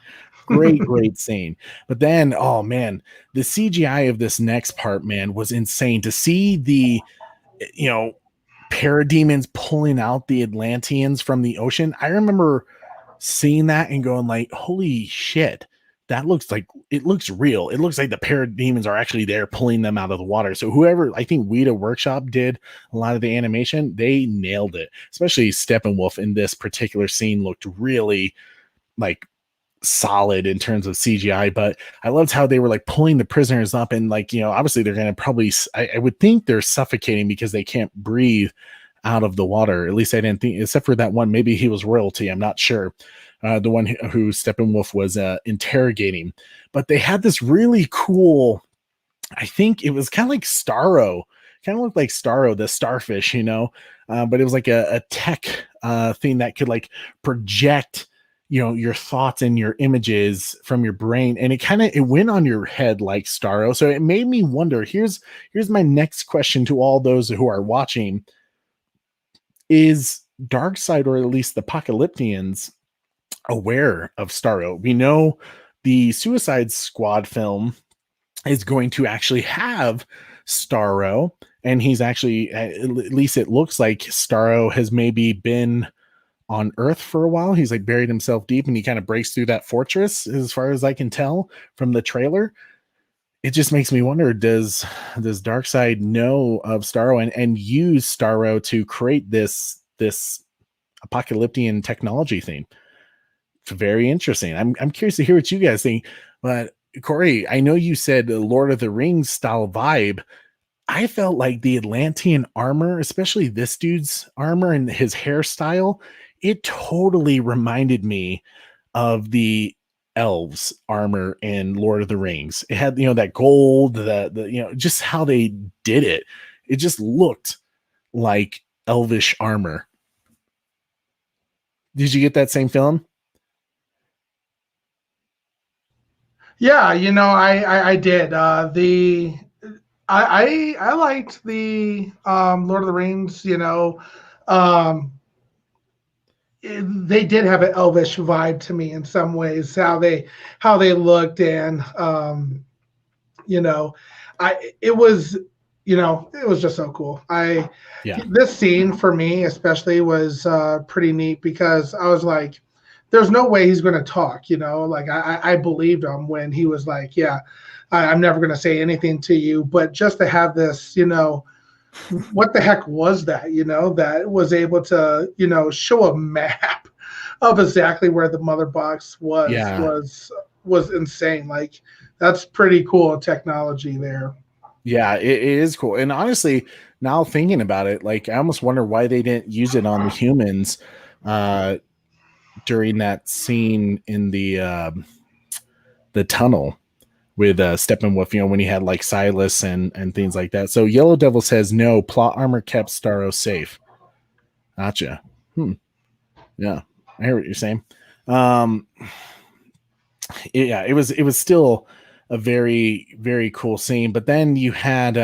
Great scene. But then, oh man, the CGI of this next part, man, was insane. To see the, you know, parademons pulling out the Atlanteans from the ocean. I remember seeing that and going like, holy shit, that looks like it looks real. It looks like the parademons are actually there pulling them out of the water. So whoever, I think Weta Workshop did a lot of the animation, they nailed it. Especially Steppenwolf in this particular scene looked really like solid in terms of CGI, but I loved how they were like pulling the prisoners up, and like, obviously they're going to probably, I would think they're suffocating because they can't breathe out of the water. At least I didn't think, except for that one, maybe he was royalty, I'm not sure. The one who Steppenwolf was interrogating, but they had this really cool, I think it was kind of like Starro, kind of looked like Starro, the starfish, but it was like a tech thing that could like project your thoughts and your images from your brain, and it went on your head like Starro. So it made me wonder, here's my next question to all those who are watching: is Darkseid, or at least the Apocalyptians, aware of Starro? We know the Suicide Squad film is going to actually have Starro, and he's actually, at least it looks like Starro has maybe been on Earth for a while. He's like buried himself deep, and he kind of breaks through that fortress, as far as I can tell from the trailer. It just makes me wonder, does Darkseid know of Starro and use Starro to create this apocalyptic technology thing? It's very interesting. I'm curious to hear what you guys think. But Corey, I know you said Lord of the Rings style vibe. I felt like the Atlantean armor, especially this dude's armor and his hairstyle, it totally reminded me of the elves armor in Lord of the Rings. It had, that gold, the just how they did it. It just looked like elvish armor. Did you get that same feeling? Yeah, I did. I liked the Lord of the Rings. They did have an elvish vibe to me in some ways. How they looked, and it was just so cool. This scene for me especially was pretty neat, because I was like, there's no way he's going to talk, like I believed him when he was like, yeah, I'm never going to say anything to you. But just to have this, what the heck was that, that was able to, show a map of exactly where the mother box was insane. Like, that's pretty cool technology there. Yeah, it is cool. And honestly, now thinking about it, like, I almost wonder why they didn't use it on the humans during that scene in the tunnel with Steppenwolf, when he had like Silas and things like that. So Yellow Devil says no, plot armor kept Starro safe. Gotcha. Yeah, I hear what you're saying. It was still a very, very cool scene. But then you had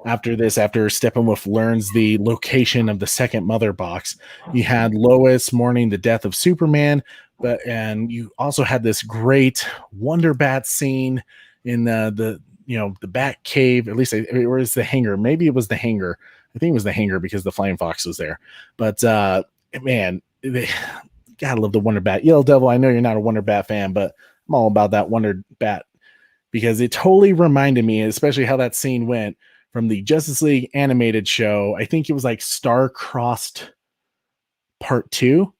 after Steppenwolf learns the location of the second mother box, you had Lois mourning the death of Superman, and you also had this great Wonder Bat scene in the Bat Cave. At least or is the hangar? Maybe it was the hangar. I think it was the hangar because the Flying Fox was there. But man, gotta love the Wonder Bat. Yellow Devil, I know you're not a Wonder Bat fan, but I'm all about that Wonder Bat, because it totally reminded me, especially how that scene went from the Justice League animated show. I think it was like Star-Crossed Part 2,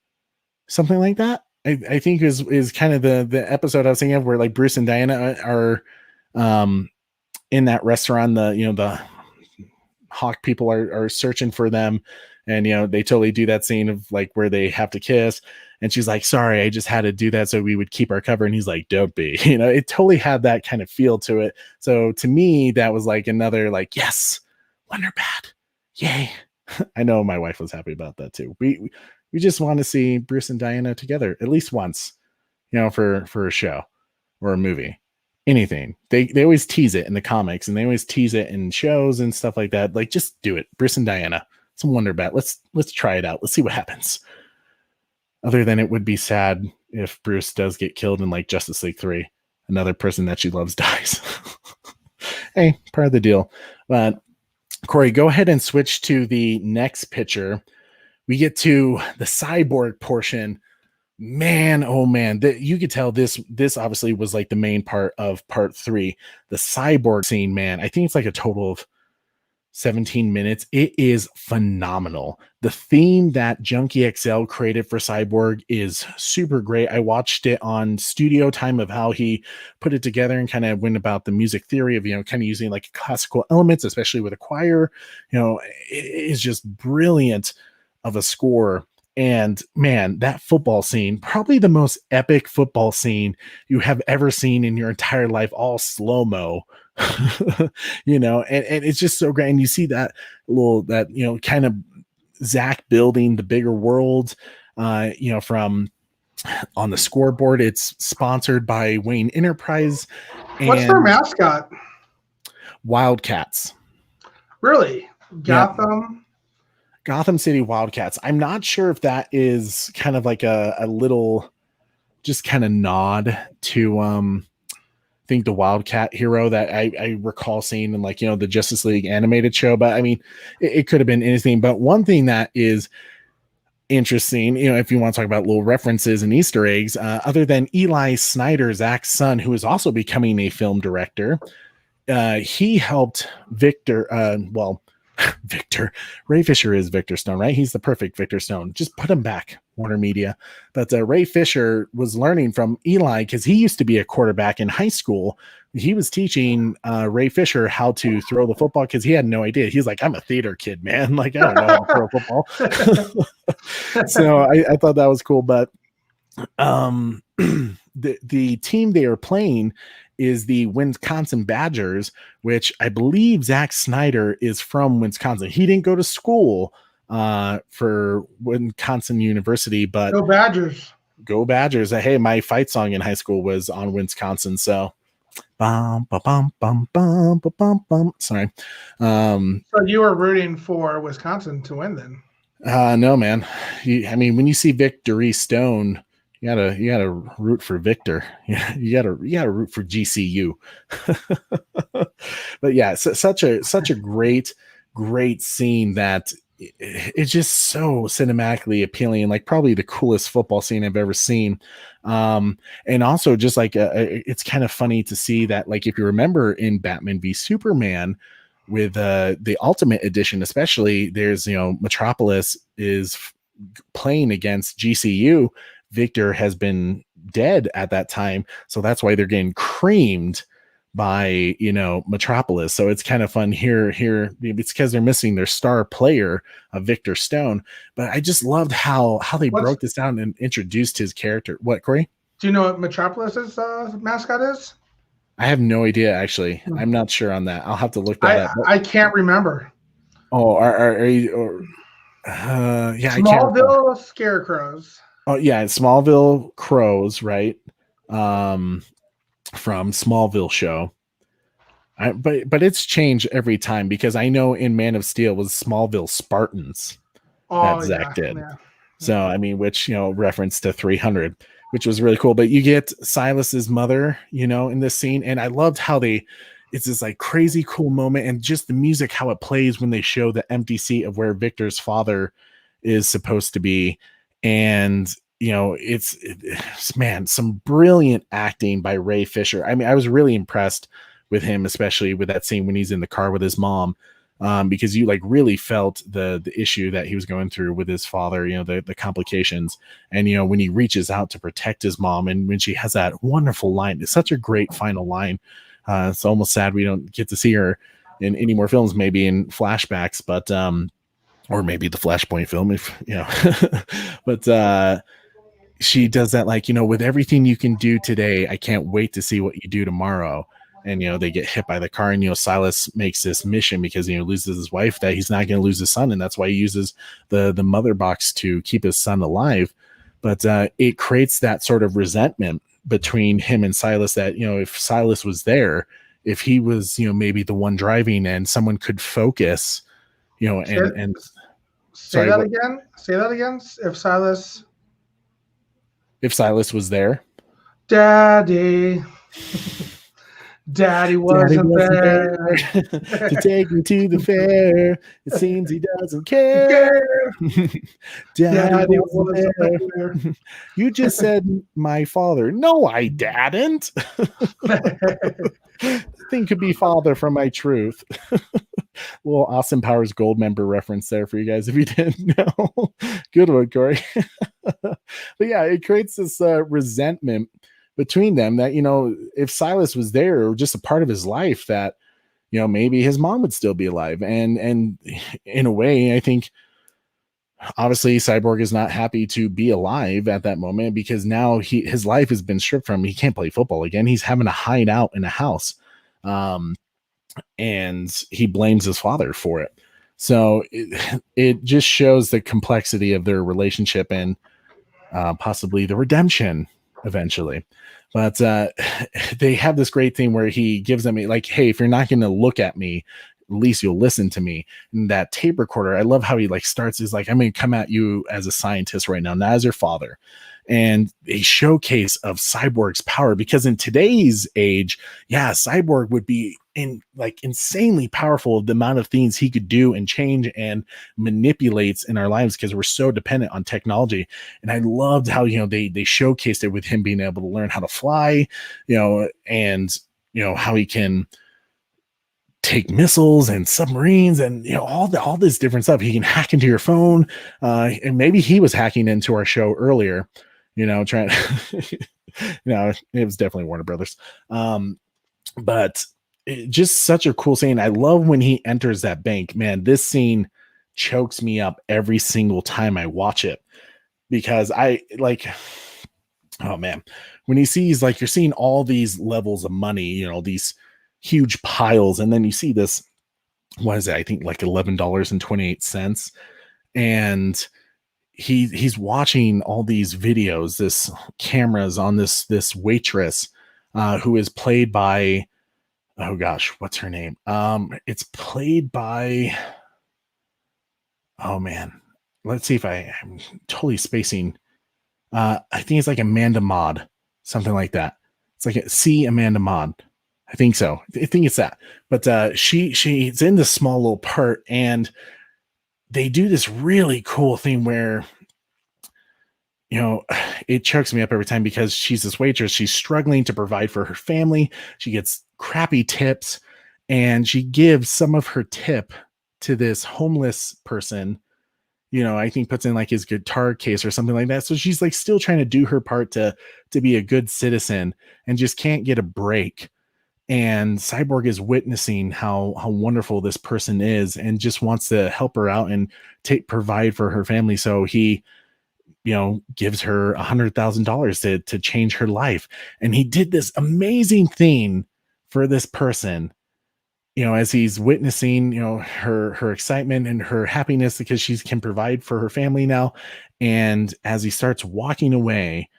something like that. I think is kind of the episode I was thinking of, where like Bruce and Diana are in that restaurant. The Hawk people are searching for them, and they totally do that scene of like where they have to kiss, and she's like, sorry, I just had to do that so we would keep our cover, and he's like, don't be. It totally had that kind of feel to it. So to me, that was like another like, yes, Wonder Bat, yay. I know my wife was happy about that too. We just want to see Bruce and Diana together at least once, for a show or a movie, anything. They always tease it in the comics, and they always tease it in shows and stuff like that. Like, just do it, Bruce and Diana, some Wonder Bat. Let's try it out. Let's see what happens. Other than it would be sad if Bruce does get killed in like Justice League 3, another person that she loves dies. Hey, part of the deal. But Corey, go ahead and switch to the next picture. We get to the Cyborg portion. Man, oh man, you could tell this obviously was like the main part of part 3. The cyborg scene, man, I think it's like a total of 17 minutes. It is phenomenal. The theme that Junkie XL created for Cyborg is super great. I watched it on studio time of how he put it together and kind of went about the music theory of, kind of using like classical elements, especially with a choir. It is just brilliant of a score. And man, that football scene, probably the most epic football scene you have ever seen in your entire life, all slow-mo. And it's just so great. And you see that kind of Zack building the bigger world, from on the scoreboard. It's sponsored by Wayne Enterprise. What's their mascot? Wildcats. Really? Gotham City Wildcats. I'm not sure if that is kind of like a little just kind of nod to I think the Wildcat hero that I recall seeing in the Justice League animated show. But I mean, it could have been anything. But one thing that is interesting, if you want to talk about little references and Easter eggs, other than Eli Snyder, Zack's son, who is also becoming a film director, he helped Victor. Victor Ray Fisher is Victor Stone, right? He's the perfect Victor Stone. Just put him back, Warner Media. But Ray Fisher was learning from Eli because he used to be a quarterback in high school. He was teaching Ray Fisher how to throw the football because he had no idea. He's like, I'm a theater kid, man. Like, I don't know how to throw football. So I thought that was cool. But the team they are playing is the Wisconsin Badgers, which I believe Zack Snyder is from Wisconsin. He didn't go to school for Wisconsin University, but go Badgers. Go Badgers. Hey, my fight song in high school was on Wisconsin. So bum, bum, bum, bum, bum, bum, bum. Sorry. So you were rooting for Wisconsin to win then? No, man. I mean, when you see Victory Stone, you gotta root for Victor. You gotta root for GCU. But yeah, such a great scene that it's just so cinematically appealing, like probably the coolest football scene I've ever seen. And also just like it's kind of funny to see that, like, if you remember in Batman v Superman with the Ultimate Edition, especially, there's Metropolis is playing against GCU. Victor has been dead at that time, so that's why they're getting creamed by Metropolis. So it's kind of fun here. It's because they're missing their star player, Victor Stone. But I just loved how they broke this down and introduced his character. What, Corey? Do you know what Metropolis's mascot is? I have no idea, actually. I'm not sure on that. I'll have to look that up. I can't remember. Oh, are you? Yeah, Smallville Scarecrows. Oh yeah, Smallville Crows, right? From Smallville show. But it's changed every time, because I know in Man of Steel was Smallville Spartans that Zack did. Yeah. So I mean, which reference to 300, which was really cool. But you get Silas's mother, in this scene, and I loved how it's this like crazy cool moment, and just the music, how it plays when they show the empty seat of where Victor's father is supposed to be. And it's man, some brilliant acting by Ray Fisher. I mean, I was really impressed with him, especially with that scene when he's in the car with his mom, because you like really felt the issue that he was going through with his father, the complications, and when he reaches out to protect his mom, and when she has that wonderful line, it's such a great final line. It's almost sad we don't get to see her in any more films, maybe in flashbacks, but or maybe the Flashpoint film, if but she does that, like, with everything you can do today, I can't wait to see what you do tomorrow. And they get hit by the car, and Silas makes this mission because loses his wife, that he's not going to lose his son, and that's why he uses the mother box to keep his son alive. But it creates that sort of resentment between him and Silas, that if Silas was there, if he was maybe the one driving, and someone could focus, and say that again. If Silas was there, Daddy. Daddy wasn't there to take me to the fair. It seems he doesn't care. Daddy wasn't there. You just said my father. No, I didn't. Thing could be father from my truth. Little Austin Powers Goldmember reference there for you guys if you didn't know. Good one, Corey. But yeah, it creates this resentment between them that, you know, if Silas was there or just a part of his life, that, you know, maybe his mom would still be alive. And in a way, I think obviously Cyborg is not happy to be alive at that moment, because now his life has been stripped from him. He can't play football again. He's having to hide out in a house. And he blames his father for it. So it just shows the complexity of their relationship and possibly the redemption eventually. But they have this great thing where he gives them like, hey, if you're not going to look at me, at least you'll listen to me. And that tape recorder, I love how he like starts is like, I'm going to come at you as a scientist right now, not as your father. And a showcase of Cyborg's power, because in today's age, yeah, Cyborg would be insanely powerful, the amount of things he could do and change and manipulates in our lives, because we're so dependent on technology. And I loved how, you know, they showcased it with him being able to learn how to fly, you know, and, you know, how he can take missiles and submarines and, you know, all this different stuff. He can hack into your phone. And maybe he was hacking into our show earlier, you know, trying you know, it was definitely Warner Brothers. But just such a cool scene. I love when he enters that bank, man. This scene chokes me up every single time I watch it, because I like, oh man, when he sees, like, you're seeing all these levels of money, you know, these huge piles, and then you see this, what is it? I think like $11.28. And he's watching all these videos, this cameras on this waitress, who is played by, oh gosh, what's her name? It's played by, oh man, let's see if I'm totally spacing. I think it's like Amanda Maud, something like that. It's like Amanda Maud. I think so. I think it's that. But she's in this small little part, and they do this really cool thing where, you know, it chokes me up every time, because she's this waitress. She's struggling to provide for her family. She gets crappy tips, and she gives some of her tip to this homeless person, you know, I think puts in like his guitar case or something like that. So she's like still trying to do her part to be a good citizen, and just can't get a break. And Cyborg is witnessing how wonderful this person is, and just wants to help her out and provide for her family. So he, you know, gives her $100,000 to change her life. And he did this amazing thing for this person, you know, as he's witnessing, you know, her excitement and her happiness because she can provide for her family now. And as he starts walking away,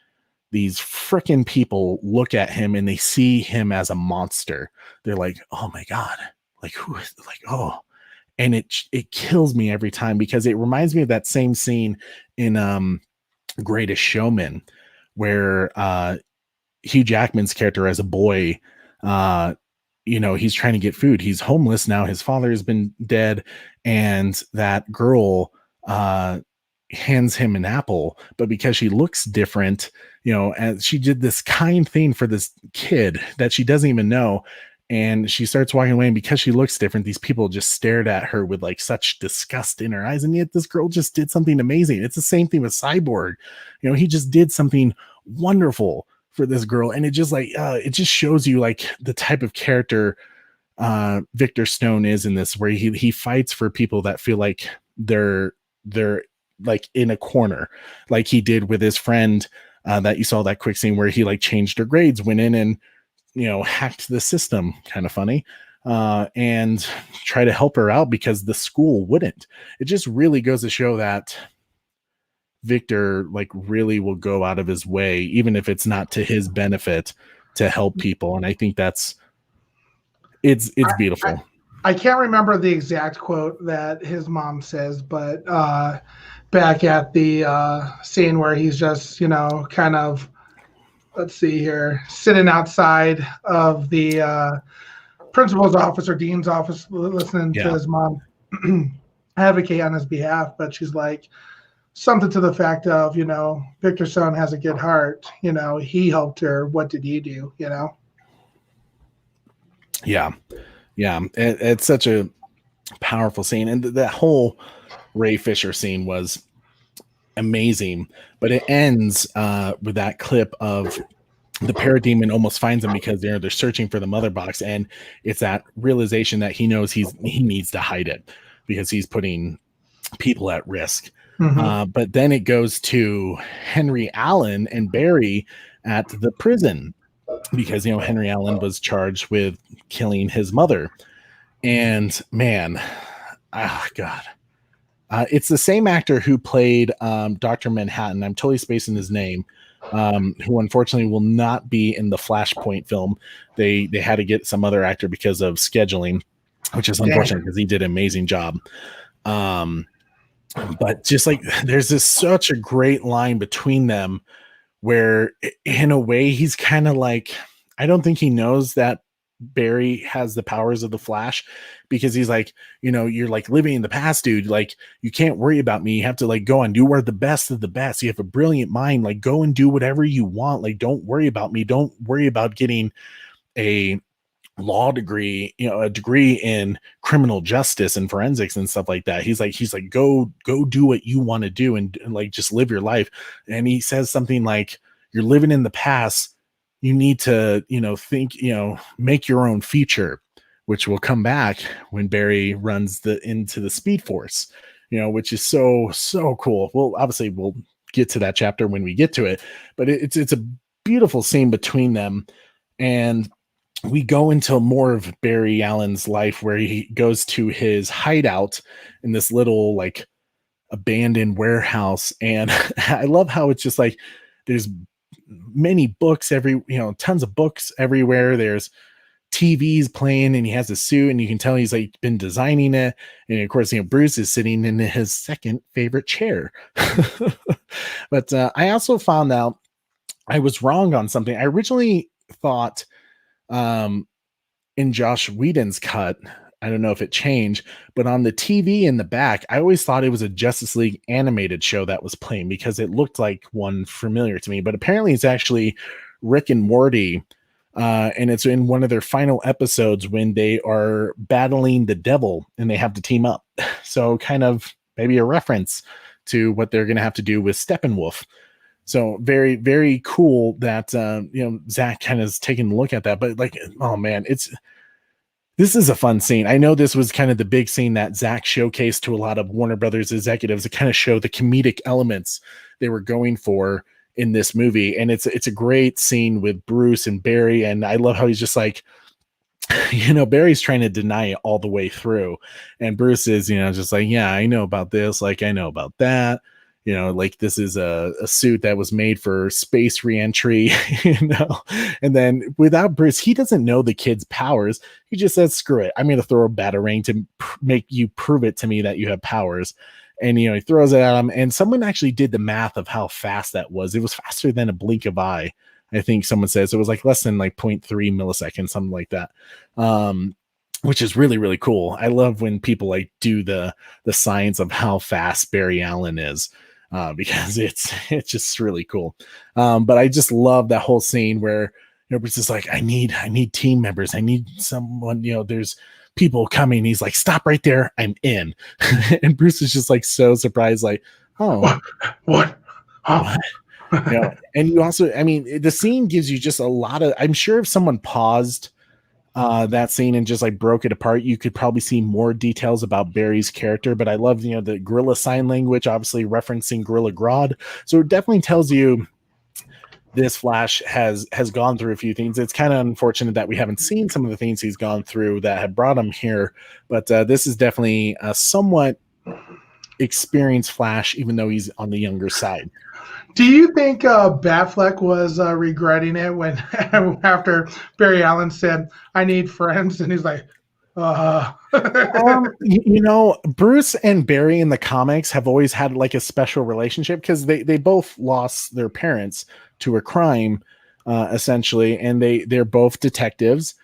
these freaking people look at him and they see him as a monster. They're like, oh my God, like who is, like, oh, and it kills me every time, because it reminds me of that same scene in Greatest Showman, where Hugh Jackman's character as a boy, you know, he's trying to get food. He's homeless now. His father has been dead. And that girl hands him an apple, but because she looks different, you know, and she did this kind thing for this kid that she doesn't even know. And she starts walking away, and because she looks different, these people just stared at her with like such disgust in her eyes. And yet this girl just did something amazing. It's the same thing with Cyborg. You know, he just did something wonderful for this girl. And it just like, it just shows you like the type of character Victor Stone is in this, where he fights for people that feel like they're like in a corner, like he did with his friend that you saw that quick scene where he like changed her grades, went in and, you know, hacked the system, kind of funny, and try to help her out because the school wouldn't. It just really goes to show that Victor like really will go out of his way, even if it's not to his benefit, to help people. And I think it's beautiful. I can't remember the exact quote that his mom says, but back at the scene where he's just, you know, kind of let's see here, sitting outside of the principal's office or dean's office, listening to his mom advocate on his behalf. But she's like, something to the fact of, Victor's son has a good heart. He helped her. What did you do? Yeah. It's such a powerful scene. And that whole Ray Fisher scene was amazing. But it ends with that clip of the parademon almost finds him because they're searching for the mother box. And it's that realization that he knows he needs to hide it because he's putting people at risk. But then it goes to Henry Allen and Barry at the prison because, Henry Allen was charged with killing his mother. And man, oh God, it's the same actor who played Dr. Manhattan. I'm totally spacing his name, who unfortunately will not be in the Flashpoint film. They had to get some other actor because of scheduling, which is unfortunate because he did an amazing job. But just like there's such a great line between them where in a way he's kind of like, I don't think he knows that Barry has the powers of the Flash because he's like, you're like living in the past, dude. Like you can't worry about me. You have to like go and you are the best of the best. You have a brilliant mind. Like go and do whatever you want. Like don't worry about me. Don't worry about getting a law degree, a degree in criminal justice and forensics and stuff like that. He's like, go do what you want to do and like just live your life. And he says something like, you're living in the past. You need to, think, make your own future, which will come back when Barry runs into the Speed Force, which is so cool. Well, obviously we'll get to that chapter when we get to it, but it's a beautiful scene between them. And we go into more of Barry Allen's life where he goes to his hideout in this little like abandoned warehouse. And I love how it's just like, there's many books tons of books everywhere. There's TVs playing and he has a suit and you can tell he's like been designing it. And of course, Bruce is sitting in his second favorite chair. But I also found out I was wrong on something. I originally thought in Josh Whedon's cut, I don't know if it changed, but on the TV in the back, I always thought it was a Justice League animated show that was playing because it looked like one familiar to me, but apparently it's actually Rick and Morty. And it's in one of their final episodes when they are battling the devil and they have to team up. So kind of maybe a reference to what they're going to have to do with Steppenwolf. So very, very cool that, Zach kind of is taking a look at that, but like, oh man, this is a fun scene. I know this was kind of the big scene that Zach showcased to a lot of Warner Brothers executives to kind of show the comedic elements they were going for in this movie. And it's a great scene with Bruce and Barry. And I love how he's just like, Barry's trying to deny it all the way through. And Bruce is, just like, yeah, I know about this. Like, I know about that. Like this is a suit that was made for space reentry, and then without Bruce, he doesn't know the kid's powers. He just says, screw it. I'm going to throw a batarang to make you prove it to me that you have powers. And, he throws it at him. And someone actually did the math of how fast that was. It was faster than a blink of eye. I think someone says it was like less than like 0.3 milliseconds, something like that. Which is really, really cool. I love when people like do the science of how fast Barry Allen is. Because it's just really cool. But I just love that whole scene where Bruce is like, I need team members. I need someone, there's people coming. He's like, stop right there. I'm in. And Bruce is just like so surprised, like, oh, what? Huh? What? And you also, the scene gives you just a lot of, I'm sure if someone paused that scene and just like broke it apart, you could probably see more details about Barry's character. But I love, the gorilla sign language, obviously referencing Gorilla Grodd. So it definitely tells you this Flash has gone through a few things. It's kind of unfortunate that we haven't seen some of the things he's gone through that have brought him here. But this is definitely a somewhat experienced Flash, even though he's on the younger side. Do you think Batfleck was regretting it when after Barry Allen said, I need friends? And he's like, Bruce and Barry in the comics have always had like a special relationship because they both lost their parents to a crime essentially, and they're both detectives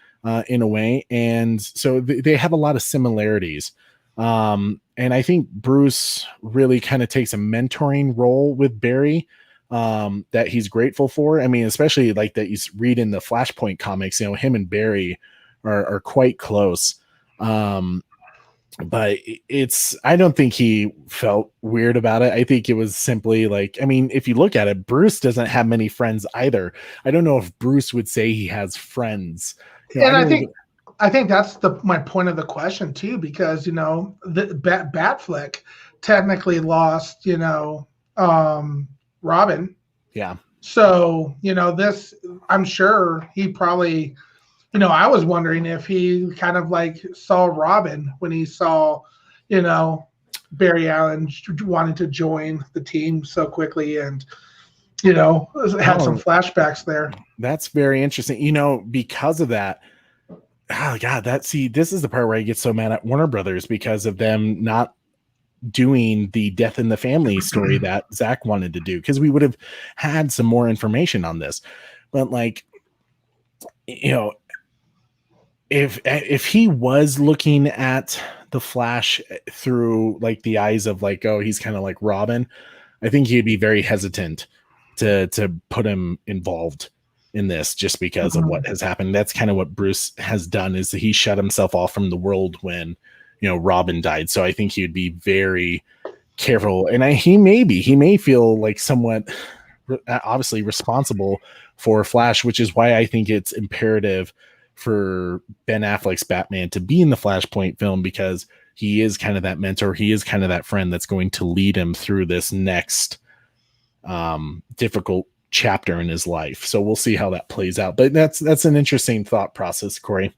in a way, and so they have a lot of similarities. And I think Bruce really kind of takes a mentoring role with Barry that he's grateful for. I mean, especially like that you read in the Flashpoint comics, him and Barry are quite close. But I don't think he felt weird about it. I think it was simply like, I mean, if you look at it, Bruce doesn't have many friends either. I don't know if Bruce would say he has friends. And I think that's my point of the question too, because the Batfleck technically lost Robin. Yeah. So this, I'm sure he probably, I was wondering if he kind of like saw Robin when he saw Barry Allen wanting to join the team so quickly, and had some flashbacks there. That's very interesting. Because of that. Oh God, this is the part where I get so mad at Warner Brothers because of them not doing the death in the family story that Zack wanted to do, because we would have had some more information on this. But like, if he was looking at the Flash through like the eyes of like, oh, he's kind of like Robin, I think he'd be very hesitant to put him involved in this, just because of what has happened. That's kind of what Bruce has done, is that he shut himself off from the world when Robin died. So I think he would be very careful, and he may feel like somewhat obviously responsible for Flash, which is why I think it's imperative for Ben Affleck's Batman to be in the Flashpoint film, because he is kind of that mentor, he is kind of that friend that's going to lead him through this next difficult chapter in his life. So we'll see how that plays out, but that's an interesting thought process, Corey.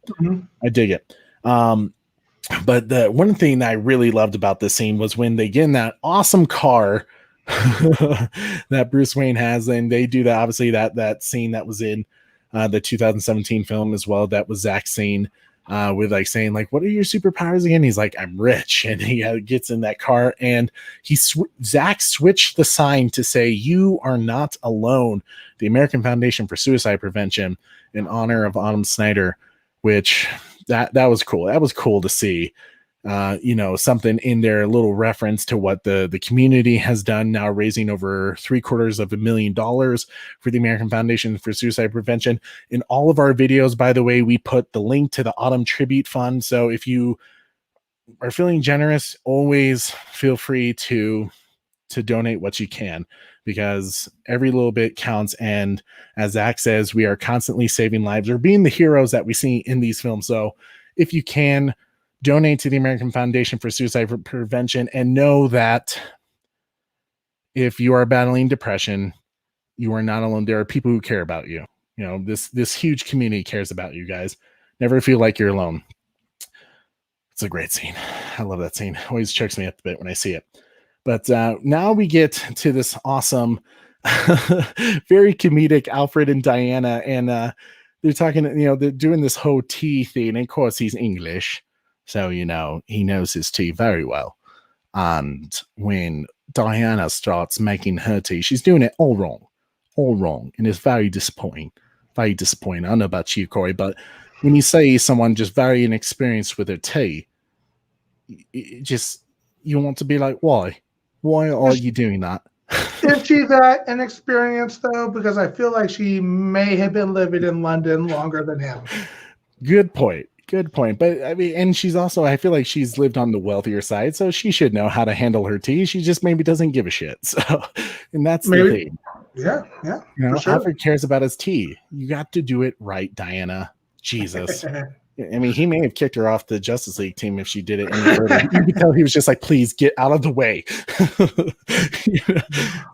I dig it. But the one thing that I really loved about this scene was when they get in that awesome car that Bruce Wayne has, and they do that, obviously that scene that was in the 2017 film as well, that was Zack's scene with like saying like, what are your superpowers again? He's like, I'm rich. And he gets in that car, and Zack switched the sign to say, you are not alone, the American Foundation for Suicide Prevention, in honor of Adam Snyder, which that was cool. That was cool to see. Something in there, a little reference to what the community has done now, raising over $750,000 for the American Foundation for Suicide Prevention. In all of our videos, by the way, we put the link to the Autumn Tribute Fund. So if you are feeling generous, always feel free to donate what you can, because every little bit counts. And as Zack says, we are constantly saving lives, or being the heroes that we see in these films. So if you can, donate to the American Foundation for Suicide Prevention, and know that if you are battling depression, you are not alone. There are people who care about you. This huge community cares about you guys. Never feel like you're alone. It's a great scene. I love that scene. Always chokes me up a bit when I see it. But now we get to this awesome, very comedic Alfred and Diana, and they're talking, they're doing this whole tea thing. And of course, he's English, so, he knows his tea very well. And when Diana starts making her tea, she's doing it all wrong. And it's very disappointing. Very disappointing. I don't know about you, Corey, but when you say someone just very inexperienced with their tea, you want to be like, why? Why are you doing that? Is she that inexperienced, though? Because I feel like she may have been living in London longer than him. Good point. But I mean, and she's also, I feel like she's lived on the wealthier side, so she should know how to handle her tea. She just maybe doesn't give a shit. So, and that's the thing. Yeah. Sure. Alfred cares about his tea. You got to do it right, Diana. Jesus. I mean, he may have kicked her off the Justice League team if she did it any further. You could tell he was just like, please get out of the way.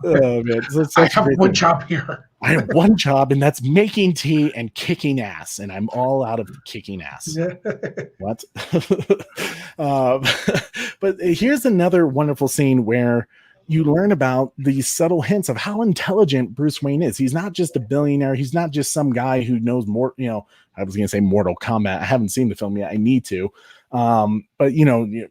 Oh, man. I have one job here. I have one job, and that's making tea and kicking ass. And I'm all out of kicking ass. What? But here's another wonderful scene where you learn about these subtle hints of how intelligent Bruce Wayne is. He's not just a billionaire. He's not just some guy who knows more, I was going to say Mortal Kombat. I haven't seen the film yet. I need to. But,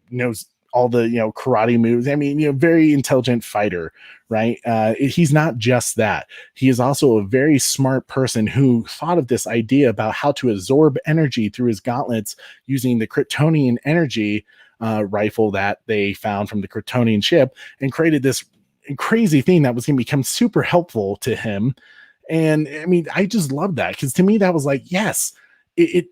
knows all the, karate moves. I mean, very intelligent fighter, right? He's not just that. He is also a very smart person who thought of this idea about how to absorb energy through his gauntlets using the Kryptonian energy rifle that they found from the Kryptonian ship, and created this crazy thing that was going to become super helpful to him. And I mean, I just love that, because to me that was like, yes, it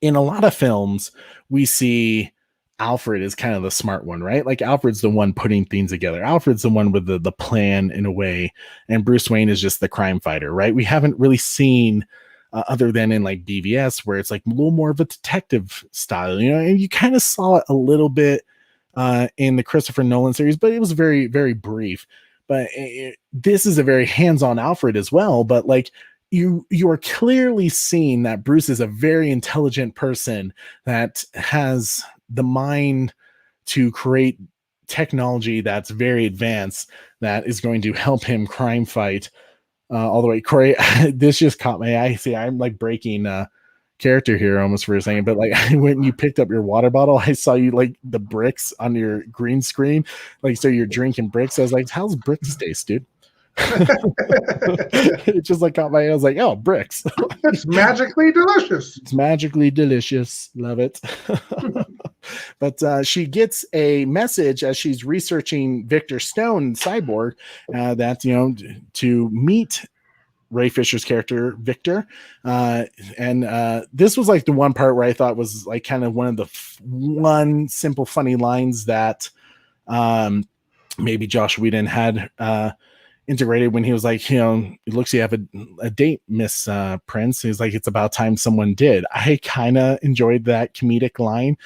in a lot of films we see Alfred is kind of the smart one, right? Like Alfred's the one putting things together. Alfred's the one with the plan in a way, and Bruce Wayne is just the crime fighter, right? We haven't really seen other than in like BVS, where it's like a little more of a detective style, and you kind of saw it a little bit in the Christopher Nolan series, but it was very, very brief. But this is a very hands-on Alfred as well. But like you are clearly seeing that Bruce is a very intelligent person that has the mind to create technology that's very advanced, that is going to help him crime fight all the way. Corey, this just caught my eye. See, I'm like breaking character here almost for a second, but like when you picked up your water bottle, I saw you like the bricks on your green screen, like, so you're drinking bricks. I was like, how's bricks taste, dude? It just like caught my eye. I was like, oh, bricks. It's magically delicious. It's magically delicious. Love it. But she gets a message as she's researching Victor Stone, Cyborg, that, to meet Ray Fisher's character Victor, and this was like the one part where I thought was like kind of one of the one simple funny lines that maybe Josh Whedon had integrated when he was like, it looks you have a date, Miss Prince. He's like, it's about time someone did. I kind of enjoyed that comedic line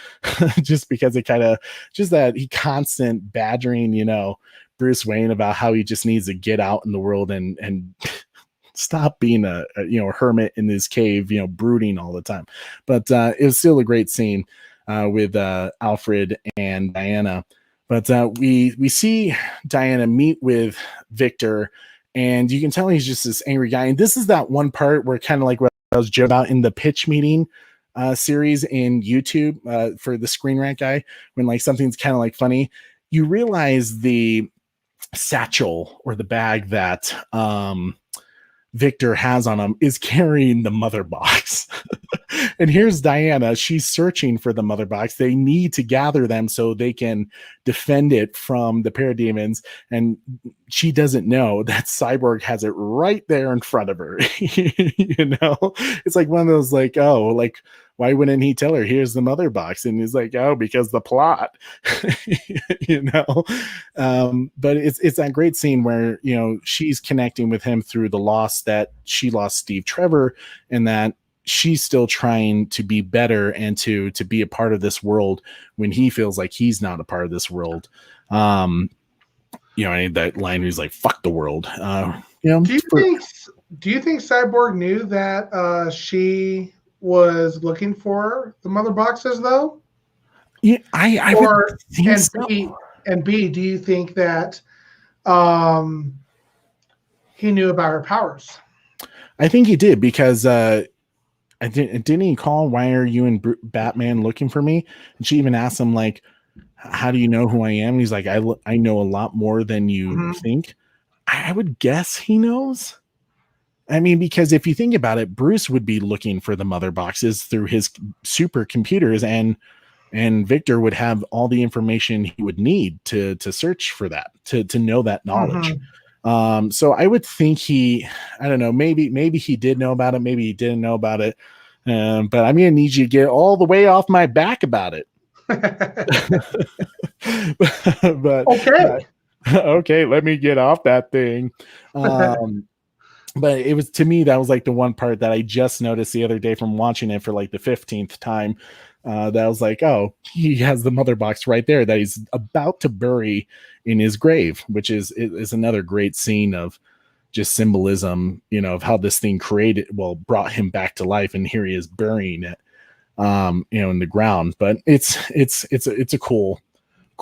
just because it kind of just that he constant badgering Bruce Wayne about how he just needs to get out in the world and stop being a hermit in this cave, brooding all the time. But it was still a great scene with Alfred and Diana. But we see Diana meet with Victor, and you can tell he's just this angry guy. And this is that one part where kind of like what I was joking about in the pitch meeting series in YouTube for the Screen Rant guy, when like something's kind of like funny, you realize the satchel or the bag that Victor has on him is carrying the mother box. And here's Diana. She's searching for the mother box. They need to gather them so they can defend it from the parademons. And she doesn't know that Cyborg has it right there in front of her. It's like one of those like, oh, like, why wouldn't he tell her here's the mother box? And he's like, oh, because the plot, but it's that great scene where, she's connecting with him through the loss that she lost Steve Trevor, and that she's still trying to be better and to be a part of this world when he feels like he's not a part of this world. I need that line where he's like, fuck the world. Do you think Cyborg knew that she was looking for the mother boxes though? Yeah, I would think so. And B, do you think that he knew about her powers? I think he did, because didn't he call, why are you and Batman looking for me? And she even asked him like, how do you know who I am? And he's like, I know a lot more than you think. I would guess he knows. I mean, because if you think about it, Bruce would be looking for the mother boxes through his supercomputers, and Victor would have all the information he would need to search for that, to know that knowledge. So I would think I don't know, maybe he did know about it, maybe he didn't know about it. But I'm gonna need you to get all the way off my back about it. But okay, let me get off that thing. But it was, to me, that was like the one part that I just noticed the other day from watching it for like the 15th time. That I was like, oh, he has the mother box right there that he's about to bury in his grave, which is another great scene of just symbolism, of how this thing brought him back to life, and here he is burying it, in the ground. But it's a cool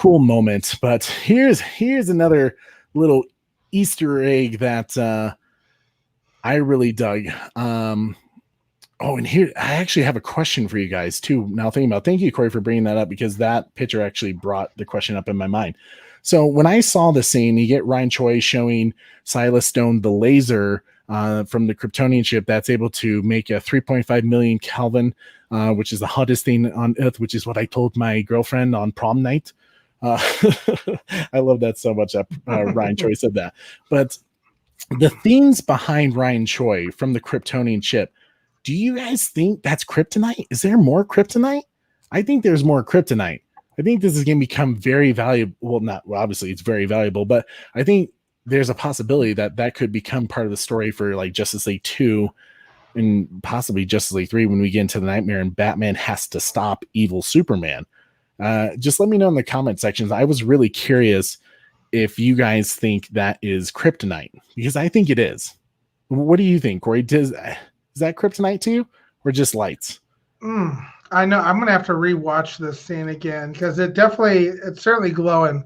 moment. But here's another little Easter egg that I really dug. Oh, and here I actually have a question for you guys too. Now thinking about, thank you, Corey, for bringing that up, because that picture actually brought the question up in my mind. So when I saw the scene, you get Ryan Choi showing Silas Stone the laser from the Kryptonian ship that's able to make a 3.5 million Kelvin, which is the hottest thing on Earth, which is what I told my girlfriend on prom night. I love that so much that Ryan Choi said that. But the themes behind Ryan Choi from the Kryptonian ship, do you guys think that's kryptonite? Is there more kryptonite? I think there's more kryptonite. I think this is going to become very valuable. Well, obviously it's very valuable, but I think there's a possibility that could become part of the story for like Justice League 2 and possibly Justice League 3 when we get into the nightmare and Batman has to stop evil Superman. Just let me know in the comment sections. I was really curious if you guys think that is kryptonite, because I think it is. What do you think, Corey? Is that kryptonite to you or just lights? I know I'm gonna have to rewatch this scene again because it's certainly glowing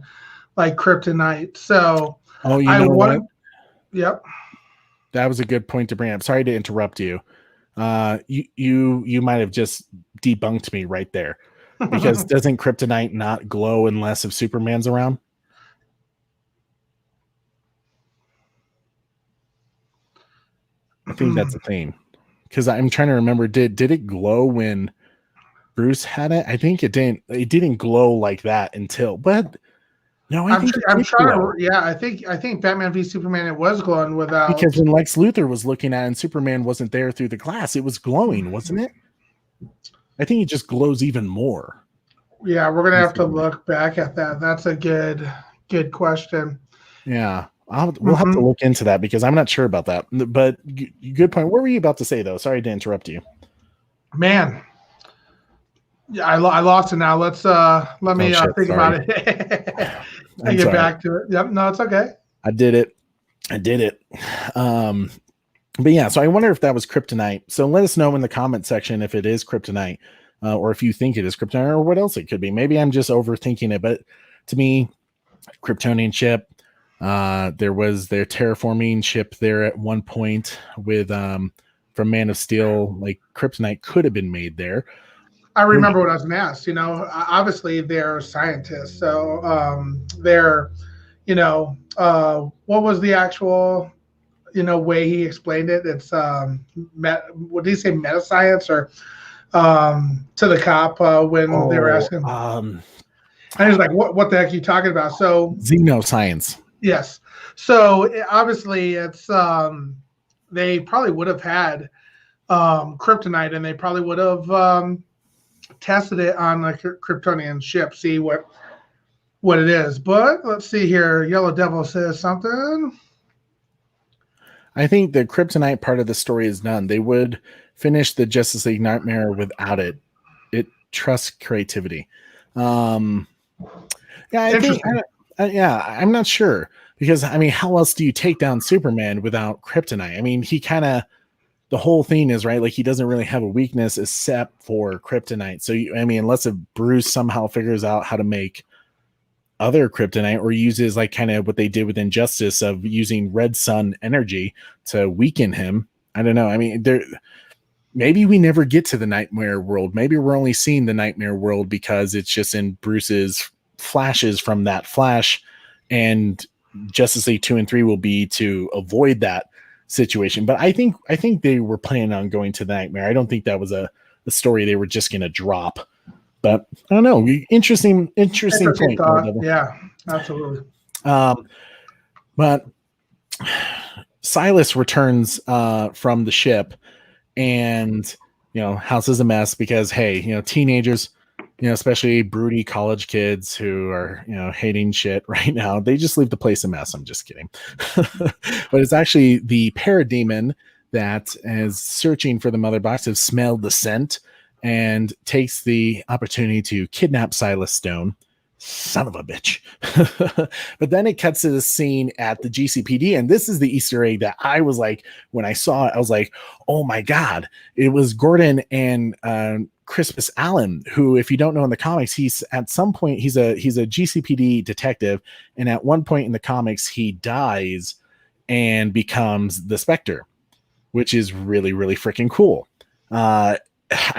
like kryptonite. So what? Yep. That was a good point to bring up. Sorry to interrupt you. You might have just debunked me right there, because doesn't kryptonite not glow unless if Superman's around? I think that's a thing, because I'm trying to remember. Did it glow when Bruce had it? I think it didn't. It didn't glow like that until. But no, I think I think Batman v Superman, it was glowing without, because when Lex Luthor was looking at it and Superman wasn't there through the glass, it was glowing, wasn't it? I think it just glows even more. Yeah, we're gonna have to look back at that. That's a good question. Yeah. We'll have to look into that because I'm not sure about that. But good point. What were you about to say, though? Sorry to interrupt you. Man, yeah, I lost it now. Let me think about it. I get back to it. Yep. No, it's okay. I did it. But yeah, so I wonder if that was kryptonite. So let us know in the comment section if it is kryptonite, or if you think it is kryptonite, or what else it could be. Maybe I'm just overthinking it. But to me, Kryptonian ship. There was their terraforming ship there at one point with from Man of Steel. Like kryptonite could have been made there. I remember when I was in mass. Obviously they're scientists, so they're, what was the actual, way he explained it? It's what did he say, meta science, or to the cop when they were asking. And he was like, "What the heck are you talking about?" So xenoscience. Yes. So obviously it's they probably would have had kryptonite, and they probably would have tested it on the Kryptonian ship, see what it is. But let's see here. Yellow Devil says something. I think the kryptonite part of the story is done. They would finish the Justice League Nightmare without it. It trusts creativity. I'm not sure, because I mean, how else do you take down Superman without kryptonite? I mean, the whole thing is, right, like he doesn't really have a weakness except for kryptonite. So unless if Bruce somehow figures out how to make other kryptonite, or uses like kind of what they did with Injustice of using red sun energy to weaken him. I don't know. I mean, maybe we never get to the nightmare world. Maybe we're only seeing the nightmare world because it's just in Bruce's flashes from that flash, and Justice League 2 and 3 will be to avoid that situation. But I think they were planning on going to the nightmare. I don't think that was a story they were just going to drop. But I don't know. Interesting point. Yeah, absolutely. But Silas returns from the ship, and house is a mess because teenagers, especially broody college kids who are, hating shit right now, they just leave the place a mess. I'm just kidding. But it's actually the parademon that is searching for the mother box, has smelled the scent and takes the opportunity to kidnap Silas Stone. Son of a bitch. But then it cuts to the scene at the GCPD, and this is the Easter egg that I was like, when I saw it, I was like, oh my God. It was Gordon and Crispus Allen, who, if you don't know in the comics, he's a GCPD detective, and at one point in the comics he dies and becomes the Spectre, which is really, really freaking cool. I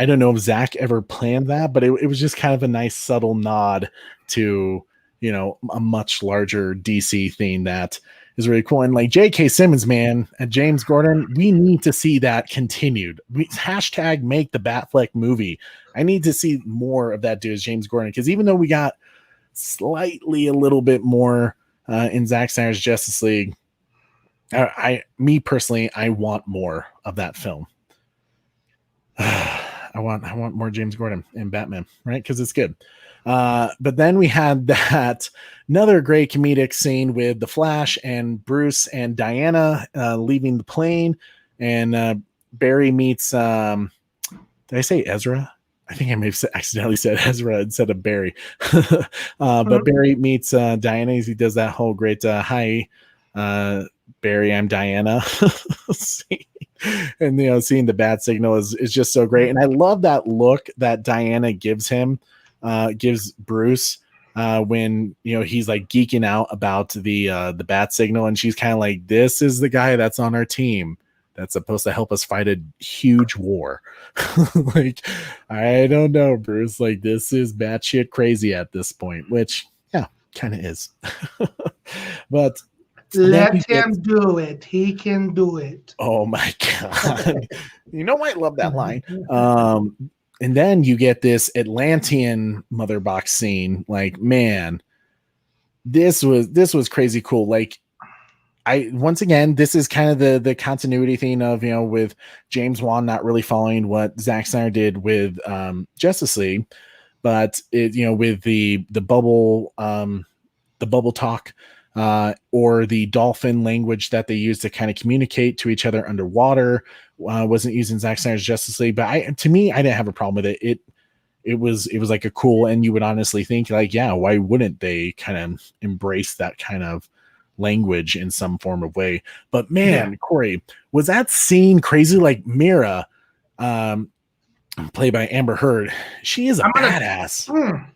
don't know if Zack ever planned that, but it was just kind of a nice subtle nod to, a much larger DC theme that is really cool. And like J.K. Simmons, man, and James Gordon, we need to see that continued. Hashtag make the Batfleck movie. I need to see more of that dude as James Gordon, because even though we got slightly a little bit more in Zack Snyder's Justice League, me personally, I want more of that film. I want more James Gordon in Batman, right? Because it's good. But then we had that another great comedic scene with the Flash and Bruce and Diana leaving the plane, and Barry meets. Did I say Ezra? I think I may have accidentally said Ezra instead of Barry. But Barry meets Diana. He does that whole great hi, Barry, I'm Diana. And seeing the bat signal is just so great. And I love that look that Diana gives Bruce when he's like geeking out about the bat signal, and she's kind of like, this is the guy that's on our team that's supposed to help us fight a huge war. Like, I don't know, Bruce, like, this is batshit crazy at this point, which kind of is. But let him do it. He can do it. Oh my God. I love that line. And then you get this Atlantean mother box scene. Like, man, this was crazy cool. Like, once again, this is kind of the continuity thing of, with James Wan not really following what Zack Snyder did with Justice League, but with the bubble talk, or the dolphin language that they use to kind of communicate to each other underwater, wasn't used in Zack Snyder's Justice League. But to me, I didn't have a problem with it. It was like a cool, and you would honestly think like, why wouldn't they kind of embrace that kind of language in some form of way? But man, Corey, was that scene crazy? Like Mira, played by Amber Heard, she is a badass.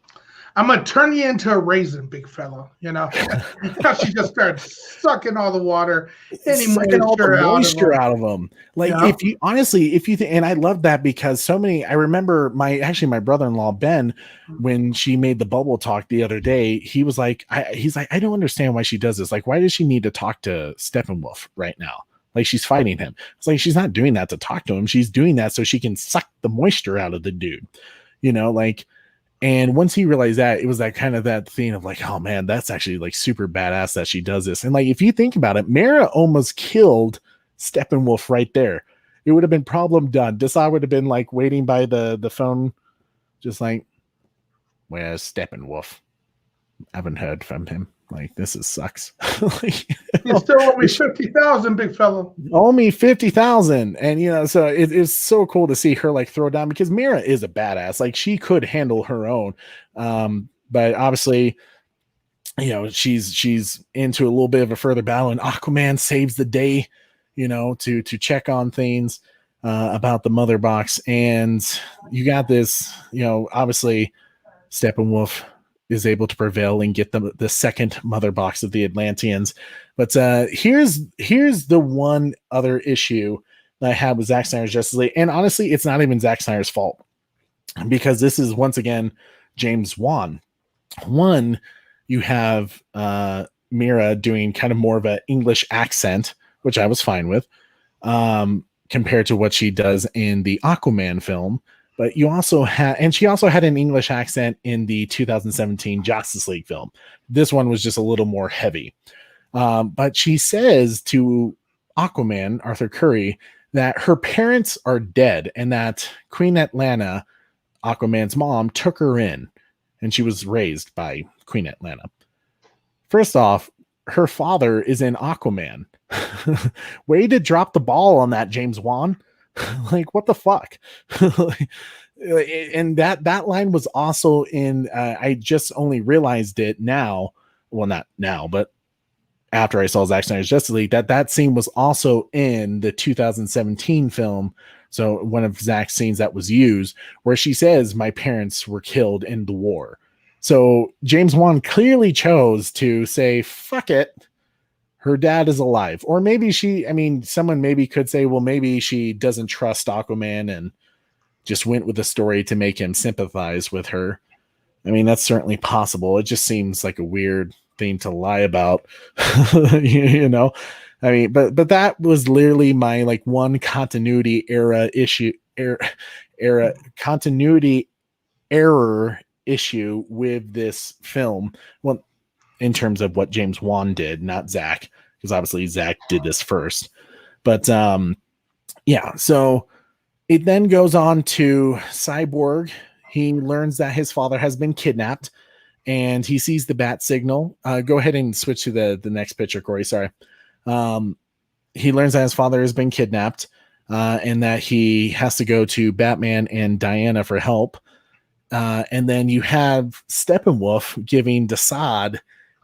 I'm gonna turn you into a raisin, big fella. She just started sucking all the water, sucking all the moisture out of them. Like, if you think, and I love that because I remember my brother-in-law Ben, when she made the bubble talk the other day, he was like, I don't understand why she does this. Like, why does she need to talk to Steppenwolf right now? Like, she's fighting him. It's like, she's not doing that to talk to him. She's doing that so she can suck the moisture out of the dude. And once he realized that, it was that kind of that thing of like, oh man, that's actually like super badass that she does this. And like, if you think about it, Mara almost killed Steppenwolf right there. It would have been problem done. Desai would have been like waiting by the phone, just like, where's Steppenwolf? I haven't heard from him. Like, this sucks. You still owe me 50,000, big fella. Owe me 50,000, and so it's so cool to see her like throw down, because Mira is a badass. Like, she could handle her own, but obviously, she's into a little bit of a further battle, and Aquaman saves the day, to check on things about the mother box, and you got this, obviously, Steppenwolf is able to prevail and get the second mother box of the Atlanteans. But here's the one other issue that I had with Zack Snyder's Justice League. And honestly, it's not even Zack Snyder's fault, because this is once again James Wan. One, you have Mira doing kind of more of an English accent, which I was fine with, compared to what she does in the Aquaman film. But you also she also had an English accent in the 2017 Justice League film. This one was just a little more heavy. But she says to Aquaman, Arthur Curry, that her parents are dead, and that Queen Atlanta, Aquaman's mom, took her in, and she was raised by Queen Atlanta. First off, her father is in Aquaman. Way to drop the ball on that, James Wan. Like, what the fuck? And that line was also in I just only realized it now, well, not now, but after I saw Zack Snyder's Justice League, that scene was also in the 2017 film. So one of Zack's scenes that was used, where she says, my parents were killed in the war. So James Wan clearly chose to say, fuck it, her dad is alive. Or maybe someone maybe could say, well, maybe she doesn't trust Aquaman, and just went with the story to make him sympathize with her. I mean, that's certainly possible. It just seems like a weird thing to lie about, you know? I mean, but that was literally my like one continuity continuity error issue with this film. Well, in terms of what James Wan did, not Zack, because obviously Zack did this first. But yeah, so it then goes on to Cyborg. He learns that his father has been kidnapped, and he sees the bat signal. Go ahead and switch to the next picture, Corey. Sorry. He learns that his father has been kidnapped, and that he has to go to Batman and Diana for help. And then you have Steppenwolf giving Darkseid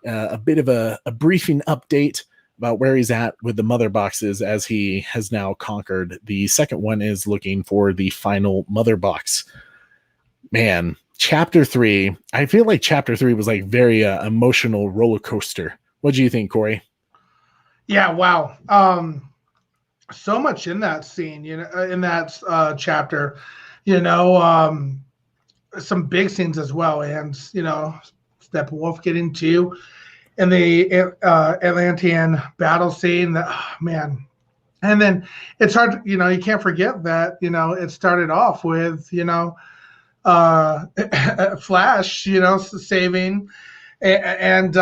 a bit of a briefing update about where he's at with the mother boxes, as he has now conquered. The second one is looking for the final mother box. Man, chapter 3. I feel like chapter 3 was like very emotional roller coaster. What do you think, Corey? Yeah, wow. So much in that scene, in that chapter, some big scenes as well. And, Steppenwolf getting to, and the Atlantean battle scene, man. And then it's hard, you can't forget that, it started off with, Flash, saving and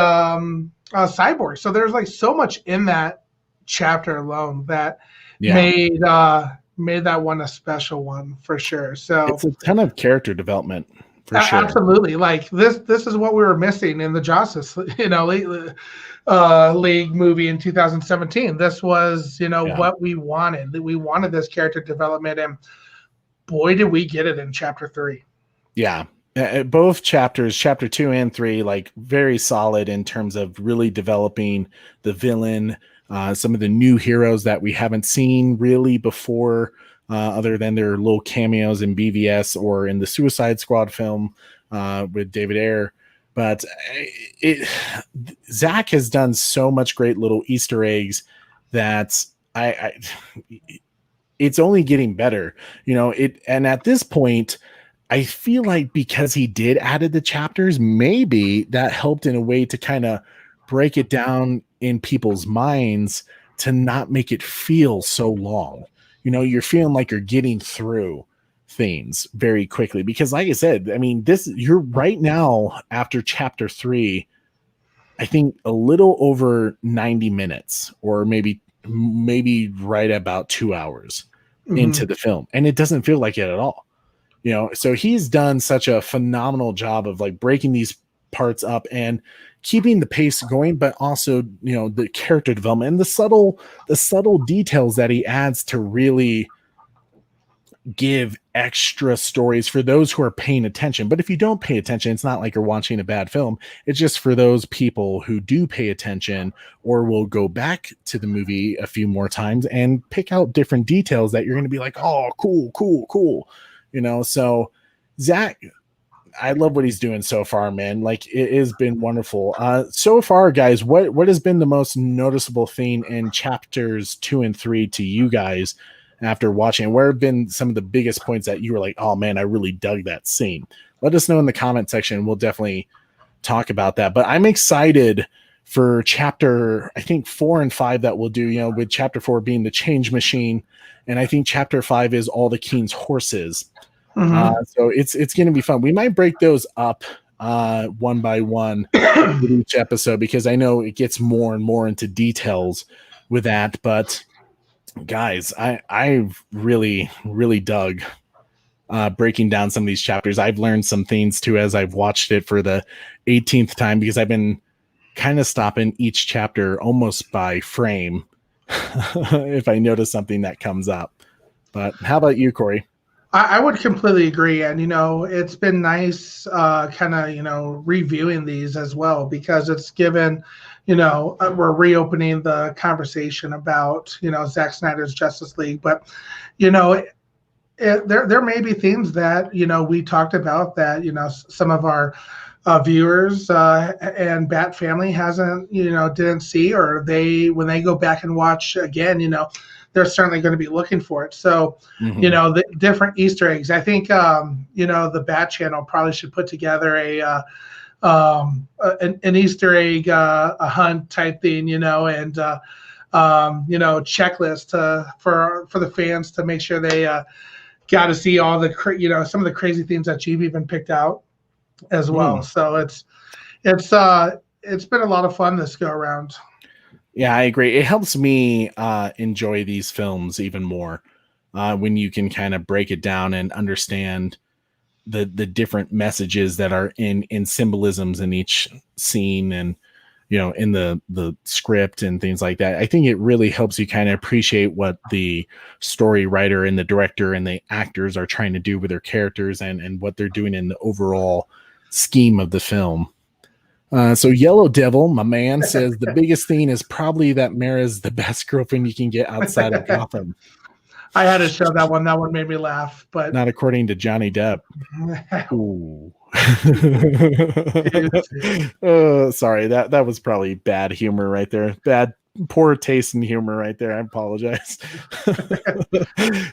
Cyborg. So there's like so much in that chapter alone that made that one a special one for sure. So it's a ton of character development for sure. Absolutely. Like this is what we were missing in the Justice League movie in 2017. This was what we wanted. We wanted this character development, and boy did we get it in chapter 3. Yeah. Both chapters, chapter 2 and 3, like very solid in terms of really developing the villain, some of the new heroes that we haven't seen really before, other than their little cameos in BVS or in the Suicide Squad film with David Ayer. But Zack has done so much great little Easter eggs that it's only getting better, and at this point, I feel like because he did added the chapters, maybe that helped in a way to kind of break it down in people's minds to not make it feel so long. You're feeling like you're getting through things very quickly because, like I said, I mean, you're right now after chapter 3, I think a little over 90 minutes or maybe right about 2 hours into the film. And it doesn't feel like it at all. So he's done such a phenomenal job of like breaking these parts up and keeping the pace going, but also, the character development and the subtle details that he adds to really give extra stories for those who are paying attention. But if you don't pay attention, it's not like you're watching a bad film. It's just for those people who do pay attention or will go back to the movie a few more times and pick out different details that you're going to be like, oh, cool. So Zack, I love what he's doing so far, man. Like, it has been wonderful. So far, guys, what has been the most noticeable thing in chapters 2 and 3 to you guys after watching? Where have been some of the biggest points that you were like, oh man, I really dug that scene? Let us know in the comment section. We'll definitely talk about that. But I'm excited for chapter, I think 4 and 5 that we'll do, with chapter 4 being the change machine. And I think chapter 5 is all the King's horses. So it's going to be fun. We might break those up one by one with each episode because I know it gets more and more into details with that. But guys, I've really dug breaking down some of these chapters. I've learned some things too as I've watched it for the 18th time because I've been kind of stopping each chapter almost by frame if I notice something that comes up. But how about you, Corey? I would completely agree. And, it's been nice kind of, reviewing these as well because it's given, we're reopening the conversation about, Zack Snyder's Justice League. But, there may be things that, we talked about that, some of our viewers and Bat family hasn't, didn't see, or when they go back and watch again, they're certainly going to be looking for it. So, the different Easter eggs. I think the Bat Channel probably should put together an Easter egg a hunt type thing, and checklist for the fans to make sure they got to see all the some of the crazy things that you've even picked out as well. So it's been a lot of fun this go around. Yeah, I agree. It helps me enjoy these films even more when you can kind of break it down and understand the different messages that are in symbolisms in each scene and in the script and things like that. I think it really helps you kind of appreciate what the story writer and the director and the actors are trying to do with their characters and what they're doing in the overall scheme of the film. So Yellow Devil, my man, says the biggest thing is probably that Mara's the best girlfriend you can get outside of Gotham. I had to show that one. That one made me laugh, but not according to Johnny Depp. Ooh. Sorry, that was probably bad humor right there. Poor taste in humor right there. I apologize.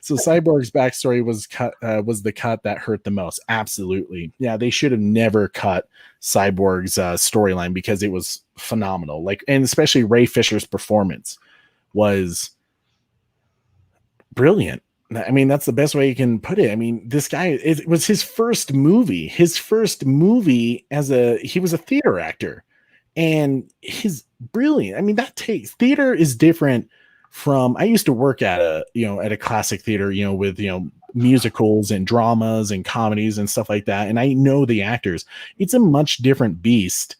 So Cyborg's backstory was the cut that hurt the most. Absolutely. Yeah, they should have never cut Cyborg's storyline because it was phenomenal. And especially Ray Fisher's performance was brilliant. I mean, that's the best way you can put it. I mean, this guy, it was his first movie. He was a theater actor, and he's brilliant. I mean, theater is different from, I used to work at a classic theater, with, musicals and dramas and comedies and stuff like that. And I know the actors. It's a much different beast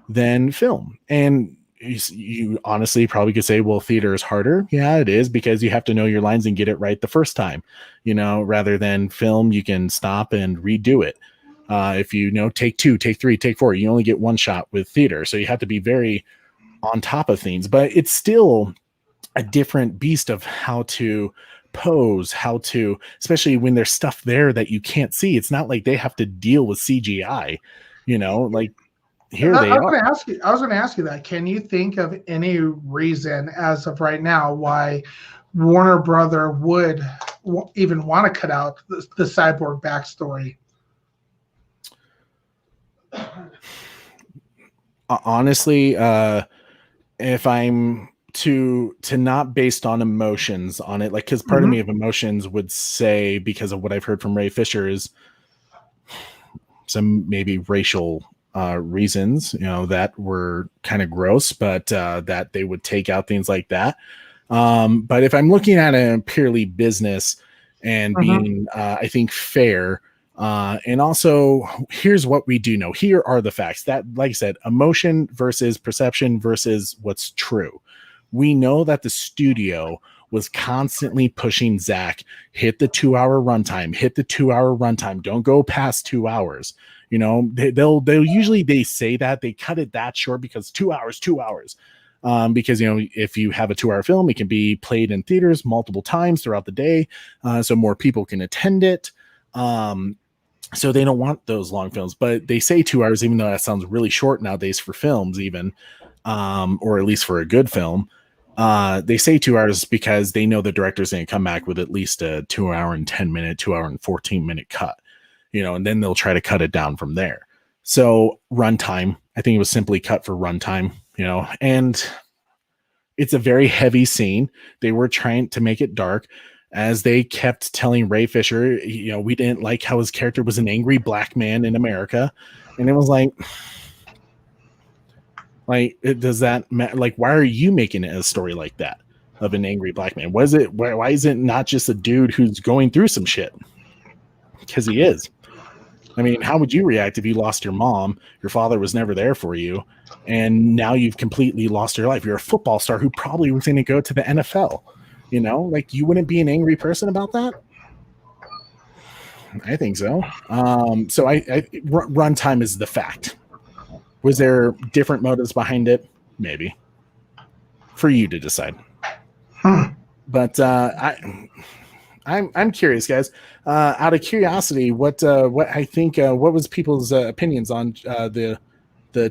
than film. And you honestly probably could say, well, theater is harder. Yeah, it is, because you have to know your lines and get it right the first time, rather than film, you can stop and redo it. If take 2, take 3, take 4, you only get one shot with theater. So you have to be very on top of things, but it's still a different beast of how to pose, especially when there's stuff there that you can't see. It's not like they have to deal with CGI, here they are. I was going to ask you that. Can you think of any reason as of right now why Warner Brother would even want to cut out the Cyborg backstory? Honestly, if I'm to not based on emotions on it, because part of me of emotions would say, because of what I've heard from Ray Fisher, is some maybe racial reasons, that were kind of gross, but that they would take out things like that. But if I'm looking at it purely business and being, I think, fair, and also here's what we do know. Here are the facts that, like I said, emotion versus perception versus what's true. We know that the studio was constantly pushing Zack, hit the 2-hour runtime. Don't go past 2 hours. They'll usually, they say that they cut it that short because 2 hours, because, if you have a 2-hour film, it can be played in theaters multiple times throughout the day. So more people can attend it. So they don't want those long films, but they say 2 hours, even though that sounds really short nowadays for films, even, or at least for a good film. They say 2 hours because they know the director's going to come back with at least a 2 hour and 10 minute, 2 hour and 14 minute cut, and then they'll try to cut it down from there. So runtime, I think it was simply cut for runtime, and it's a very heavy scene. They were trying to make it dark, as they kept telling Ray Fisher, we didn't like how his character was an angry black man in America. And it was does that matter? Why are you making it a story like that of an angry black man? Why is it not just a dude who's going through some shit? Because he is. I mean, how would you react if you lost your mom, your father was never there for you, and now you've completely lost your life? You're a football star who probably was going to go to the NFL. You wouldn't be an angry person about that? I think so. So runtime is the fact. Was there different motives behind it? Maybe. For you to decide. But I'm curious, guys. Out of curiosity, what I think, what was people's opinions on the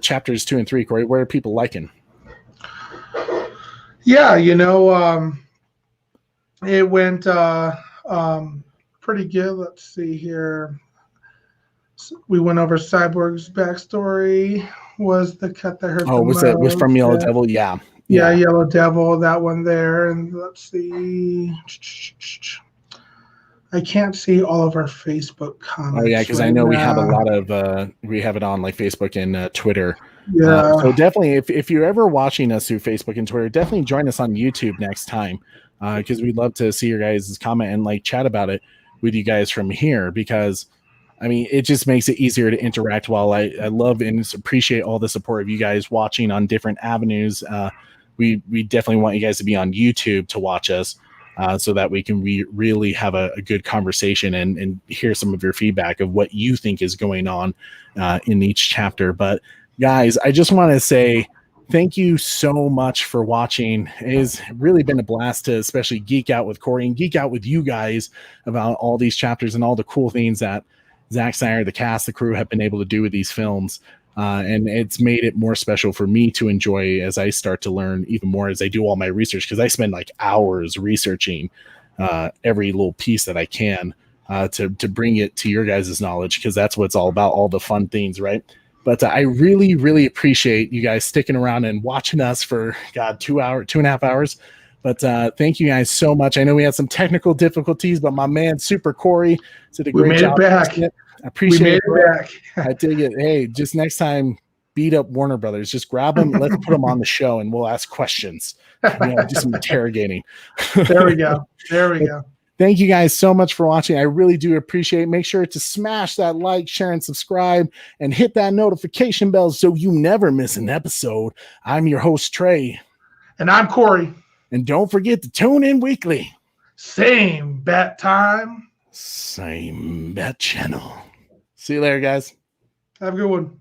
chapters 2 and 3, Corey? What are people liking? Yeah, It went pretty good. Let's see here. We went over Cyborg's backstory. Was the cut that hurt? It was from Yellow Devil? Yeah, Yellow Devil. That one there. And let's see. I can't see all of our Facebook comments. Oh yeah, because I know we have a lot of we have it on like Facebook and Twitter. Yeah. So definitely, if you're ever watching us through Facebook and Twitter, definitely join us on YouTube next time, because we'd love to see your guys' comment and like chat about it with you guys from here. Because I mean, it just makes it easier to interact. While I love and appreciate all the support of you guys watching on different avenues, we definitely want you guys to be on YouTube to watch us. So that we can really have a good conversation and hear some of your feedback of what you think is going on in each chapter. But guys, I just want to say thank you so much for watching. It has really been a blast to especially geek out with Corey and geek out with you guys about all these chapters and all the cool things that Zack Snyder, the cast, the crew have been able to do with these films. And it's made it more special for me to enjoy as I start to learn even more as I do all my research, because I spend like hours researching every little piece that I can to bring it to your guys' knowledge, because that's what it's all about, all the fun things, right? But I really, really appreciate you guys sticking around and watching us for 2.5 hours. But thank you guys so much. I know we had some technical difficulties, but my man, Super Corey, did a great job. We made it back. I appreciate it. I dig it. Hey, just next time, beat up Warner Brothers. Just grab them. Let's put them on the show, and we'll ask questions. Do some interrogating. There we go. Thank you guys so much for watching. I really do appreciate it. Make sure to smash that like, share, and subscribe, and hit that notification bell so you never miss an episode. I'm your host, Trey. And I'm Corey. And don't forget to tune in weekly. Same bat time. Same bat channel. See you later, guys. Have a good one.